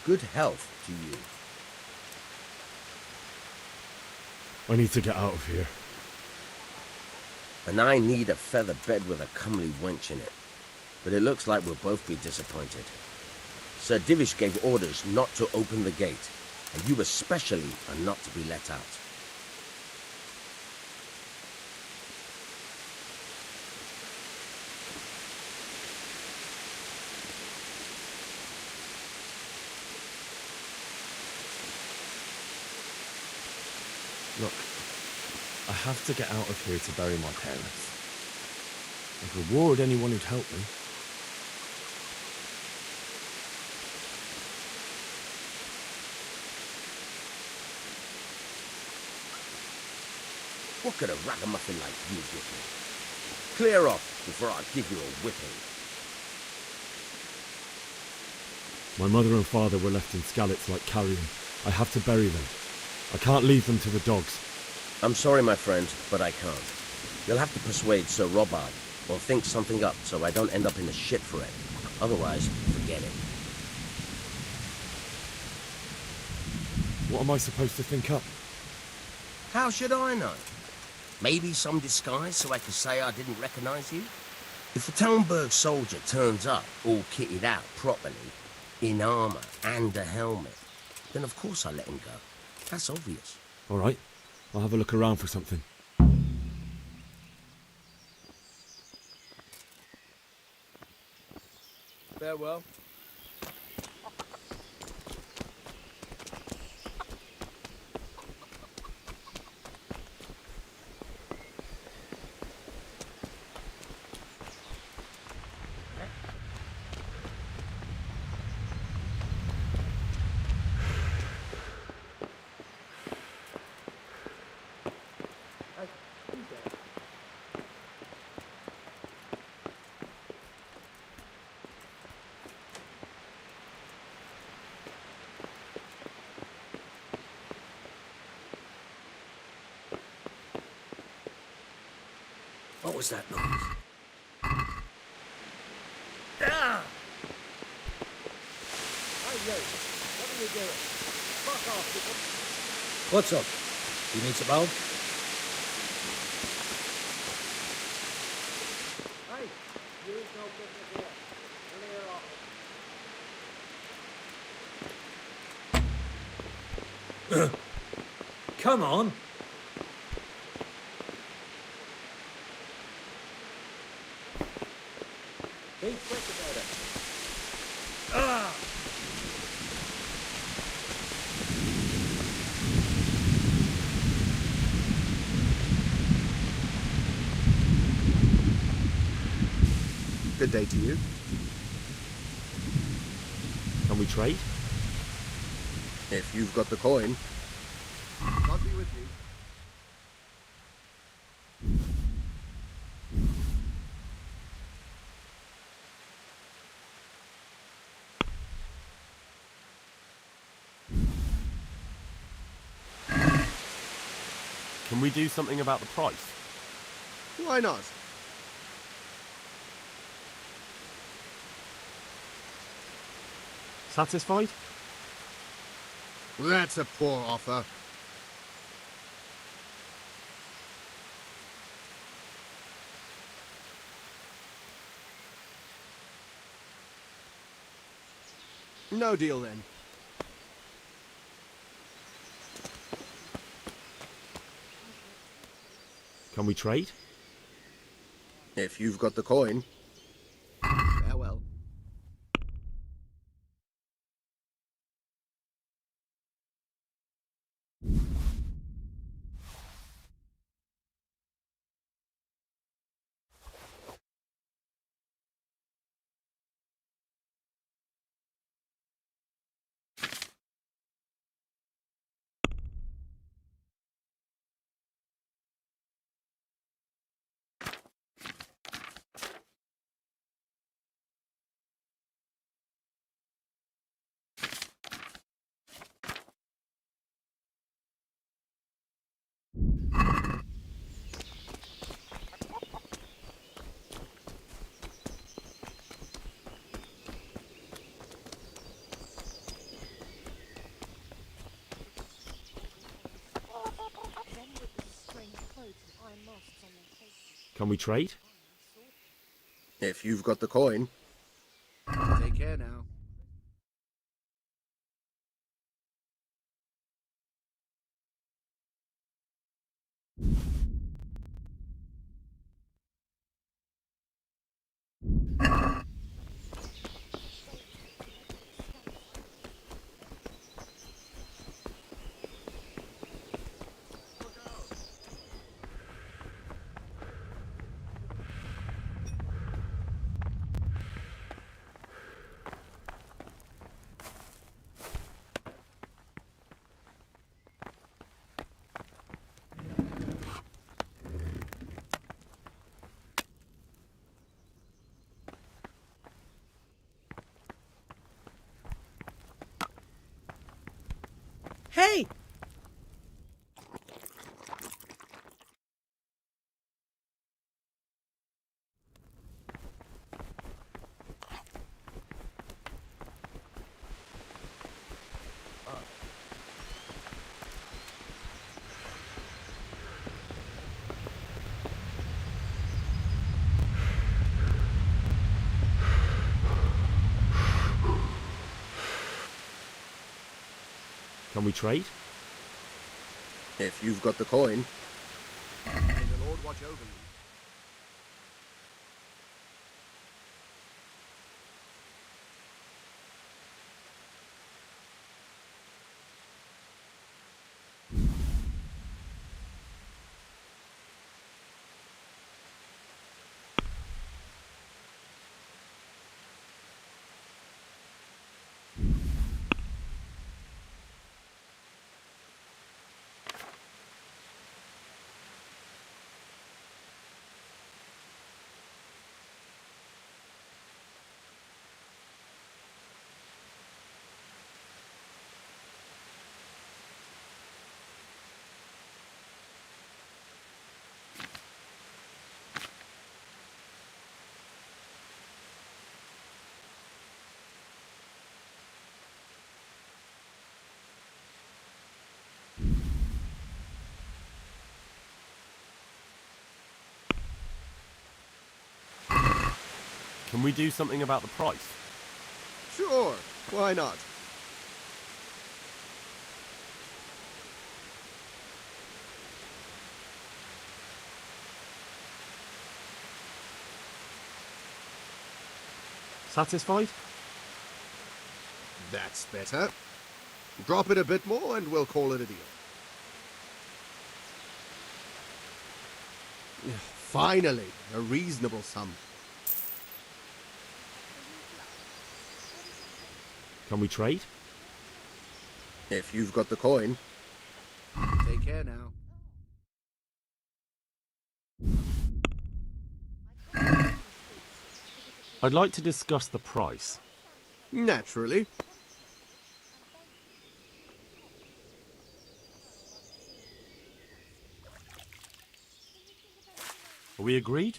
Good health to you.
I need to get out of here.
And I need a feather bed with a comely wench in it. But it looks like we'll both be disappointed. Sir Divish gave orders not to open the gate, and you especially are not to be let out.
Look, I have to get out of here to bury my parents. I'd reward anyone who'd help me.
What could a ragamuffin like you give me? Clear off before I give you a whipping.
My mother and father were left in Skalitz like carrion. I have to bury them. I can't leave them to the dogs.
I'm sorry, my friend, but I can't. You'll have to persuade Sir Robard, or think something up so I don't end up in the shit for it. Otherwise, forget it.
What am I supposed to think up?
How should I know? Maybe some disguise so I can say I didn't recognize you? If a Talmberg soldier turns up, all kitted out properly, in armor and a helmet, then of course I let him go. That's obvious.
All right, I'll have a look around for something.
Farewell.
What was that noise?
Ah! Hey, you. What are you doing? Fuck off, you.
What's up? You need some help?
Hey, you ain't no business here. Clear off.
Come on.
Be quick about it.
Ah!
Good day to you.
Can we trade?
If you've got the coin. God be with you.
Can we do something about the price?
Why not?
Satisfied?
That's a poor offer. No deal then.
Can we trade?
If you've got the coin. Farewell.
Can we trade?
If you've got the coin. Take care now.
Hey!
Can we trade?
If you've got the coin. May the Lord watch over you.
Can we do something about the price?
Sure, why not?
Satisfied?
That's better. Drop it a bit more and we'll call it a deal. Finally, a reasonable sum.
Can we trade?
If you've got the coin. Take care now.
I'd like to discuss the price.
Naturally.
Are we agreed?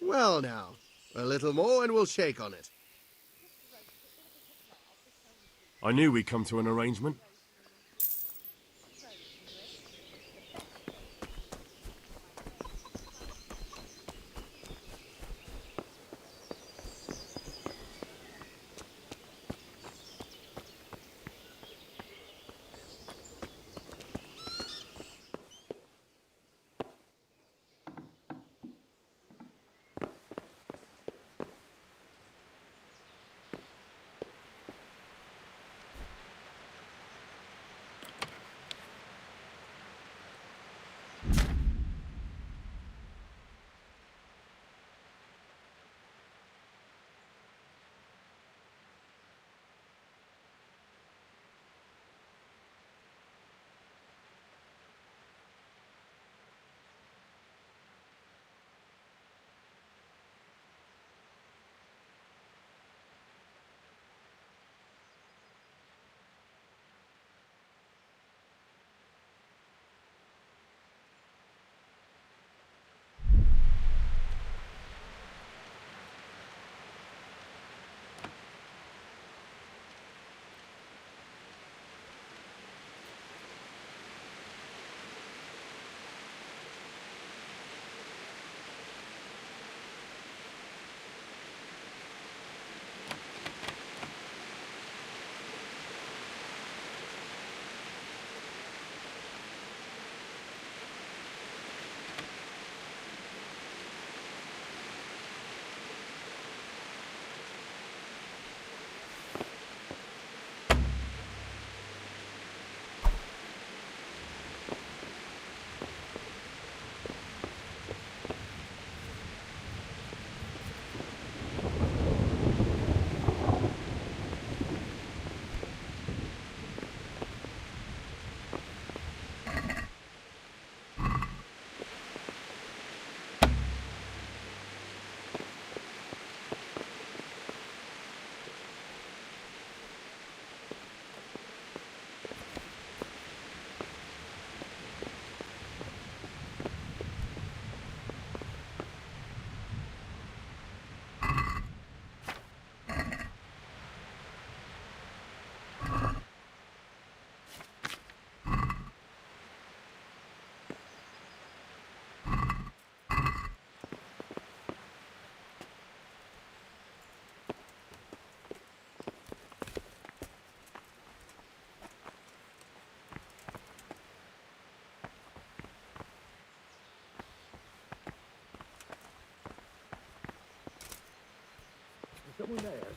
Well now, a little more and we'll shake on it.
I knew we'd come to an arrangement.
someone there?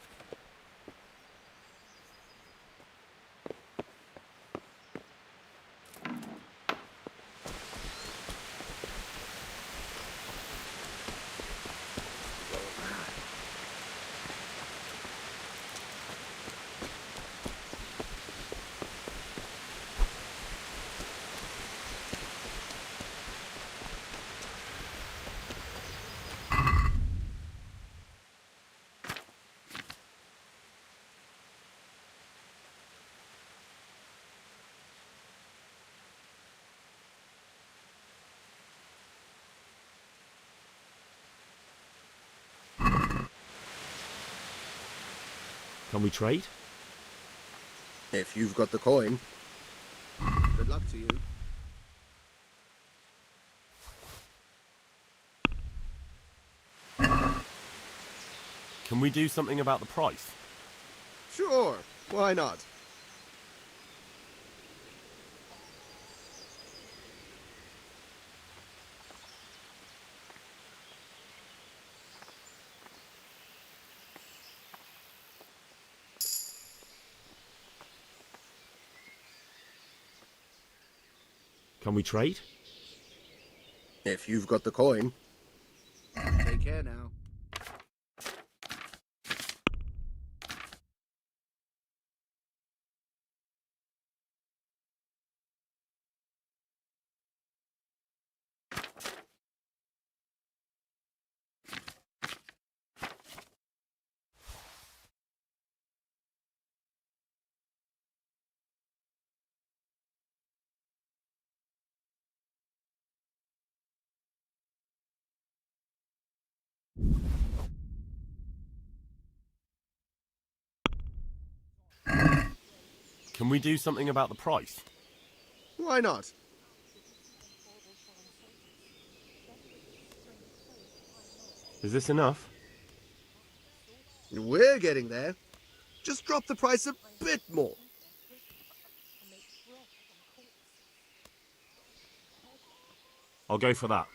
Can we trade?
If you've got the coin. Good luck to you.
Can we do something about the price?
Sure, why not?
Can we trade?
If you've got the coin. Take care now.
Can we do something about the price?
Why not?
Is this enough?
We're getting there. Just drop the price a bit more.
I'll go for that.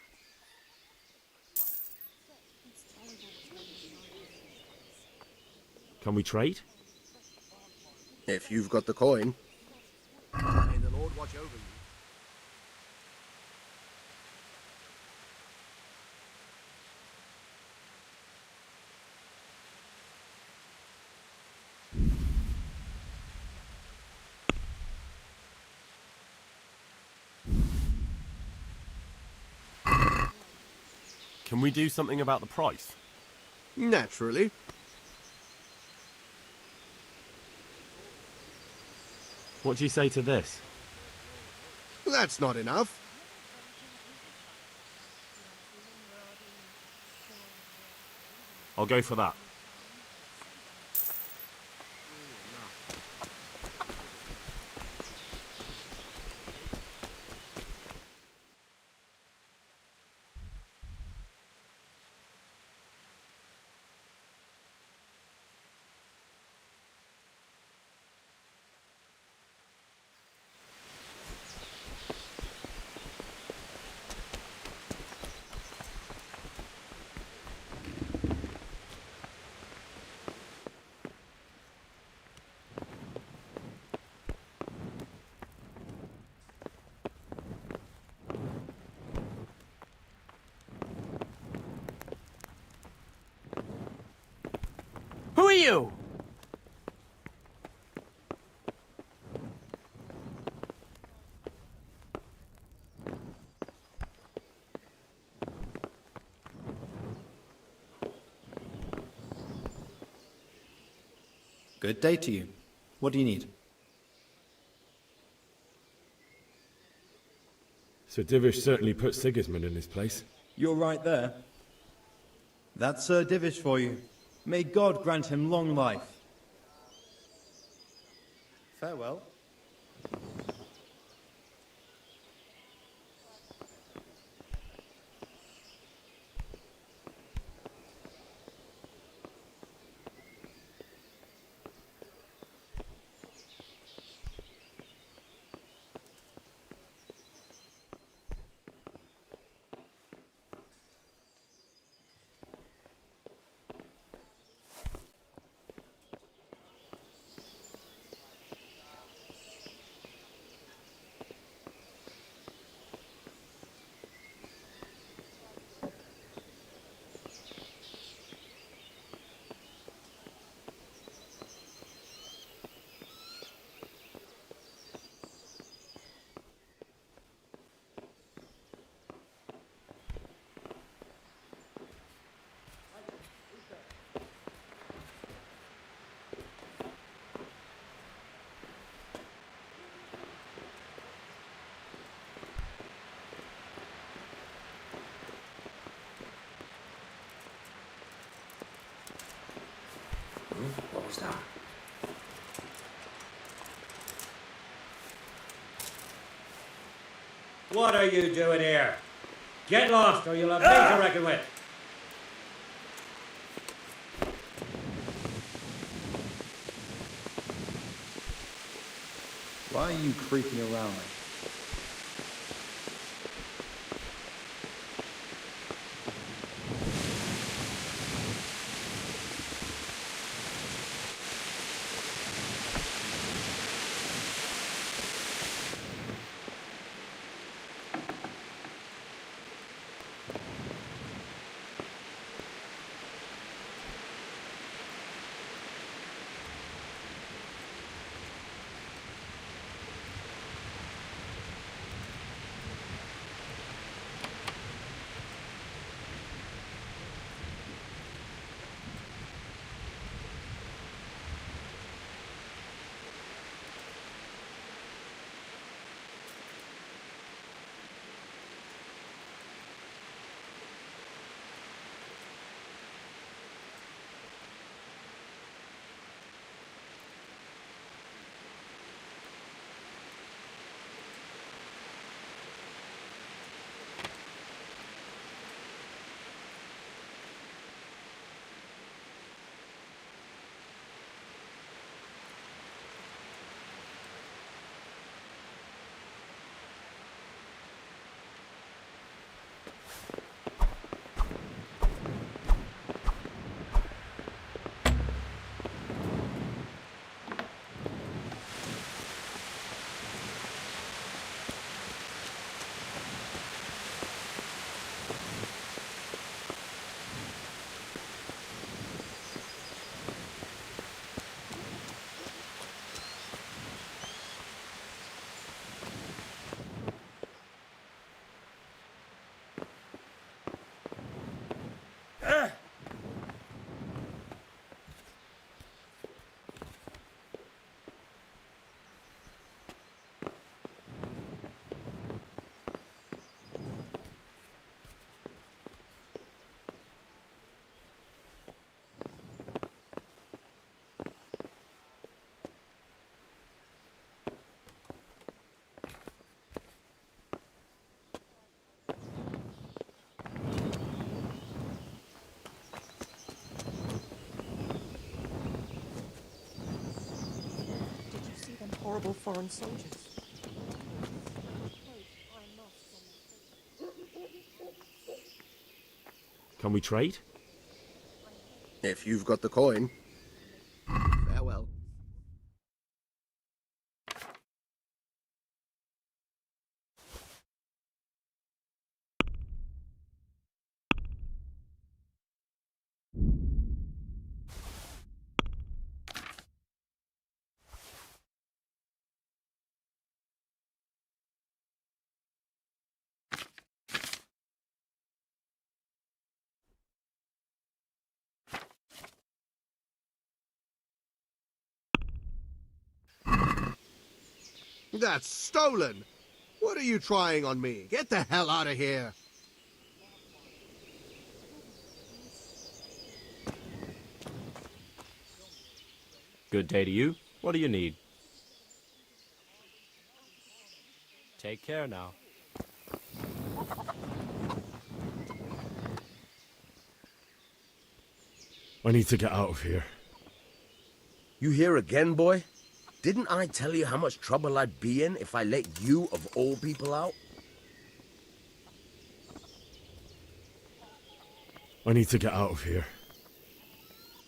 Can we trade?
If you've got the coin. May the Lord watch over you.
Can we do something about the price?
Naturally.
What do you say to this?
That's not enough.
I'll go for that.
Who are you?
Good day to you. What do you need?
Sir Divish certainly put Sigismund in his place.
You're right there. That's Sir Divish for you. May God grant him long life. Farewell.
star.
What are you doing here? Get lost or you'll have me to reckon with.
Why are you creeping around?
Horrible foreign soldiers.
Can we trade?
If you've got the coin. Farewell.
That's stolen! What are you trying on me? Get the hell out of here!
Good day to you. What do you need? Take care now. I need to get out of here.
You here again, boy? Didn't I tell you how much trouble I'd be in if I let you, of all people, out?
I need to get out of here.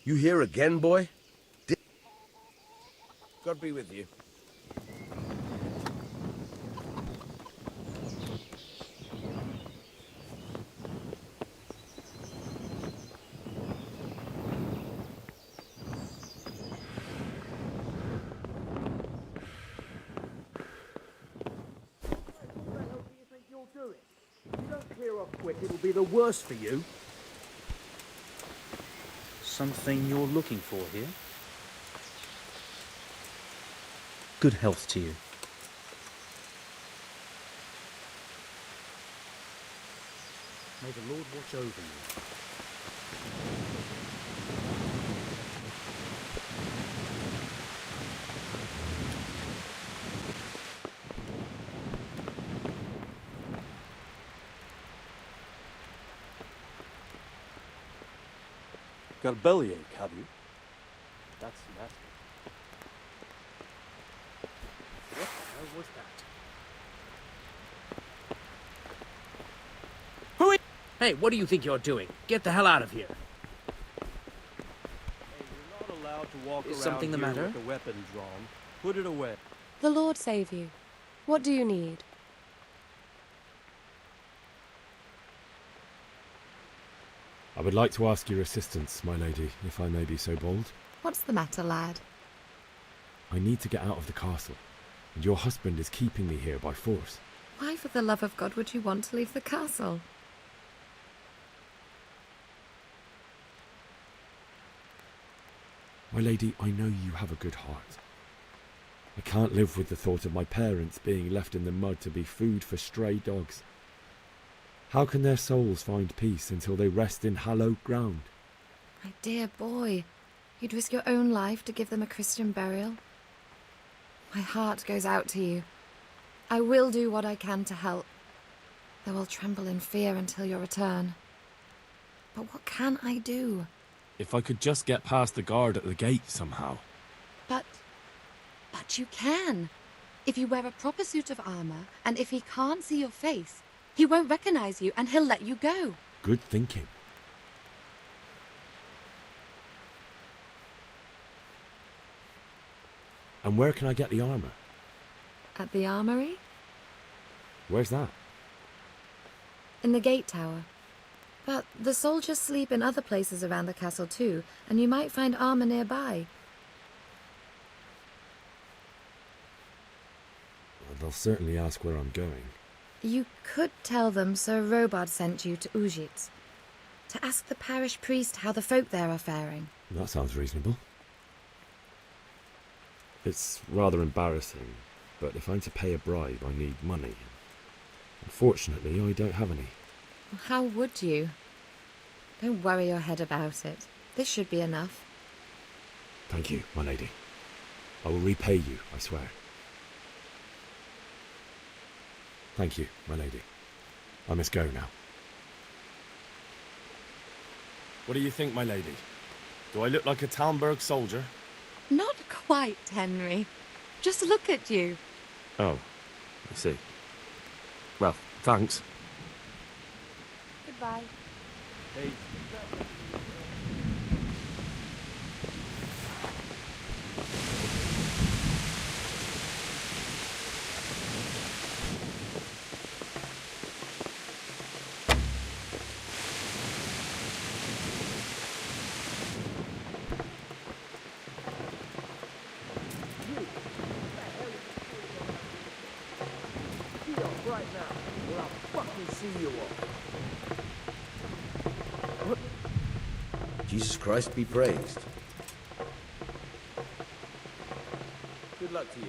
You here again, boy? God be with you.
If you don't clear off quick, it'll be the worse for you.
Something you're looking for here? Good health to you.
May the Lord watch over you.
got a bellyache, have you?
That's nasty. What the hell was that?
Hey, what do you think you're doing? Get the hell out of here.
Hey, you're not allowed to walk
Is
around
something the
here
matter?
with a weapon drawn. Put it away.
The Lord save you. What do you need?
I would like to ask your assistance, my lady, if I may be so bold.
What's the matter, lad?
I need to get out of the castle, and your husband is keeping me here by force.
Why, for the love of God, would you want to leave the castle?
My lady, I know you have a good heart. I can't live with the thought of my parents being left in the mud to be food for stray dogs. How can their souls find peace until they rest in hallowed ground?
My dear boy, you'd risk your own life to give them a Christian burial. My heart goes out to you. I will do what I can to help, though I'll tremble in fear until your return. But what can I do?
If I could just get past the guard at the gate somehow.
But you can. If you wear a proper suit of armor, and if he can't see your face, he won't recognize you and he'll let you go.
Good thinking. And where can I get the armor?
At the armory?
Where's that?
In the gate tower. But the soldiers sleep in other places around the castle too, and you might find armor nearby.
Well, they'll certainly ask where I'm going.
You could tell them Sir Robard sent you to Ujit, to ask the parish priest how the folk there are faring.
That sounds reasonable. It's rather embarrassing, but if I'm to pay a bribe, I need money. Unfortunately, I don't have any.
How would you? Don't worry your head about it. This should be enough.
Thank you, my lady. I will repay you, I swear. Thank you, my lady. I must go now. What do you think, my lady? Do I look like a Talmberg soldier?
Not quite, Henry. Just look at you.
Oh, I see. Well, thanks.
Goodbye.
Hey.
Right now, or I'll fucking see you all.
Jesus Christ be praised.
Good luck to you.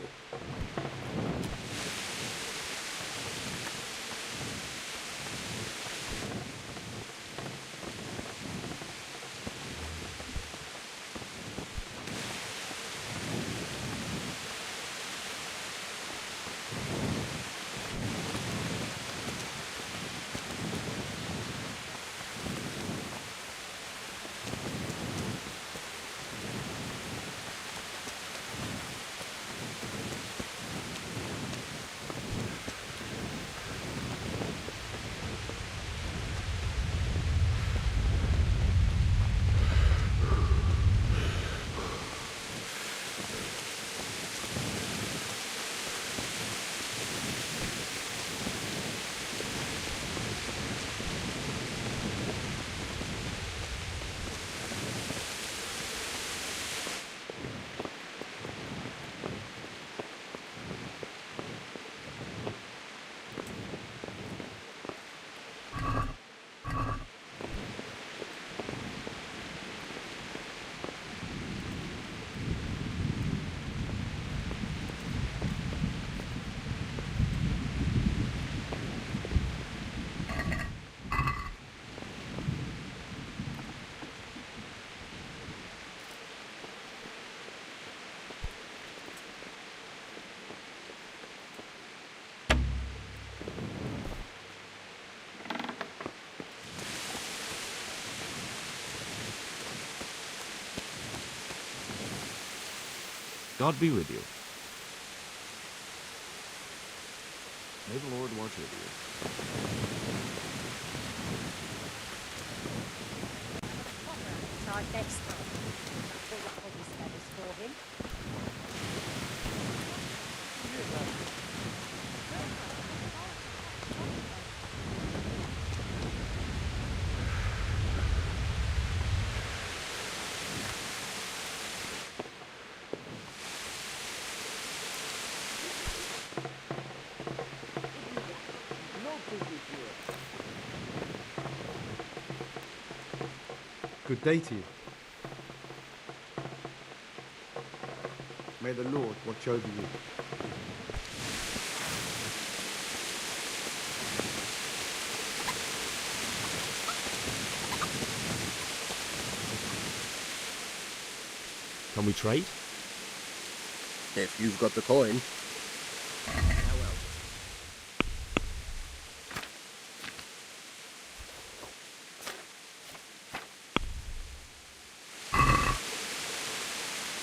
God be with you. May the Lord watch over you.
Try next time. Pull up all his feathers for him.
Good day to you. May the Lord watch over you.
Can we trade?
If you've got the coin.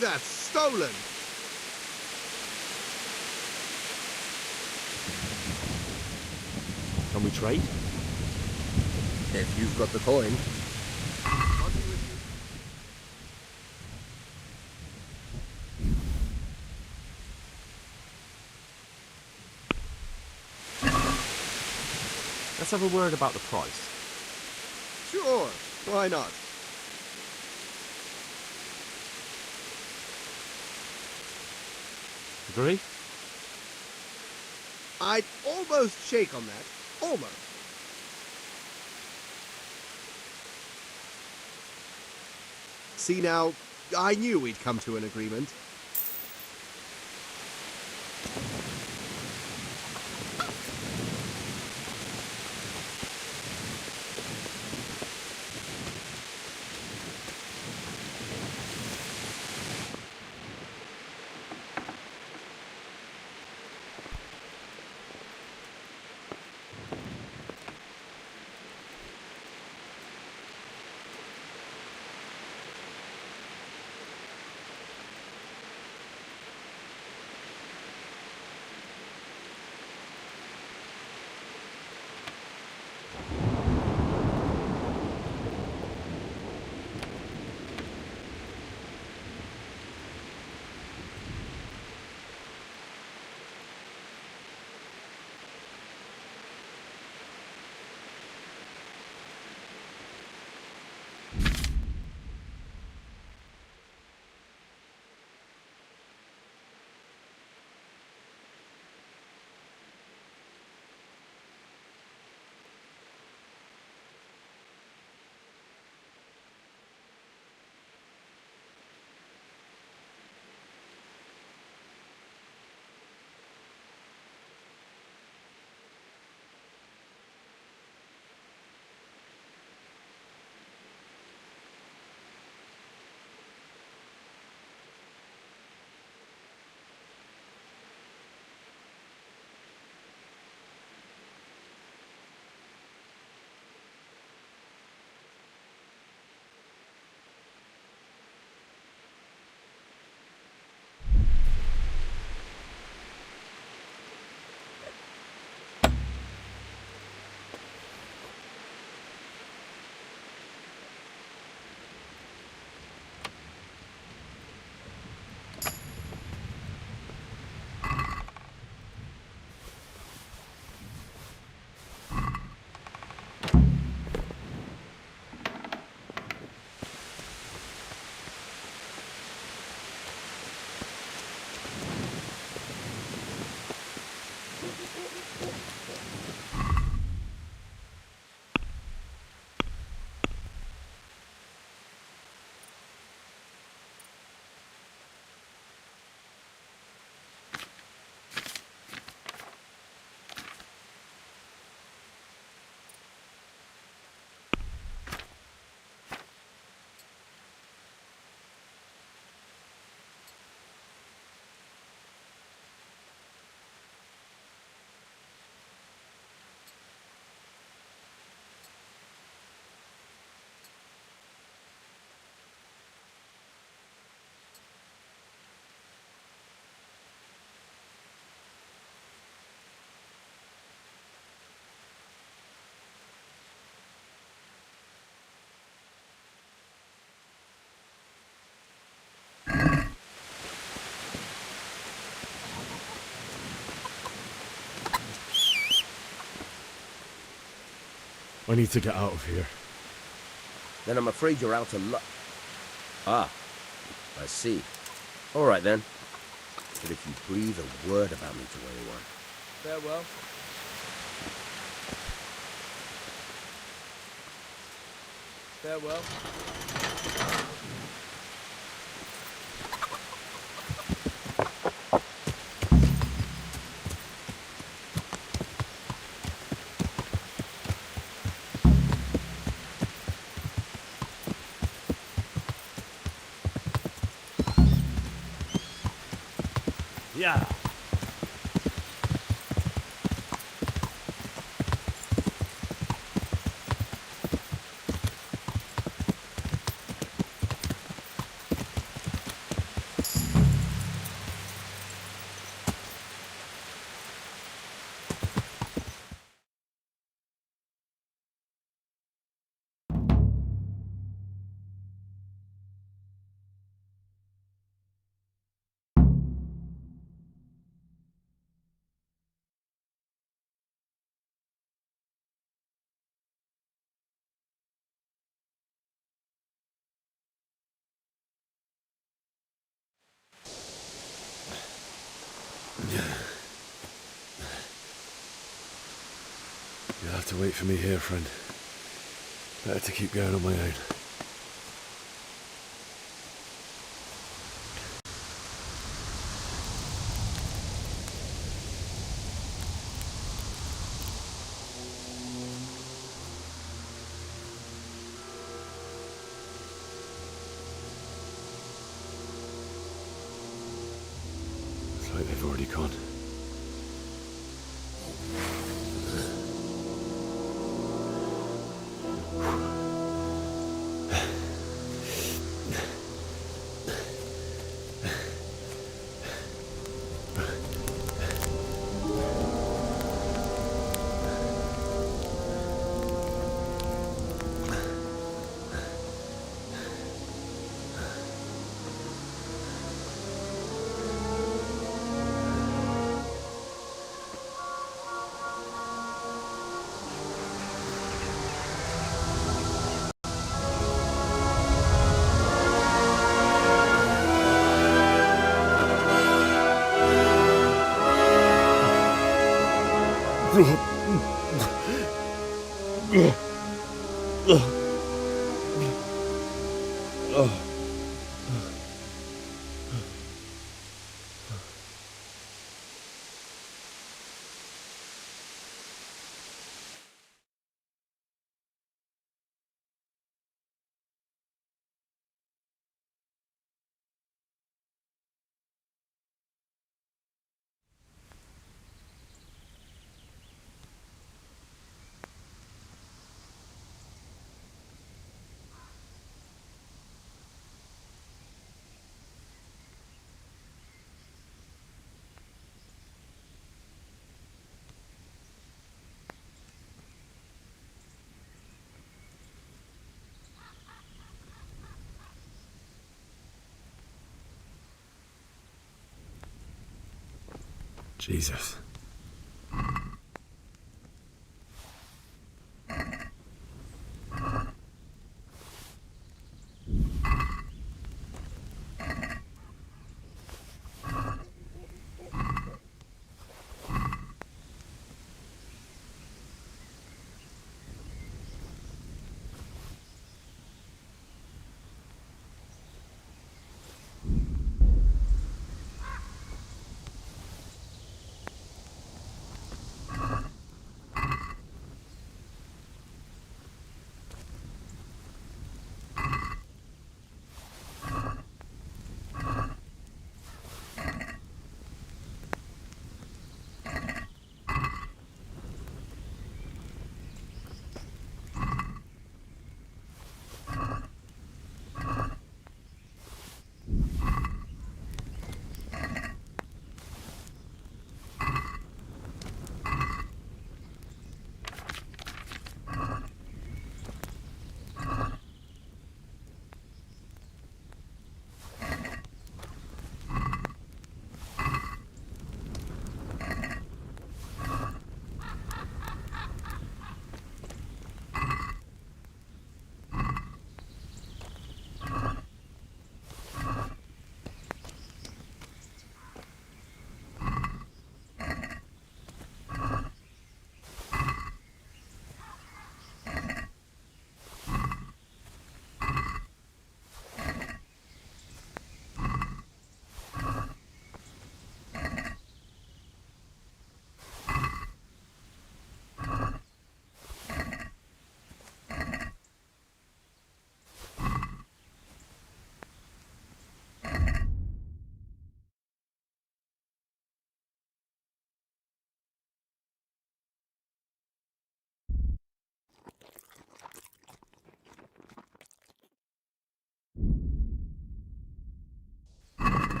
That's stolen!
Can we trade?
If you've got the coin.
I'll be with you.
Let's have a word about the price.
Sure, why not?
Agree?
I'd almost shake on that. Almost. See now, I knew we'd come to an agreement.
I need to get out of here.
Then I'm afraid you're out of luck. Ah, I see. All right then. But if you breathe a word about me to anyone...
Farewell. Farewell.
Yeah. You'll have to wait for me here, friend. Better to keep going on my own. Looks like they've already gone. Jesus.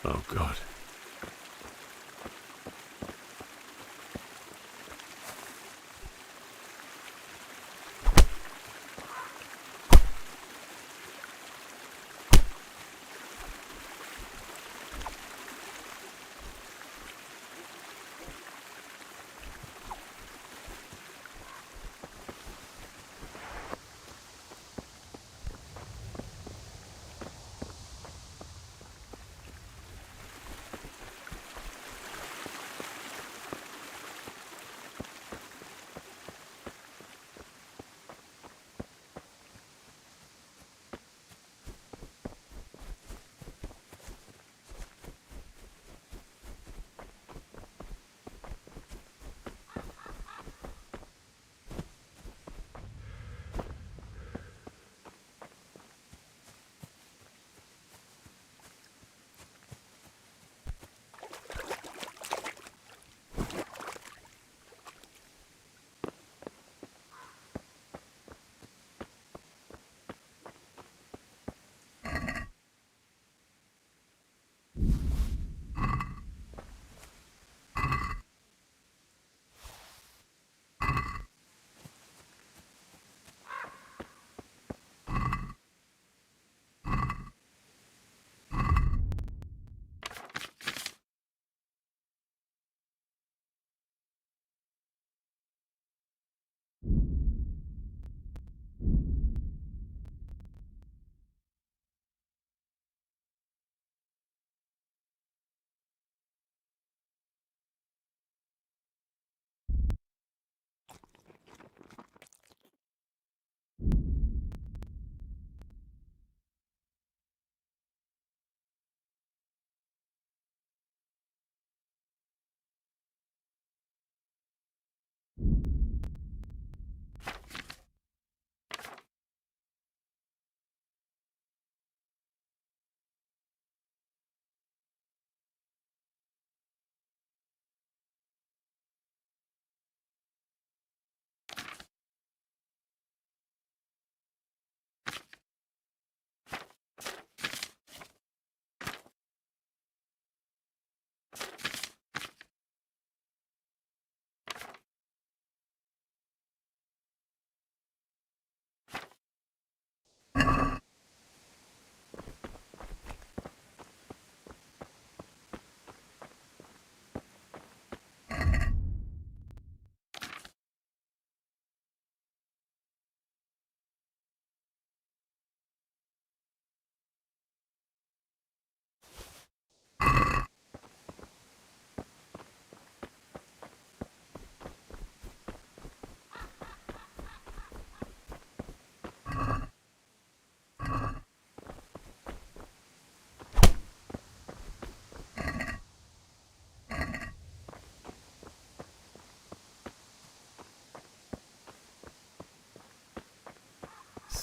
Oh, God.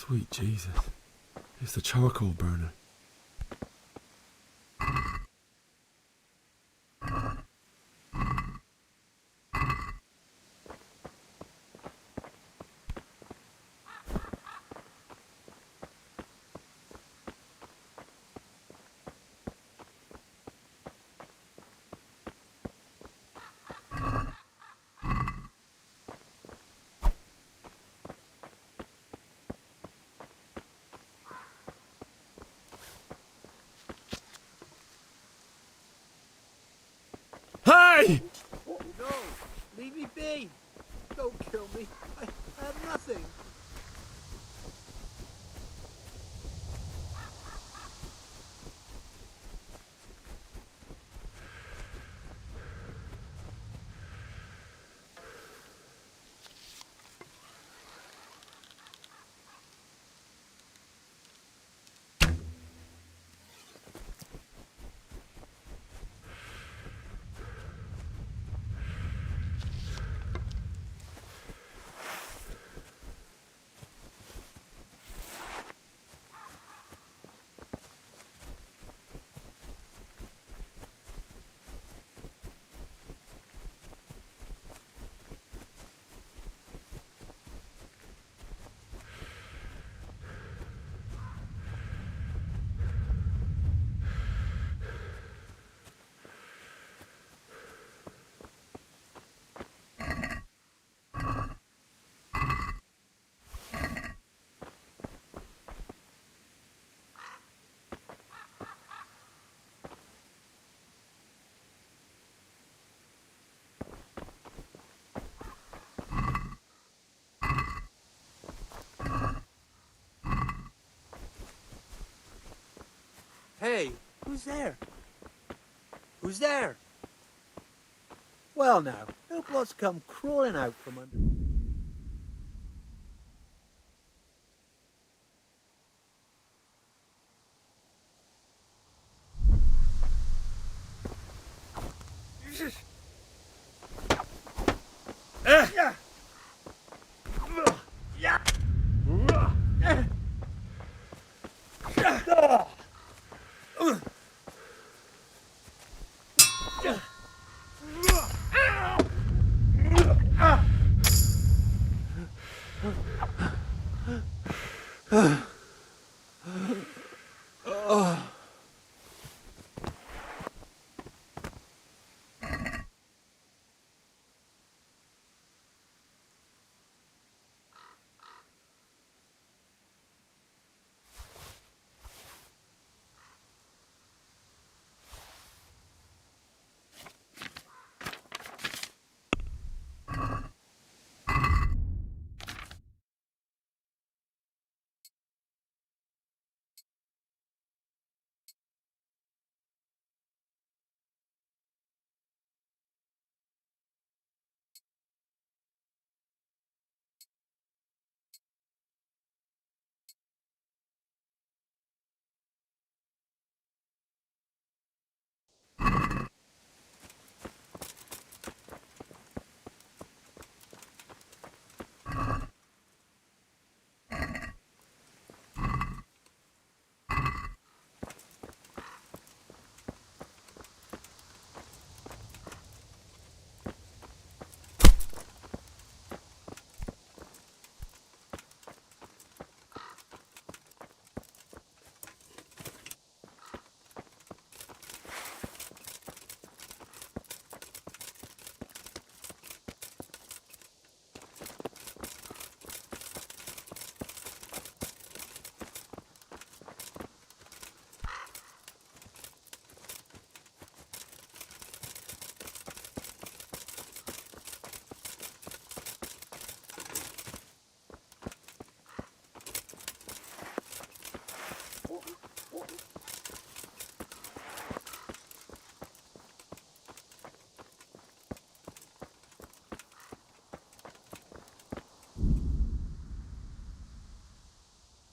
Sweet Jesus. It's the charcoal burner. Hey!
No! Leave me be! Don't kill me! I have nothing! Hey, who's there? Who's there? Well now, who blood's come crawling out from under...